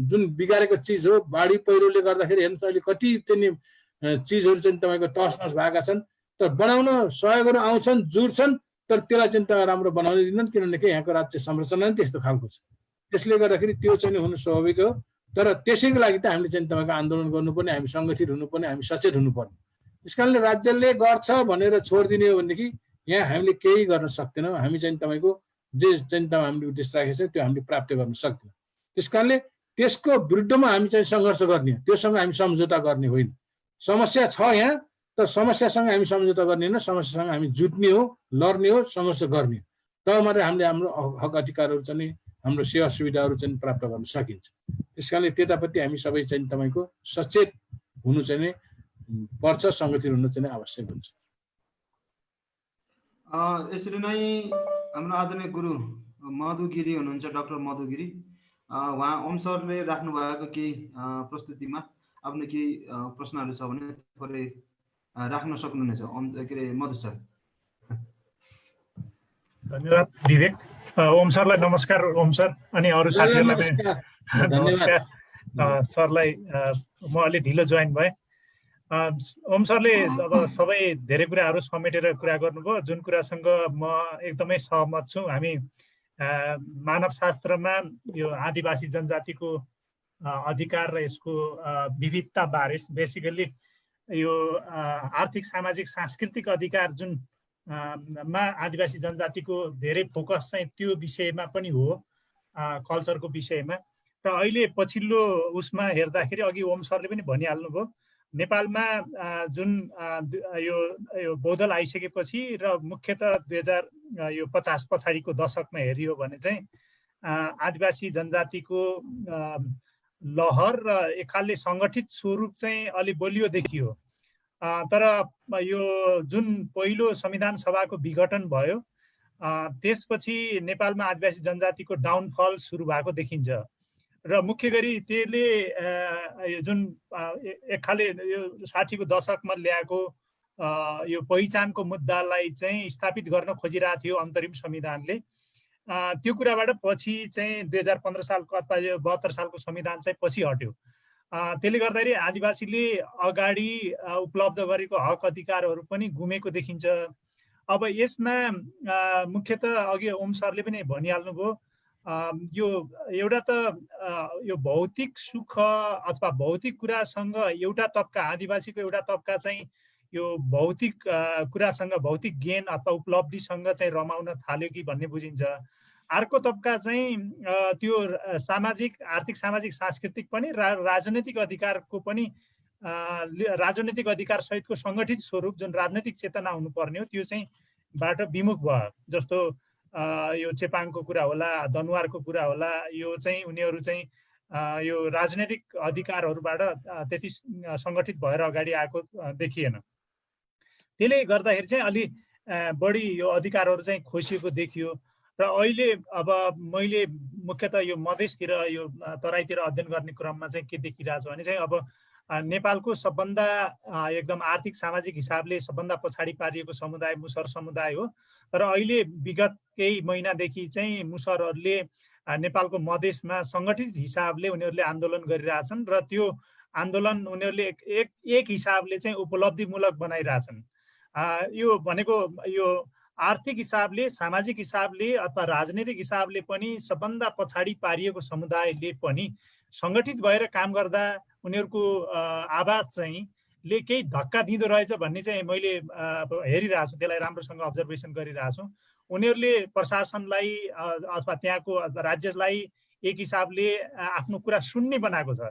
जुन बिगारेको चिज हो, बाढी पहिरोले गर्दाखेरि हेर्नुहोस् अहिले कति चाहिँ चिजहरू चाहिँ तपाईँको तसनस भएका छन्। तर बनाउन सहयोगहरू आउँछन्, जुड्छन्, तर त्यसलाई चाहिँ तपाईँ राम्रो बनाउन दिँदैन, किनभने यहाँको राज्य संरचना नै त्यस्तो खालको छ। त्यसले गर्दाखेरि त्यो चाहिँ हुनु स्वाभाविक हो। तर त्यसैको लागि त हामीले चाहिँ तपाईँको आन्दोलन गर्नुपर्ने, हामी सङ्गठित हुनुपर्ने, हामी सचेत हुनुपर्ने। त्यस कारणले राज्यले गर्छ भनेर छोडिदिने हो भनेदेखि यहाँ हामीले केही गर्न सक्दैनौँ। हामी चाहिँ तपाईँको जे चाहिँ हामीले उद्देश्य राखेको छ त्यो हामीले प्राप्त गर्न सक्दैनौँ। त्यस कारणले त्यसको विरुद्धमा हामी चाहिँ सङ्घर्ष गर्ने, त्योसँग हामी सम्झौता गर्ने होइन। समस्या छ यहाँ, तर समस्यासँग हामी सम्झौता गर्ने होइन, समस्यासँग हामी जुट्ने हो, लड्ने हो, सङ्घर्ष गर्ने हो। तब मात्रै हामीले हाम्रो हक अधिकारहरू चाहिँ हाम्रो सेवा सुविधाहरू चाहिँ प्राप्त गर्न सकिन्छ। त्यस कारणले त्यतापट्टि हामी सबै चाहिँ तपाईँको सचेत हुनु चाहिँ पर्छ, सङ्गठित हुनु चाहिँ आवश्यक हुन्छ। यसरी नै हाम्रो आदरणीय गुरु मधुगिरी हुनुहुन्छ, डाक्टर मधुगिरी। उहाँ ओम सरले राख्नु भएको केही प्रस्तुतिमा आफ्नो केही प्रश्नहरू छ भने थोरै राख्न सक्नुहुनेछ। के अरे मधु सर। धन्यवाद विवेक। ओम सरलाई नमस्कार। ओम सर अनि अरू साथीहरूलाई नमस्कार। सरलाई म अलि ढिलो जोइन भएँ। ओम सरले अब सबै धेरै कुराहरू समेटेर कुरा गर्नुभयो, जुन कुरासँग म एकदमै सहमत छु। हामी मानव शास्त्रमा यो आदिवासी जनजातिको अधिकार र यसको विविधता बारे, बेसिकली यो आर्थिक सामाजिक सांस्कृतिक अधिकार जुन मा आदिवासी जनजातिको धेरै फोकस चाहिँ त्यो विषयमा पनि हो, कल्चरको विषयमा। र अहिले पछिल्लो उसमा हेर्दाखेरि अघि ओम सरले पनि भनिहाल्नुभयो, नेपालमा जुन यो बौद्धल आइसकेपछि र मुख्यतः 2050 पछाडिको दशकमा हेरियो भने चाहिँ आदिवासी जनजातिको लहर र एक खालले सङ्गठित स्वरूप चाहिँ अलि बलियो देखियो। तर यो जुन पहिलो संविधान सभाको विघटन भयो त्यसपछि नेपालमा आदिवासी जनजातिको डाउनफल सुरु भएको देखिन्छ। र मुख्य गरी त्यसले जुन एक खाले यो 60 को दशकमा ल्याएको यो पहिचानको मुद्दालाई चाहिँ स्थापित गर्न खोजिरहेको थियो अन्तरिम संविधानले। त्यो कुराबाट पछि चाहिँ 2015 सालको अथवा यो 72 सालको संविधान चाहिँ पछि हट्यो। त्यसले गर्दाखेरि आदिवासीले अगाडि उपलब्ध गरेको हक अधिकारहरू पनि गुमेको देखिन्छ। अब यसमा मुख्यतः अघि ओम सरले पनि भनिहाल्नुभयो, यो एउटा त यो भौतिक सुख अथवा भौतिक कुरासँग एउटा तबका, आदिवासीको एउटा तबका चाहिँ यो भौतिक कुरासँग, भौतिक गेन अथवा उपलब्धिसँग चाहिँ रमाउन थाल्यो कि भन्ने बुझिन्छ। अर्को तबका चाहिँ त्यो सामाजिक, आर्थिक, सामाजिक, सांस्कृतिक पनि राजनैतिक अधिकारको पनि राजनैतिक अधिकार सहितको सङ्गठित स्वरूप जुन राजनैतिक चेतना हुनुपर्ने हो त्यो चाहिँ बाट विमुख भयो। जस्तो यो चेपाङको कुरा होला, दनुवारको कुरा होला, यो चाहिँ उनीहरू चाहिँ यो राजनैतिक अधिकारहरूबाट त्यति सङ्गठित भएर अगाडि आएको देखिएन। त्यसले गर्दाखेरि चाहिँ अलि बढी यो अधिकारहरू चाहिँ खोसिएको देखियो। र अहिले अब मैले मुख्यतः यो मधेसतिर, यो तराईतिर अध्ययन गर्ने क्रममा चाहिँ के देखिरहेछ भने चाहिँ अब नेपालको सबभन्दा एकदम आर्थिक सामाजिक हिसाबले सबभन्दा पछाडि पारिएको समुदाय मुसर समुदाय हो। तर अहिले विगत केही महिनादेखि चाहिँ मुसरहरूले नेपालको मधेसमा सङ्गठित हिसाबले उनीहरूले आन्दोलन गरिरहेछन् र त्यो आन्दोलन उनीहरूले एक हिसाबले चाहिँ उपलब्धिमूलक बनाइरहेछन्। यो भनेको यो आर्थिक हिसाबले, सामाजिक हिसाबले अथवा राजनीतिक हिसाबले पनि सबभन्दा पछाडि पारिएको समुदायले पनि सङ्गठित भएर काम गर्दा उनीहरूको आवाज चाहिँ ले केही धक्का दिँदो रहेछ भन्ने चाहिँ मैले हेरिरहेको छु, त्यसलाई राम्रोसँग अब्जर्भेसन गरिरहेको छु। उनीहरूले प्रशासनलाई अथवा त्यहाँको राज्यलाई एक हिसाबले आफ्नो कुरा सुन्ने बनाएको छ।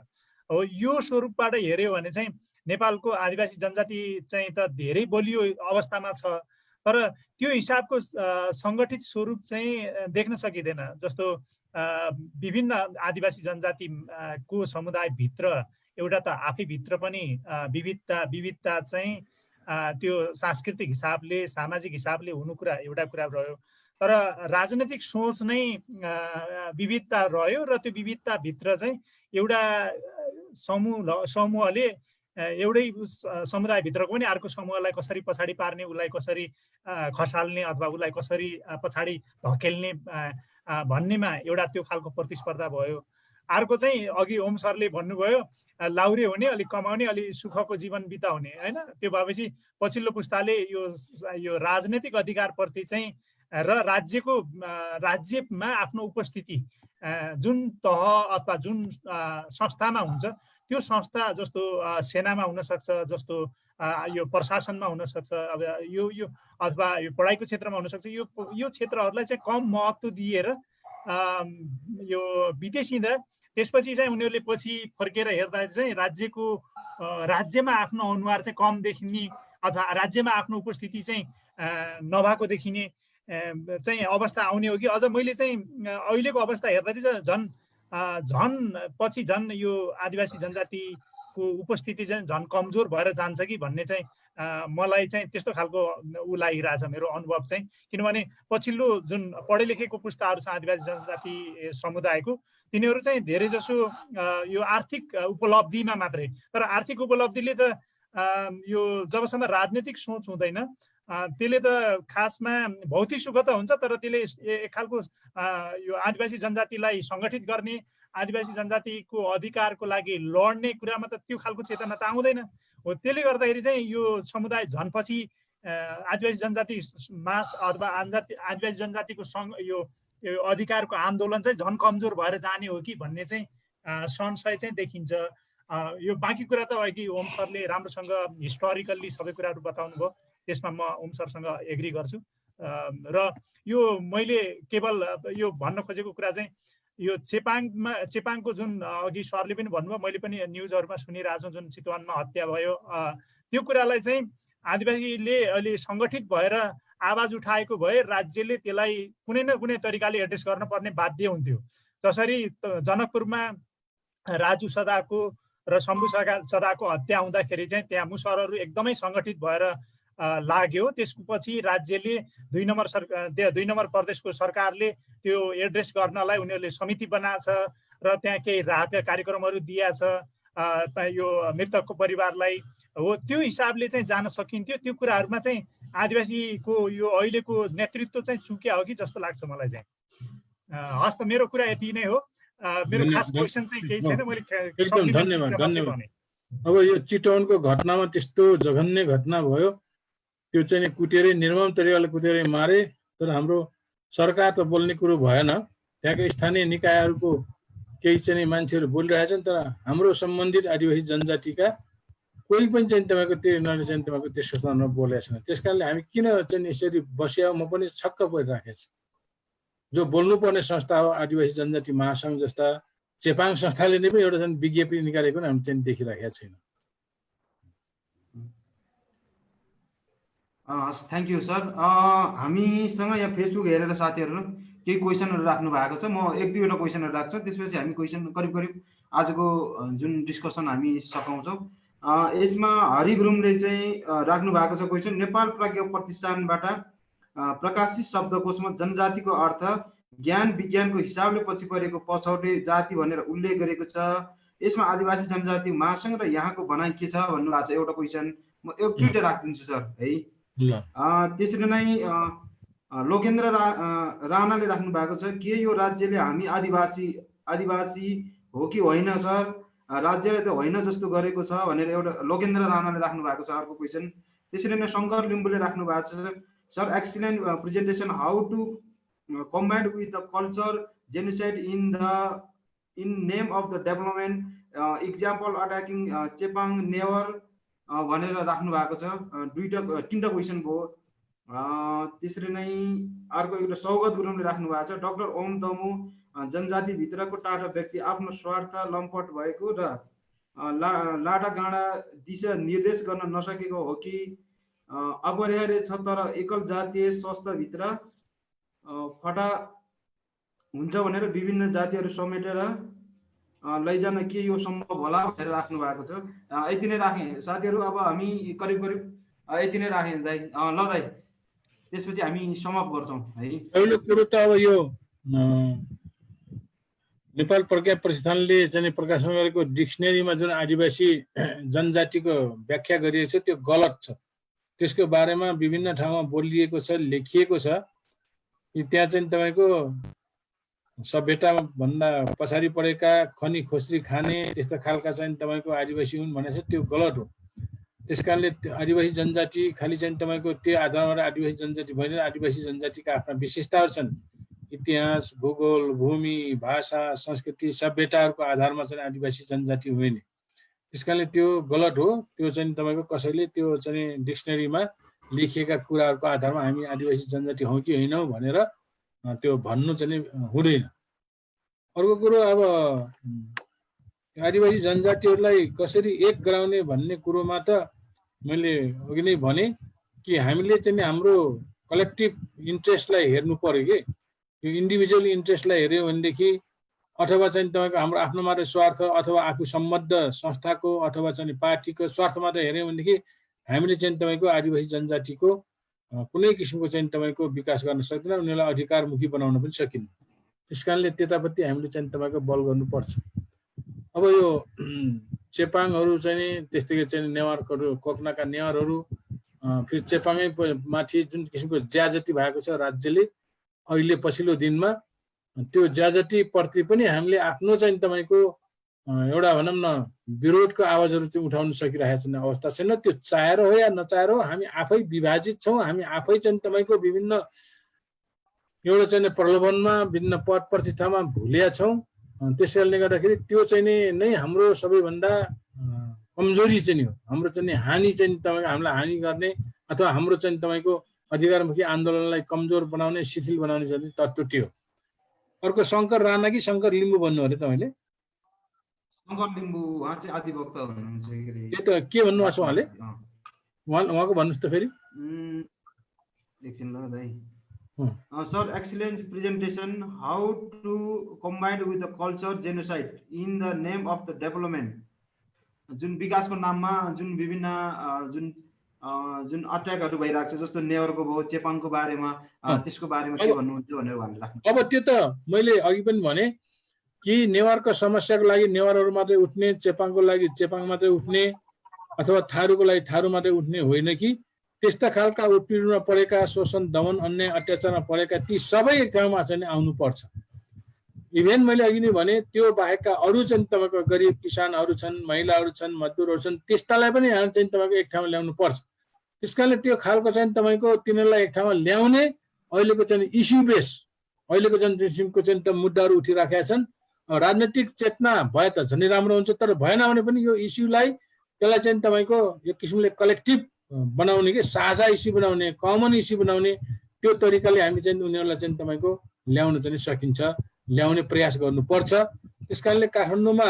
हो, यो स्वरूपबाट हेऱ्यो भने चाहिँ नेपालको आदिवासी जनजाति चाहिँ त धेरै बलियो अवस्थामा छ, तर त्यो हिसाबको सङ्गठित स्वरूप चाहिँ देख्न सकिँदैन। जस्तो विभिन्न आदिवासी जनजातिको समुदायभित्र एउटा त आफैभित्र पनि विविधता चाहिँ त्यो सांस्कृतिक हिसाबले, सामाजिक हिसाबले हुनु कुरा एउटा कुरा रह्यो, तर राजनैतिक सोच नै विविधता रह्यो र त्यो विविधताभित्र चाहिँ एउटा समूहले एउटै समुदायभित्रको पनि अर्को समूहलाई कसरी पछाडि पार्ने, उसलाई कसरी खसाल्ने अथवा उसलाई कसरी पछाडि धकेल्ने भन्नेमा एउटा त्यो खालको प्रतिस्पर्धा भयो। अर्को चाहिँ अघि ओम सरले भन्नुभयो लाउरे हुने, अलिक कमाउने, अलि सुखको जीवन बिताउने, होइन? त्यो भएपछि पछिल्लो पुस्ताले यो राजनैतिक अधिकारप्रति चाहिँ र राज्यमा आफ्नो उपस्थिति जुन तह अथवा जुन संस्थामा हुन्छ त्यो संस्था, जस्तो सेनामा हुनसक्छ, जस्तो यो प्रशासनमा हुनसक्छ, अब यो अथवा यो पढाइको क्षेत्रमा हुनसक्छ, यो क्षेत्रहरूलाई चाहिँ कम महत्त्व दिएर यो बितेसिँदा त्यसपछि चाहिँ उनीहरूले पछि फर्केर हेर्दा चाहिँ राज्यमा आफ्नो अनुहार चाहिँ कम देखिने अथवा राज्यमा आफ्नो उपस्थिति चाहिँ नभएको देखिने चाहिँ अवस्था आउने हो कि अझ मैले चाहिँ अहिलेको अवस्था हेर्दाखेरि चाहिँ झन् पछि झन् यो आदिवासी जनजातिको उपस्थिति चाहिँ झन् कमजोर भएर जान्छ कि भन्ने चाहिँ मलाई चाहिँ त्यस्तो खालको ऊ लागिरहेछ, मेरो अनुभव चाहिँ। किनभने पछिल्लो जुन पढे लेखेको पुस्ताहरू छ आदिवासी जनजाति समुदायको, तिनीहरू चाहिँ धेरै जसो यो आर्थिक उपलब्धिमा मात्रै, तर आर्थिक उपलब्धिले त यो जबसम्म राजनीतिक सोच हुँदैन त्यसले त खासमा भौतिक सुख त हुन्छ, तर त्यसले एक खालको यो आदिवासी जनजातिलाई सङ्गठित गर्ने, आदिवासी जनजातिको अधिकारको लागि लड्ने कुरामा त त्यो खालको चेतना त आउँदैन हो। त्यसले गर्दाखेरि चाहिँ यो समुदाय झनपछि आदिवासी जनजाति मास अथवा आदिवासी जनजातिको यो अधिकारको आन्दोलन चाहिँ झन् कमजोर भएर जाने हो कि भन्ने चाहिँ संशय चाहिँ देखिन्छ। यो बाँकी कुरा त अघि ओम सरले राम्रोसँग हिस्टोरिकल्ली सबै कुराहरू बताउनु भयो, त्यसमा म ओम सरसँग एग्री गर्छु। र यो मैले केवल यो भन्न खोजेको कुरा चाहिँ यो चेपाङको जुन अघि सरले पनि भन्नुभयो, मैले पनि न्युजहरूमा सुनिरहेको छु, जुन चितवनमा हत्या भयो, त्यो कुरालाई चाहिँ आदिवासीले अहिले सङ्गठित भएर आवाज उठाएको भए राज्यले त्यसलाई कुनै न कुनै तरिकाले एड्रेस गर्नुपर्ने बाध्य हुन्थ्यो। जसरी जनकपुरमा राजु सदाको र शम्भु सदाको हत्या हुँदाखेरि चाहिँ त्यहाँ मुसरहरू एकदमै सङ्गठित भएर लाग्यो। त्यसपछि राज्यले 2 नम्बर प्रदेशको सरकारले त्यो एड्रेस गर्नलाई उनीहरूले समिति बनाएछ र त्यहाँ केही राहतका कार्यक्रमहरू दिएछ यो मृतकको परिवारलाई। हो, त्यो हिसाबले चाहिँ जान सकिन्थ्यो। त्यो कुराहरूमा चाहिँ आदिवासीको यो अहिलेको नेतृत्व चाहिँ चुक्या हो कि जस्तो लाग्छ मलाई चाहिँ। हस् त मेरो कुरा यति नै हो। मेरो खास क्वेसन चाहिँ केही छैन, मैले एकदम धन्यवाद। अब यो चितवनको घटनामा त्यस्तो जघन्य घटना भयो, त्यो चाहिँ नि कुटेरै निर्मम तरिकाले कुटेरै मारे, तर हाम्रो सरकार त बोल्ने कुरो भएन। त्यहाँको स्थानीय निकायहरूको केही चाहिँ मान्छेहरू बोलिरहेछन्, तर हाम्रो सम्बन्धित आदिवासी जनजातिका कोही पनि चाहिँ तपाईँको त्यो यिनीहरूले चाहिँ तपाईँको त्यस्तो स्तरमा बोलेको छैन। त्यस कारणले हामी किन चाहिँ यसरी बस्यो, म पनि छक्क परिराखेको छु। जो बोल्नुपर्ने संस्था हो आदिवासी जनजाति महासङ्घ जस्ता चेपाङ संस्थाले नै पनि एउटा चाहिँ विज्ञप्ति निकालेको हामी चाहिँ देखिराखेका छैन। हस्, थ्याङ्क यू सर। हामीसँग यहाँ फेसबुक हेरेर साथीहरू केही क्वेसनहरू राख्नु भएको छ, म एक दुईवटा क्वेसनहरू राख्छु, त्यसपछि हामी क्वेसन करिब आजको जुन डिस्कसन हामी सघाउँछौँ। यसमा हरि गुरुङले चाहिँ राख्नु भएको छ क्वेसन, नेपाल प्रज्ञा प्रतिष्ठानबाट प्रकाशित शब्दकोशमा जनजातिको अर्थ ज्ञान विज्ञानको हिसाबले पछि परेको पछौटे जाति भनेर उल्लेख गरेको छ, यसमा आदिवासी जनजाति महासङ्घ र यहाँको भनाइ के छ भन्नुभएको छ। एउटा क्वेसन म एक दुईवटा राखिदिन्छु सर है। त्यसरी नै लोकेन्द्र राणाले राख्नु भएको छ, के यो राज्यले हामी आदिवासी हो कि होइन सर, राज्यले त होइन जस्तो गरेको छ भनेर एउटा लोकेन्द्र राणाले राख्नु भएको छ। अर्को क्वेसन त्यसरी नै शङ्कर लिम्बुले राख्नु भएको छ, sir excellent presentation, how to combined with the culture genocide in name of the development, example attacking Chepang never भनेर राख्नु भएको छ। तिनवटा क्वेसन भयो। त्यसरी नै अर्को एउटा सौगत गुरुङले राख्नु भएको छ, डाक्टर ओम दमु जनजातिभित्रको टाढा व्यक्ति आफ्नो स्वार्थ लम्पट भएको र लाटा गाँडा दिशा निर्देश गर्न नसकेको हो कि अपरिहार्य छ, तर एकल जातीय संस्थाभित्र फटा हुन्छ भनेर विभिन्न जातिहरू समेटेर लैजान के यो सम्भव होला भनेर राख्नु भएको छ। यति नै राखेँ साथीहरू, अब हामी करिब यति नै राखेँ दाइ। ल दाइ, त्यसपछि हामी समाप्त गर्छौँ है। पहिलो कुरो त अब यो नेपाल प्रज्ञा प्रतिष्ठानले चाहिँ प्रकाशन गरेको डिक्सनरीमा जुन आदिवासी जनजातिको व्याख्या गरिएको छ त्यो गलत छ। त्यसको बारेमा विभिन्न ठाउँमा बोलिएको छ, लेखिएको छ। त्यहाँ चाहिँ तपाईँको सभ्यता भन्दा पछाडि परेका खनी खोस्री खाने त्यस्ता खालका चाहिँ तपाईँको आदिवासी हुन् भनेको छ, त्यो गलत हो। त्यस कारणले आदिवासी जनजाति खालि चाहिँ तपाईँको त्यो आधारमा आदिवासी जनजाति भएन। आदिवासी जनजातिका आफ्ना विशेषताहरू छन्, इतिहास, भूगोल, भूमि, भाषा, संस्कृति, सभ्यताहरूको आधारमा चाहिँ आदिवासी जनजाति होइन। त्यस कारणले त्यो गलत हो। त्यो चाहिँ तपाईँको कसैले त्यो चाहिँ डिक्सनरीमा लेखिएका कुराहरूको आधारमा हामी आदिवासी जनजाति हौँ कि होइनौँ भनेर त्यो भन्नु चाहिँ हुँदैन। अर्को कुरो, अब आदिवासी जनजातिहरूलाई कसरी एक गराउने भन्ने कुरोमा त मैले अघि नै भने कि हामीले चाहिँ हाम्रो कलेक्टिभ इन्ट्रेस्टलाई हेर्नु पर्यो कि यो इन्डिभिजुअल इन्ट्रेस्टलाई हेऱ्यो भनेदेखि अथवा चाहिँ तपाईँको हाम्रो आफ्नो मात्रै स्वार्थ अथवा आफू सम्बद्ध संस्थाको अथवा चाहिँ पार्टीको स्वार्थ मात्रै हेऱ्यो भनेदेखि हामीले चाहिँ तपाईँको आदिवासी जनजातिको कुनै किसिमको चाहिँ तपाईँको विकास गर्न सक्दैन, उनीहरूलाई अधिकारमुखी बनाउन पनि सकिन्न। त्यस कारणले त्यतापट्टि हामीले चाहिँ तपाईँको बल गर्नुपर्छ। अब यो चेपाङहरू चाहिँ त्यस्तै चाहिँ नेवारहरू, कोक्नाका नेवारहरू, फेरि चेपाङै माथि जुन किसिमको ज्याजती भएको छ राज्यले अहिले पछिल्लो दिनमा, त्यो ज्याजतीप्रति पनि हामीले आफ्नो चाहिँ तपाईँको एउटा भनौँ न विरोधको आवाजहरू चाहिँ उठाउन सकिरहेको छैन, अवस्था छैन। त्यो चाहेर हो या नचाहेर हो, हामी आफै विभाजित छौँ। हामी आफै चाहिँ तपाईँको विभिन्न एउटा चाहिँ प्रलोभनमा विभिन्न पद प्रतिष्ठामा भुलिया छौँ। त्यसैले गर्दाखेरि त्यो चाहिँ नै हाम्रो सबैभन्दा कमजोरी चाहिँ हो। हाम्रो चाहिँ हानि चाहिँ तपाईँको हामीलाई हानि गर्ने अथवा हाम्रो चाहिँ तपाईँको अधिकारमुखी आन्दोलनलाई कमजोर बनाउने, शिथिल बनाउने चाहिँ तत्त्व त्यो हो। अर्को शङ्कर राणा कि शङ्कर लिम्बू भन्नु अरे तपाईँले? शङ्कर लिम्बू, उहाँ चाहिँ आदिवक्ता हुनुहुन्छ। त्यो त के भन्नुभएको छ उहाँले? उहाँको भन्नुहोस् त फेरि एकछिन ल दाइ। Sir excellent presentation, how to combined with the culture genocide in the name of the development, जुन विकासको नाममा जुन विभिन्न जुन अट्याकहरू भइरहेको छ, जस्तो नेवरको भयो, चेपाङको बारेमा, त्यसको बारेमा के भन्नुहुन्छ भनेर उहाँले राख्नु। अब त्यो त मैले अघि पनि भने कि नेवारको समस्याको लागि नेवारहरू मात्रै उठ्ने, चेपाङको लागि चेपाङ मात्रै उठ्ने अथवा थारूको लागि थारू मात्रै उठ्ने होइन कि त्यस्ता खालका उत्पीडनमा परेका, शोषण, दमन, अन्याय, अत्याचारमा परेका ती सबै एक ठाउँमा चाहिँ आउनुपर्छ। इभेन मैले अघि नै भने त्यो बाहेकका अरू चाहिँ तपाईँको गरिब किसानहरू छन्, महिलाहरू छन्, मजदुरहरू छन्, त्यस्तालाई पनि हामी चाहिँ तपाईँको एक ठाउँमा ल्याउनु पर्छ। त्यस कारणले त्यो खालको चाहिँ तपाईँको तिनीहरूलाई एक ठाउँमा ल्याउने अहिलेको चाहिँ इस्यु बेस, अहिलेको जुन किसिमको चाहिँ त मुद्दाहरू उठिराखेका छन्, राजनैतिक चेतना भए त झनै राम्रो हुन्छ। तर भएन भने पनि यो इस्युलाई त्यसलाई चाहिँ तपाईँको यो किसिमले कलेक्टिभ बनाउने कि साझा इस्यु बनाउने, कमन इस्यु बनाउने, त्यो तरिकाले हामी चाहिँ उनीहरूलाई चाहिँ तपाईँको ल्याउन चाहिँ सकिन्छ, ल्याउने प्रयास गर्नुपर्छ। त्यस कारणले काठमाडौँमा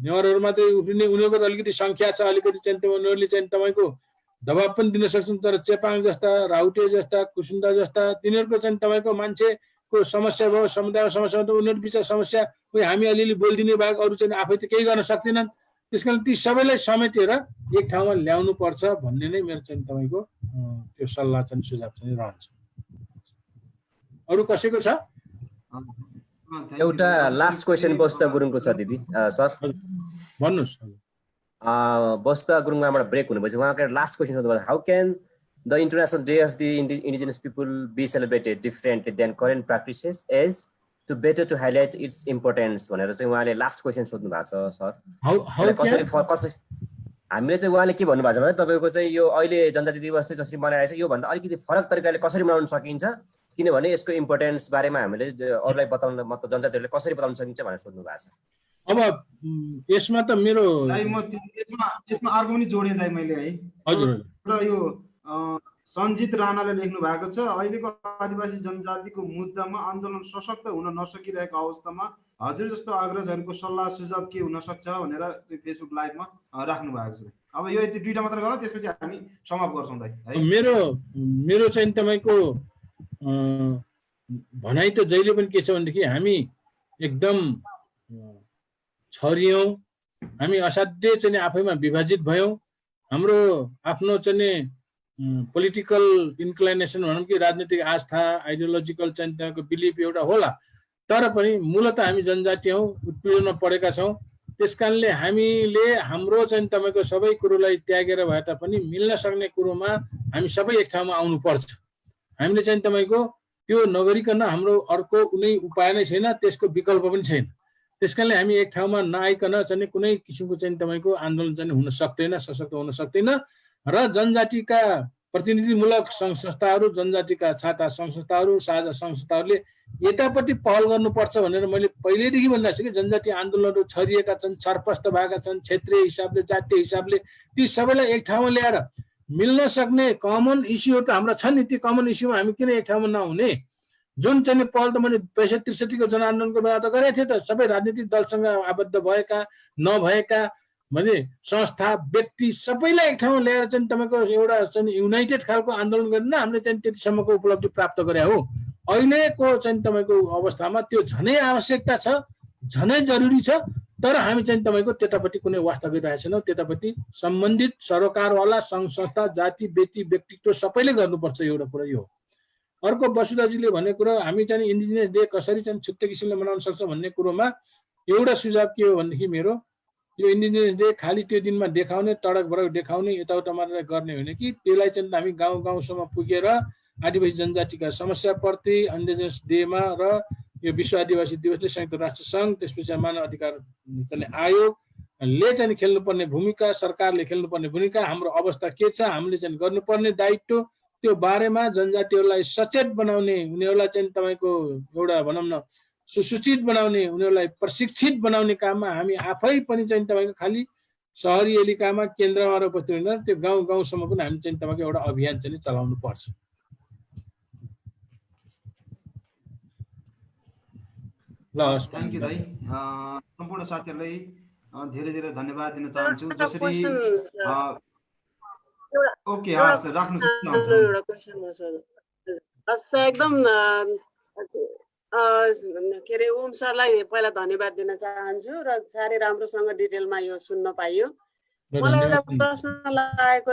नेवारहरू मात्रै उफ्रिने, उनीहरूको त अलिकति सङ्ख्या छ, अलिकति चाहिँ उनीहरूले चाहिँ तपाईँको दबाब पनि दिन सक्छन्। तर चेपाङ जस्ता, राउटे जस्ता, कुसुन्दा जस्ता तिनीहरूको चाहिँ तपाईँको मान्छेको समस्या भयो, समुदायको समस्या भयो, उनीहरू बिच समस्या हामी अलिअलि बोलिदिने बाहेक अरू चाहिँ आफै त केही गर्न सक्दैनन्। त्यस कारण ती सबैलाई समेटेर एक ठाउँमा ल्याउनु पर्छ भन्ने नै मेरो चाहिँ तपाईँको त्यो सल्लाह चाहिँ सुझाव चाहिँ रहन्छ। अरू कसैको छ? एउटा लास्ट क्वेसन बस्ता गुरुङको छ दिदी सर, भन्नुहोस्। बस्ता गुरुङबाट ब्रेक हुनुपर्छ। उहाँको लास्ट क्वेसन सोध्नु पर्छ, how can the international day of the indigenous people be celebrated differently than current practices as to better to highlight its importance भनेर चाहिँ उहाँले लास्ट क्वेसन सोध्नु भएको छ सर। कसरी हामीले चाहिँ उहाँले के भन्नुभएको छ भने तपाईँको चाहिँ यो अहिले जनजाति दिवस चाहिँ जसरी मनाइरहेको छ योभन्दा अलिकति फरक तरिकाले कसरी मनाउन सकिन्छ, किनभने यसको इम्पोर्टेन्स बारेमा हामीले अरूलाई बताउन, मतलब जनजातिहरूले कसरी बताउन सकिन्छ भनेर सोध्नु भएको छ। अब यसमा त मेरो यसमा अर्को पनि जोडेँ दाइ मैले है। हजुर र यो सञ्जित राणाले लेख्नु भएको छ, अहिलेको आदिवासी जनजातिको मुद्दामा आन्दोलन सशक्त हुन नसकिरहेको अवस्थामा हजुर जस्तो अग्रजहरूको सल्लाह सुझाव के हुन सक्छ भनेर फेसबुक लाइभमा राख्नु भएको छ। अब यो यति दुईटा मात्र गरौँ, त्यसपछि हामी समाप्त गर्छौँ दाइ है। मेरो चाहिँ तपाईँको भनाइ त जहिले पनि के छ भनेदेखि हामी एकदम छरियौँ, हामी असाध्यै चाहिँ आफैमा विभाजित भयौँ। हाम्रो आफ्नो चाहिँ पोलिटिकल इन्क्लाइनेसन भनौँ कि राजनीतिक आस्था, आइडियोलोजिकल चाहिँ त्यहाँको बिलिफ एउटा होला, तर पनि मूलत हामी जनजाति हौँ, उत्पीडनमा पढेका छौँ। त्यस कारणले हामीले हाम्रो चाहिँ तपाईँको सबै कुरोलाई त्यागेर भए तापनि मिल्न सक्ने कुरोमा हामी सबै एक ठाउँमा आउनुपर्छ। हामीले चाहिँ तपाईँको त्यो नगरिकन हाम्रो अर्को कुनै उपाय नै छैन, त्यसको विकल्प पनि छैन। त्यस कारणले हामी एक ठाउँमा नआइकन चाहिँ कुनै किसिमको चाहिँ तपाईँको आन्दोलन चाहिँ हुन सक्दैन, सशक्त हुन सक्दैन। र जनजातिका प्रतिनिधिमूलक सङ्घ संस्थाहरू, जनजातिका छाता सङ्घ संस्थाहरू, साझा सङ्घ संस्थाहरूले यतापट्टि पहल गर्नुपर्छ भनेर मैले पहिल्यैदेखि भनिरहेको छु कि जनजाति आन्दोलनहरू छरिएका छन्, छरपष्ट भएका छन्, क्षेत्रीय हिसाबले, जातीय हिसाबले, ती सबैलाई एक ठाउँमा ल्याएर मिल्न सक्ने कमन इस्युहरू त हाम्रा छन् नि। ती कमन इस्युमा हामी किन एक ठाउँमा नहुने? जुन चाहिँ पहल त मैले ६५-६३ को जनआन्दोलनको बेला त गरेको थिएँ त, सबै राजनीतिक दलसँग आबद्ध भएका नभएका भने संस्था, व्यक्ति सबैलाई एक ठाउँमा ल्याएर चाहिँ तपाईँको एउटा चाहिँ युनाइटेड खालको आन्दोलन गरेर हामीले चाहिँ त्यतिसम्मको उपलब्धि प्राप्त गरे हो। अहिलेको चाहिँ तपाईँको अवस्थामा त्यो झनै आवश्यकता छ, झनै जरुरी छ। तर हामी चाहिँ तपाईँको त्यतापट्टि कुनै वास्ता गरिरहेको छैनौँ। त्यतापट्टि सम्बन्धित सरोकारवाला सङ्घ संस्था, जाति, व्यक्तित्व सबैले गर्नुपर्छ। एउटा कुरा यो। अर्को वसुधाजीले भनेको कुरो, हामी चाहिँ इन्डिजिनियस डे कसरी चाहिँ छुट्टै किसिमले मनाउन सक्छौँ भन्ने कुरोमा एउटा सुझाव के हो भनेदेखि मेरो, यो इन्डिजिनियस डे खालि त्यो दिनमा देखाउने, तडक भडक देखाउने, यताउता मात्र गर्ने होइन कि त्यसलाई चाहिँ हामी गाउँ गाउँसम्म पुगेर आदिवासी जनजातिका समस्याप्रति इन्डिजिनियस डेमा र यो विश्व आदिवासी दिवसले संयुक्त राष्ट्र सङ्घ, त्यसपछि मानव अधिकार आयोगले चाहिँ खेल्नुपर्ने भूमिका, सरकारले खेल्नुपर्ने भूमिका, हाम्रो अवस्था के छ, हामीले चाहिँ गर्नुपर्ने दायित्व, त्यो बारेमा जनजातिहरूलाई सचेत बनाउने, उनीहरूलाई चाहिँ तपाईँको एउटा भनौँ न सुसूचित बनाउने, उनीहरूलाई प्रशिक्षित बनाउने काममा हामी आफै पनि चाहिँ तपाईँको खालि सहरी एलिकामा केन्द्रमा उपस्थित हुँदैन, त्यो गाउँ गाउँसम्म पनि हामी चाहिँ तपाईँको एउटा अभियान चाहिँ चलाउनु पर्छ। ल थ्याङ्क यू दाइ। सम्पूर्ण साथीहरूलाई धेरै धेरै धन्यवाद दिन चाहन्छु। जसरी ओके हस् राख्नु सक्नुहुन्छ। एकदम के अरे ओम सरलाई पहिला धन्यवाद दिन चाहन्छु र साह्रै राम्रोसँग डिटेलमा यो सुन्न पाइयो। मलाई एउटा प्रश्न लागेको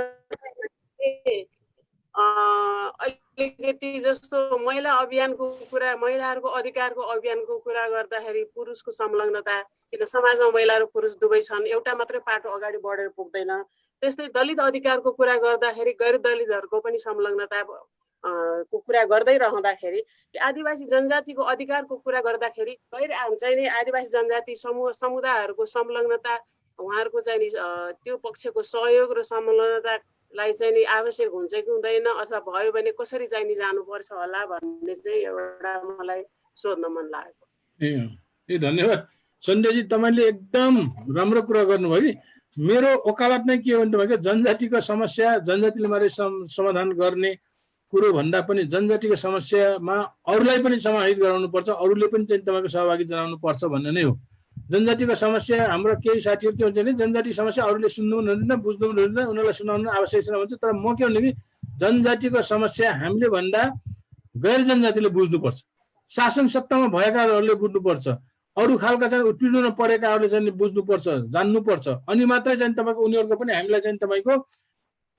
अलिकति जस्तो महिला अभियानको कुरा, महिलाहरूको अधिकारको अभियानको कुरा गर्दाखेरि पुरुषको संलग्नता, किन समाजमा महिला र पुरुष दुवै छन्, एउटा मात्रै पाटो अगाडि बढेर पुग्दैन। त्यस्तै दलित अधिकारको कुरा गर्दाखेरि गैर दलितहरूको पनि संलग्नता को कुरा गर्दै रहँदाखेरि आदिवासी जनजातिको अधिकारको कुरा गर्दाखेरि गैर चाहिँ नि आदिवासी जनजाति समुदायहरूको संलग्नता उहाँहरूको चाहिँ नि त्यो पक्षको सहयोग र संलग्नतालाई चाहिँ नि आवश्यक हुन्छ कि हुँदैन अथवा भयो भने कसरी चाहिँ नि जानुपर्छ होला भन्ने चाहिँ एउटा मलाई सोध्न मन लागेको। ए धन्यवाद सञ्जयजी, तपाईँले एकदम राम्रो कुरा गर्नुभयो कि मेरो वकालत नै के हो भने तपाईँको जनजातिको समस्या जनजातिले मात्रै समाधान गर्ने कुरो भन्दा पनि जनजातिको समस्यामा अरूलाई पनि समाहित गराउनुपर्छ, अरूले पनि चाहिँ तपाईँको सहभागी जनाउनु पर्छ भन्ने नै हो। जनजातिको समस्या हाम्रो केही साथीहरू के हुन्छ भने जनजाति समस्या अरूले सुन्नु पनि हुँदैन, बुझ्नु पनि हुँदैन, उनीहरूलाई सुनाउनु आवश्यक छैन भन्छ। तर म के भन्नु कि जनजातिको समस्या हामीले भन्दा गैर जनजातिले बुझ्नुपर्छ, शासन सत्तामा भएकाहरूले बुझ्नुपर्छ, अरू खालका चाहिँ उत्पीडनमा परेकाहरूले चाहिँ बुझ्नुपर्छ, जान्नुपर्छ। अनि मात्रै चाहिँ तपाईँको उनीहरूको पनि हामीलाई चाहिँ तपाईँको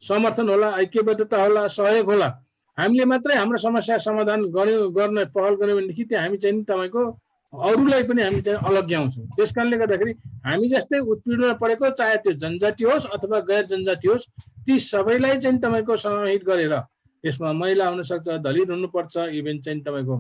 समर्थन होला, ऐक्यबद्धता होला, सहयोग होला। हामीले मात्रै हाम्रो समस्या समाधान गर्ने पहल गर्यो भनेदेखि त्यहाँ हामी चाहिँ तपाईँको अरूलाई पनि हामी चाहिँ अलग्याउँछौँ। त्यस कारणले गर्दाखेरि हामी जस्तै उत्पीडनमा परेको चाहे त्यो जनजाति होस् अथवा गैर जनजाति होस्, ती सबैलाई चाहिँ तपाईँको समाहित गरेर यसमा महिला हुनसक्छ, दलित हुनुपर्छ, इभेन चाहिँ तपाईँको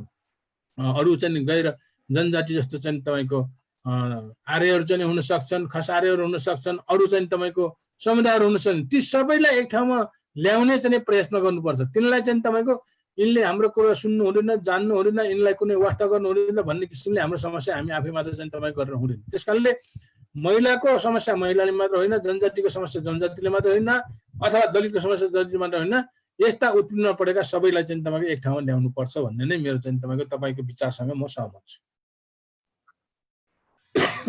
अरू चाहिँ गैर जनजाति जस्तो चाहिँ तपाईँको आर्यहरू चाहिँ हुन सक्छन्, खास आर्यहरू हुन सक्छन्, अरू चाहिँ तपाईँको समुदायहरू हुन सक्छन्। ती सबैलाई एक ठाउँमा ल्याउने चाहिँ प्रयत्न गर्नुपर्छ। तिनलाई चाहिँ तपाईँको यिनले हाम्रो कुरा सुन्नु हुँदैन, जान्नु हुँदैन, यिनलाई कुनै वास्ता गर्नु हुँदैन भन्ने किसिमले हाम्रो समस्या हामी आफै मात्र चाहिँ तपाईँ गरेर हुँदैन। त्यस कारणले महिलाको समस्या महिलाले मात्र होइन, जनजातिको समस्या जनजातिले मात्र होइन, अथवा दलितको समस्या दलित मात्र होइन, यस्ता उत्पीडनमा परेका सबैलाई चाहिँ तपाईँको एक ठाउँमा ल्याउनु पर्छ भन्ने नै मेरो चाहिँ तपाईँको विचारसँग म सहमत छु।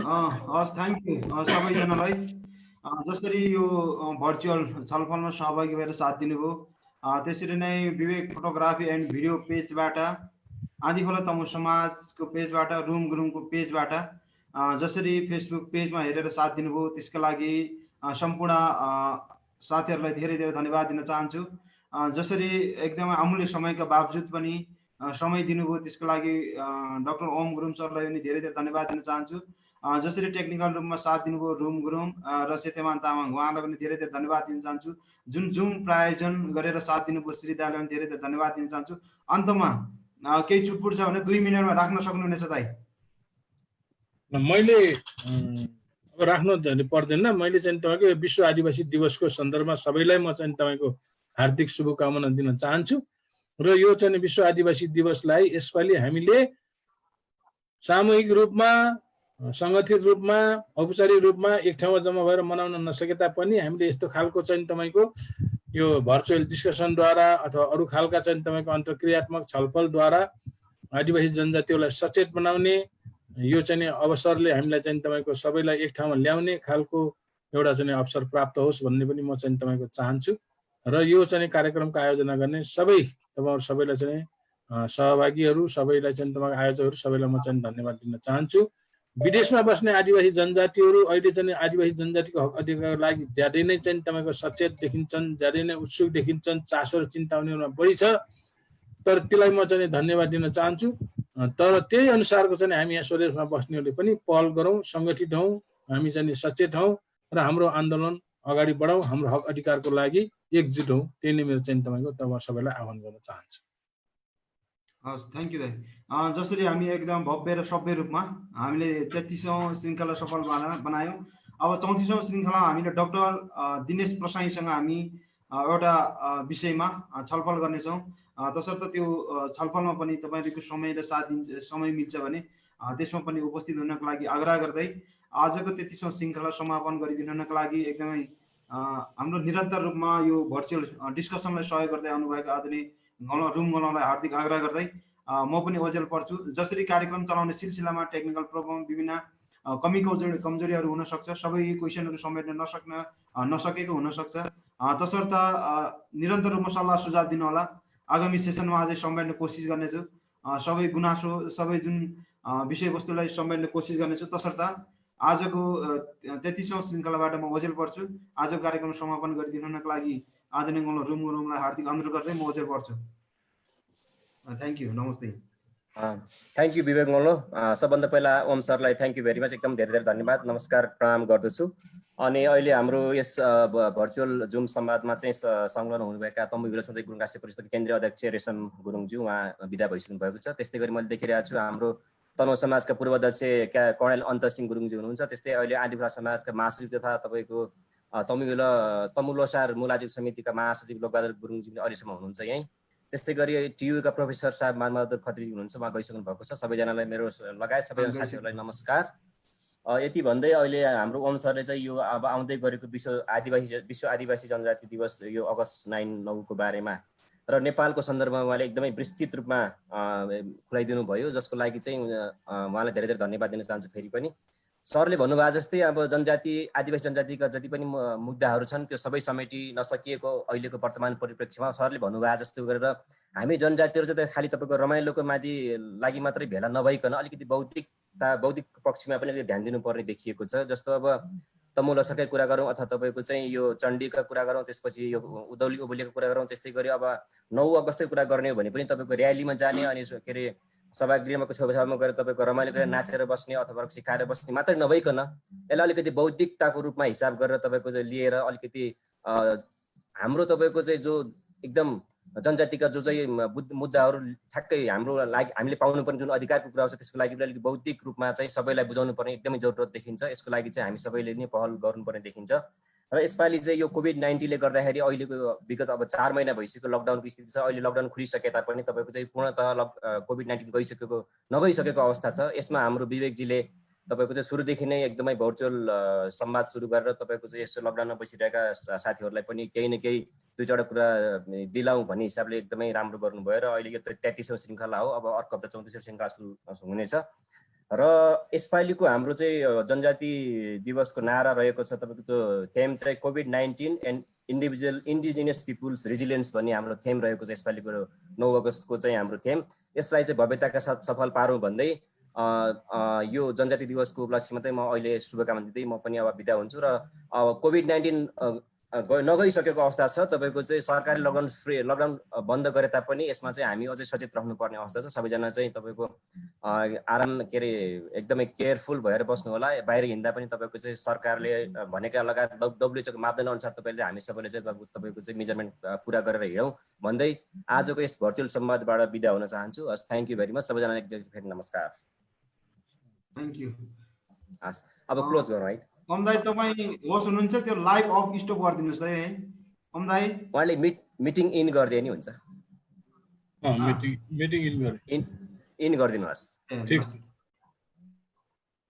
हस्, थ्याङ्क यू सबैजनालाई। जसरी यो भर्चुअल छलफलमा सहभागी भएर साथ दिनुभयो, त्यसरी नै विवेक फोटोग्राफी एन्ड भिडियो पेजबाट, आँधीखोला तमु समाजको पेजबाट, रुम गुरुङको पेजबाट जसरी फेसबुक पेजमा हेरेर साथ दिनुभयो त्यसका लागि सम्पूर्ण साथीहरूलाई धेरै धेरै धन्यवाद दिन चाहन्छु। जसरी एकदमै अमूल्य समयका बावजुद पनि समय दिनुभयो त्यसको लागि डाक्टर ओम गुरुङ सरलाई पनि धेरै धेरै धन्यवाद दिन चाहन्छु। जसरी टेक्निकल रूपमा साथ दिनुभयो रुम गुरुङ र सेतेमान तामाङ, उहाँलाई पनि धेरै धेरै धन्यवाद दिन चाहन्छु। जुन जुम प्रायोजन गरेर साथ दिनुभयो श्री दालाई पनि धेरै धेरै धन्यवाद दिन चाहन्छु। अन्तमा केही चुटपुट छ भने 2 मिनटमा राख्न सक्नुहुनेछ दाइ? मैले अब राख्नु पर्दैन। मैले चाहिँ तपाईँको विश्व आदिवासी दिवसको सन्दर्भमा सबैलाई म चाहिँ तपाईँको हार्दिक शुभकामना दिन चाहन्छु। र यो चाहिँ विश्व आदिवासी दिवसलाई यसपालि हामीले सामूहिक रूपमा, सङ्गठित रूपमा, औपचारिक रूपमा एक ठाउँमा जम्मा भएर मनाउन नसके तापनि हामीले यस्तो खालको चाहिँ तपाईँको यो भर्चुअल डिस्कसनद्वारा अथवा अरू खालका चाहिँ तपाईँको अन्तर्क्रियात्मक छलफलद्वारा आदिवासी जनजातिहरूलाई सचेत बनाउने यो चाहिँ अवसरले हामीलाई चाहिँ तपाईँको सबैलाई एक ठाउँमा ल्याउने खालको एउटा चाहिँ अवसर प्राप्त होस् भन्ने पनि म चाहिँ तपाईँको चाहन्छु। र यो चाहिँ कार्यक्रमको आयोजना गर्ने तपाईँहरू सबैलाई चाहिँ सहभागीहरू, सबैलाई चाहिँ तपाईँको आयोजकहरू सबैलाई म चाहिँ धन्यवाद दिन चाहन्छु। विदेशमा बस्ने आदिवासी जनजातिहरू अहिले चाहिँ आदिवासी जनजातिको हक अधिकारको लागि ज्यादै नै चाहिँ तपाईँको सचेत देखिन्छन्, ज्यादै नै उत्सुक देखिन्छन्, चासो र चिन्ता उनीहरूमा बढी छ। तर त्यसलाई म चाहिँ धन्यवाद दिन चाहन्छु। तर त्यही अनुसारको चाहिँ हामी यहाँ स्वदेशमा बस्नेहरूले पनि पहल गरौँ, सङ्गठित हौँ, हामी चाहिँ सचेत हौँ र हाम्रो आन्दोलन अगाडि बढाउँ, हाम्रो हक अधिकारको लागि एकजुट हौँ। त्यही नै मेरो चाहिँ तपाईँको सबैलाई आह्वान गर्न चाहन्छु। हस्, थ्याङ्क यू दाइ। जसरी हामी एकदम भव्य र सभ्य रूपमा हामीले 33औं श्रृङ्खला सफल बनायौँ। अब 34औं श्रृङ्खला हामीले डाक्टर दिनेश प्रसाईसँग हामी एउटा विषयमा छलफल गर्नेछौँ। तसर्थ त्यो छलफलमा पनि तपाईँहरूको समय र समय मिल्छ भने त्यसमा पनि उपस्थित हुनको लागि आग्रह गर्दै आजको 33औं श्रृङ्खला समापन गरिदिनु हुनको लागि एकदमै हाम्रो निरन्तर रूपमा यो भर्चुअल डिस्कसनलाई सहयोग गर्दै आउनुभएको आदरणीय रुम गलाउलाई हार्दिक आग्रह गर्दै म पनि ओझेल पर्छु। जसरी कार्यक्रम चलाउने सिलसिलामा टेक्निकल प्रब्लम, विभिन्न कमी कमजोरीहरू हुनसक्छ, सबै क्वेसनहरू समेट्न नसकेको हुनसक्छ। तसर्थ निरन्तर रूपमा सल्लाह सुझाव दिनु होला। आगामी सेसनमा अझै समेट्ने कोसिस गर्नेछु, सबै गुनासो, सबै जुन विषयवस्तुलाई समेट्ने कोसिस गर्नेछु। तसर्थ आजको 33औं श्रृङ्खलाबाट म ओझेल पर्छु। आजको कार्यक्रम समापन गरिदिनु हुनको लागि आदरणीय रुमलाई हार्दिक अनुरोध गर्दै म ओझेल पर्छु। थ्याङ्क यू, नमस्ते। थ्याङ्क यू विवेक मल्लो। सबभन्दा पहिला ओम सरलाई थ्याङ्क यू भेरी मच, एकदम धेरै धेरै धन्यवाद, नमस्कार प्रणाम गर्दछु। अनि अहिले हाम्रो यस भर्चुअल जुम संवादमा चाहिँ संलग्न हुनुभएका तम्बु विलोचन गुरुङ राष्ट्रिय परिषदको केन्द्रीय अध्यक्ष रेशम गुरुङज्यू, उहाँ बिदा भइसक्नु भएको छ। त्यस्तै गरी मैले देखिरहेको छु हाम्रो तनहुँ समाजका पूर्व अध्यक्ष कर्णेल अन्तसिंह गुरुङज्यू हुनुहुन्छ। त्यस्तै अहिले आदिवासी समाजका महासचिव तथा तपाईँको तमु लोसार मूलाजी समितिका महासचिव लोकबहादुर गुरुङज्यू अहिलेसम्म हुनुहुन्छ यहीँ। त्यस्तै गरी टियुका प्रोफेसर साहब मानबहादुर खत्री हुनुहुन्छ, उहाँ गइसक्नु भएको छ। सबैजनालाई मेरो लगायत सबैजना साथीहरूलाई नमस्कार। यति भन्दै अहिले हाम्रो ओम सरले चाहिँ यो अब आउँदै गरेको विश्व आदिवासी जनजाति दिवस यो अगस्त 9 को बारेमा र नेपालको सन्दर्भमा उहाँले एकदमै विस्तृत रूपमा खुलाइदिनु भयो, जसको लागि चाहिँ उहाँलाई धेरै धेरै धन्यवाद दिन चाहन्छु। फेरि पनि सरले भन्नुभयो जस्तै अब आदिवासी जनजातिका जति पनि मुद्दाहरू छन् त्यो सबै समेटि नसकिएको अहिलेको वर्तमान परिप्रेक्ष्यमा सरले भन्नुभयो जस्तो गरेर हामी जनजातिहरू चाहिँ खालि तपाईँको रमाइलोको लागि मात्रै भेला नभइकन अलिकति बौद्धिक पक्षमा पनि अलिकति ध्यान दिनुपर्ने देखिएको छ। जस्तो अब तमु लोसारकै कुरा गरौँ अथवा तपाईँको चाहिँ यो चण्डीका कुरा गरौँ, त्यसपछि यो उधौली उभौलीको कुरा गरौँ, त्यस्तै गरी अब 9 अगस्तकै कुरा गर्ने हो भने पनि तपाईँको र्यालीमा जाने अनि के अरे सभागृहमा छेउछाउमा गएर तपाईँको रमाइलो गरेर नाचेर बस्ने अथवा सिकाएर बस्ने मात्रै नभइकन यसलाई अलिकति बौद्धिकताको रूपमा हिसाब गरेर तपाईँको चाहिँ लिएर अलिकति हाम्रो तपाईँको चाहिँ जो एकदम जनजातिका जो चाहिँ मुद्दाहरू ठ्याक्कै हाम्रो लागि हामीले पाउनुपर्ने जुन अधिकारको कुरा छ त्यसको लागि पनि अलिकति बौद्धिक रूपमा चाहिँ सबैलाई बुझाउनु पर्ने एकदमै जरुरत देखिन्छ। यसको लागि चाहिँ हामी सबैले नै पहल गर्नुपर्ने देखिन्छ। र यसपालि चाहिँ यो कोभिड-19ले गर्दाखेरि अहिलेको विगत अब 4 महिना भइसक्यो लकडाउनको स्थिति छ। अहिले लकडाउन खुलिसके तापनि तपाईँको चाहिँ पूर्णतः कोभिड-19 नगइसकेको अवस्था छ। यसमा हाम्रो विवेकजीले तपाईँको चाहिँ सुरुदेखि नै एकदमै भर्चुअल संवाद सुरु गरेर तपाईँको चाहिँ यसो लकडाउनमा बसिरहेका साथीहरूलाई पनि केही न केही 2-4 कुरा दिलाउँ भन्ने हिसाबले एकदमै राम्रो गर्नुभयो। र अहिले यो 33औं श्रृङ्खला हो, अब अर्को हप्ता 34औं श्रृङ्खला सुरु हुनेछ। र यसपालिको हाम्रो चाहिँ जनजाति दिवसको नारा रहेको छ तपाईँको त्यो थेम चाहिँ कोभिड-19 एन्ड इन्डिजिनियस पिपुल्स रिजिलियन्स भन्ने हाम्रो थेम रहेको छ। यसपालिको 9 अगस्तको चाहिँ हाम्रो थेम, यसलाई चाहिँ भव्यताका साथ सफल पारौँ भन्दै यो जनजाति दिवसको उपलक्ष्यमा चाहिँ म अहिले शुभकामना दिँदै म पनि अब बिदा हुन्छु। र कोभिड-19 नगइसकेको अवस्था छ, तपाईँको चाहिँ सरकारले लकडाउन बन्द गरे तापनि यसमा चाहिँ हामी अझै सचेत रहनुपर्ने अवस्था छ। सबैजना चाहिँ तपाईँको आराम के अरे एकदमै केयरफुल भएर बस्नु होला। बाहिर हिँड्दा पनि तपाईँको चाहिँ सरकारले भनेका लगायत WHO को मापदण्ड अनुसार तपाईँले हामी सबैले चाहिँ तपाईँको चाहिँ मेजरमेन्ट पुरा गरेर हिँडौँ भन्दै आजको यस भर्चुअल संवादबाट बिदा हुन चाहन्छु। हस्, थ्याङ्क यू भेरी मच सबैजनालाई फेरि नमस्कार। Thank you. हस्, अब क्लोज गरौँ है। ओम दाइ तपाईँ होस्ट हुनुहुन्छ, त्यो लाइभ अफ स्टप गरिदिनुहोस् है ओम दाइ। उहाँले मिटिङ इन गरिदिए नि हुन्छ। मिटिङ इन गरिदिनुहोस्। ठीक।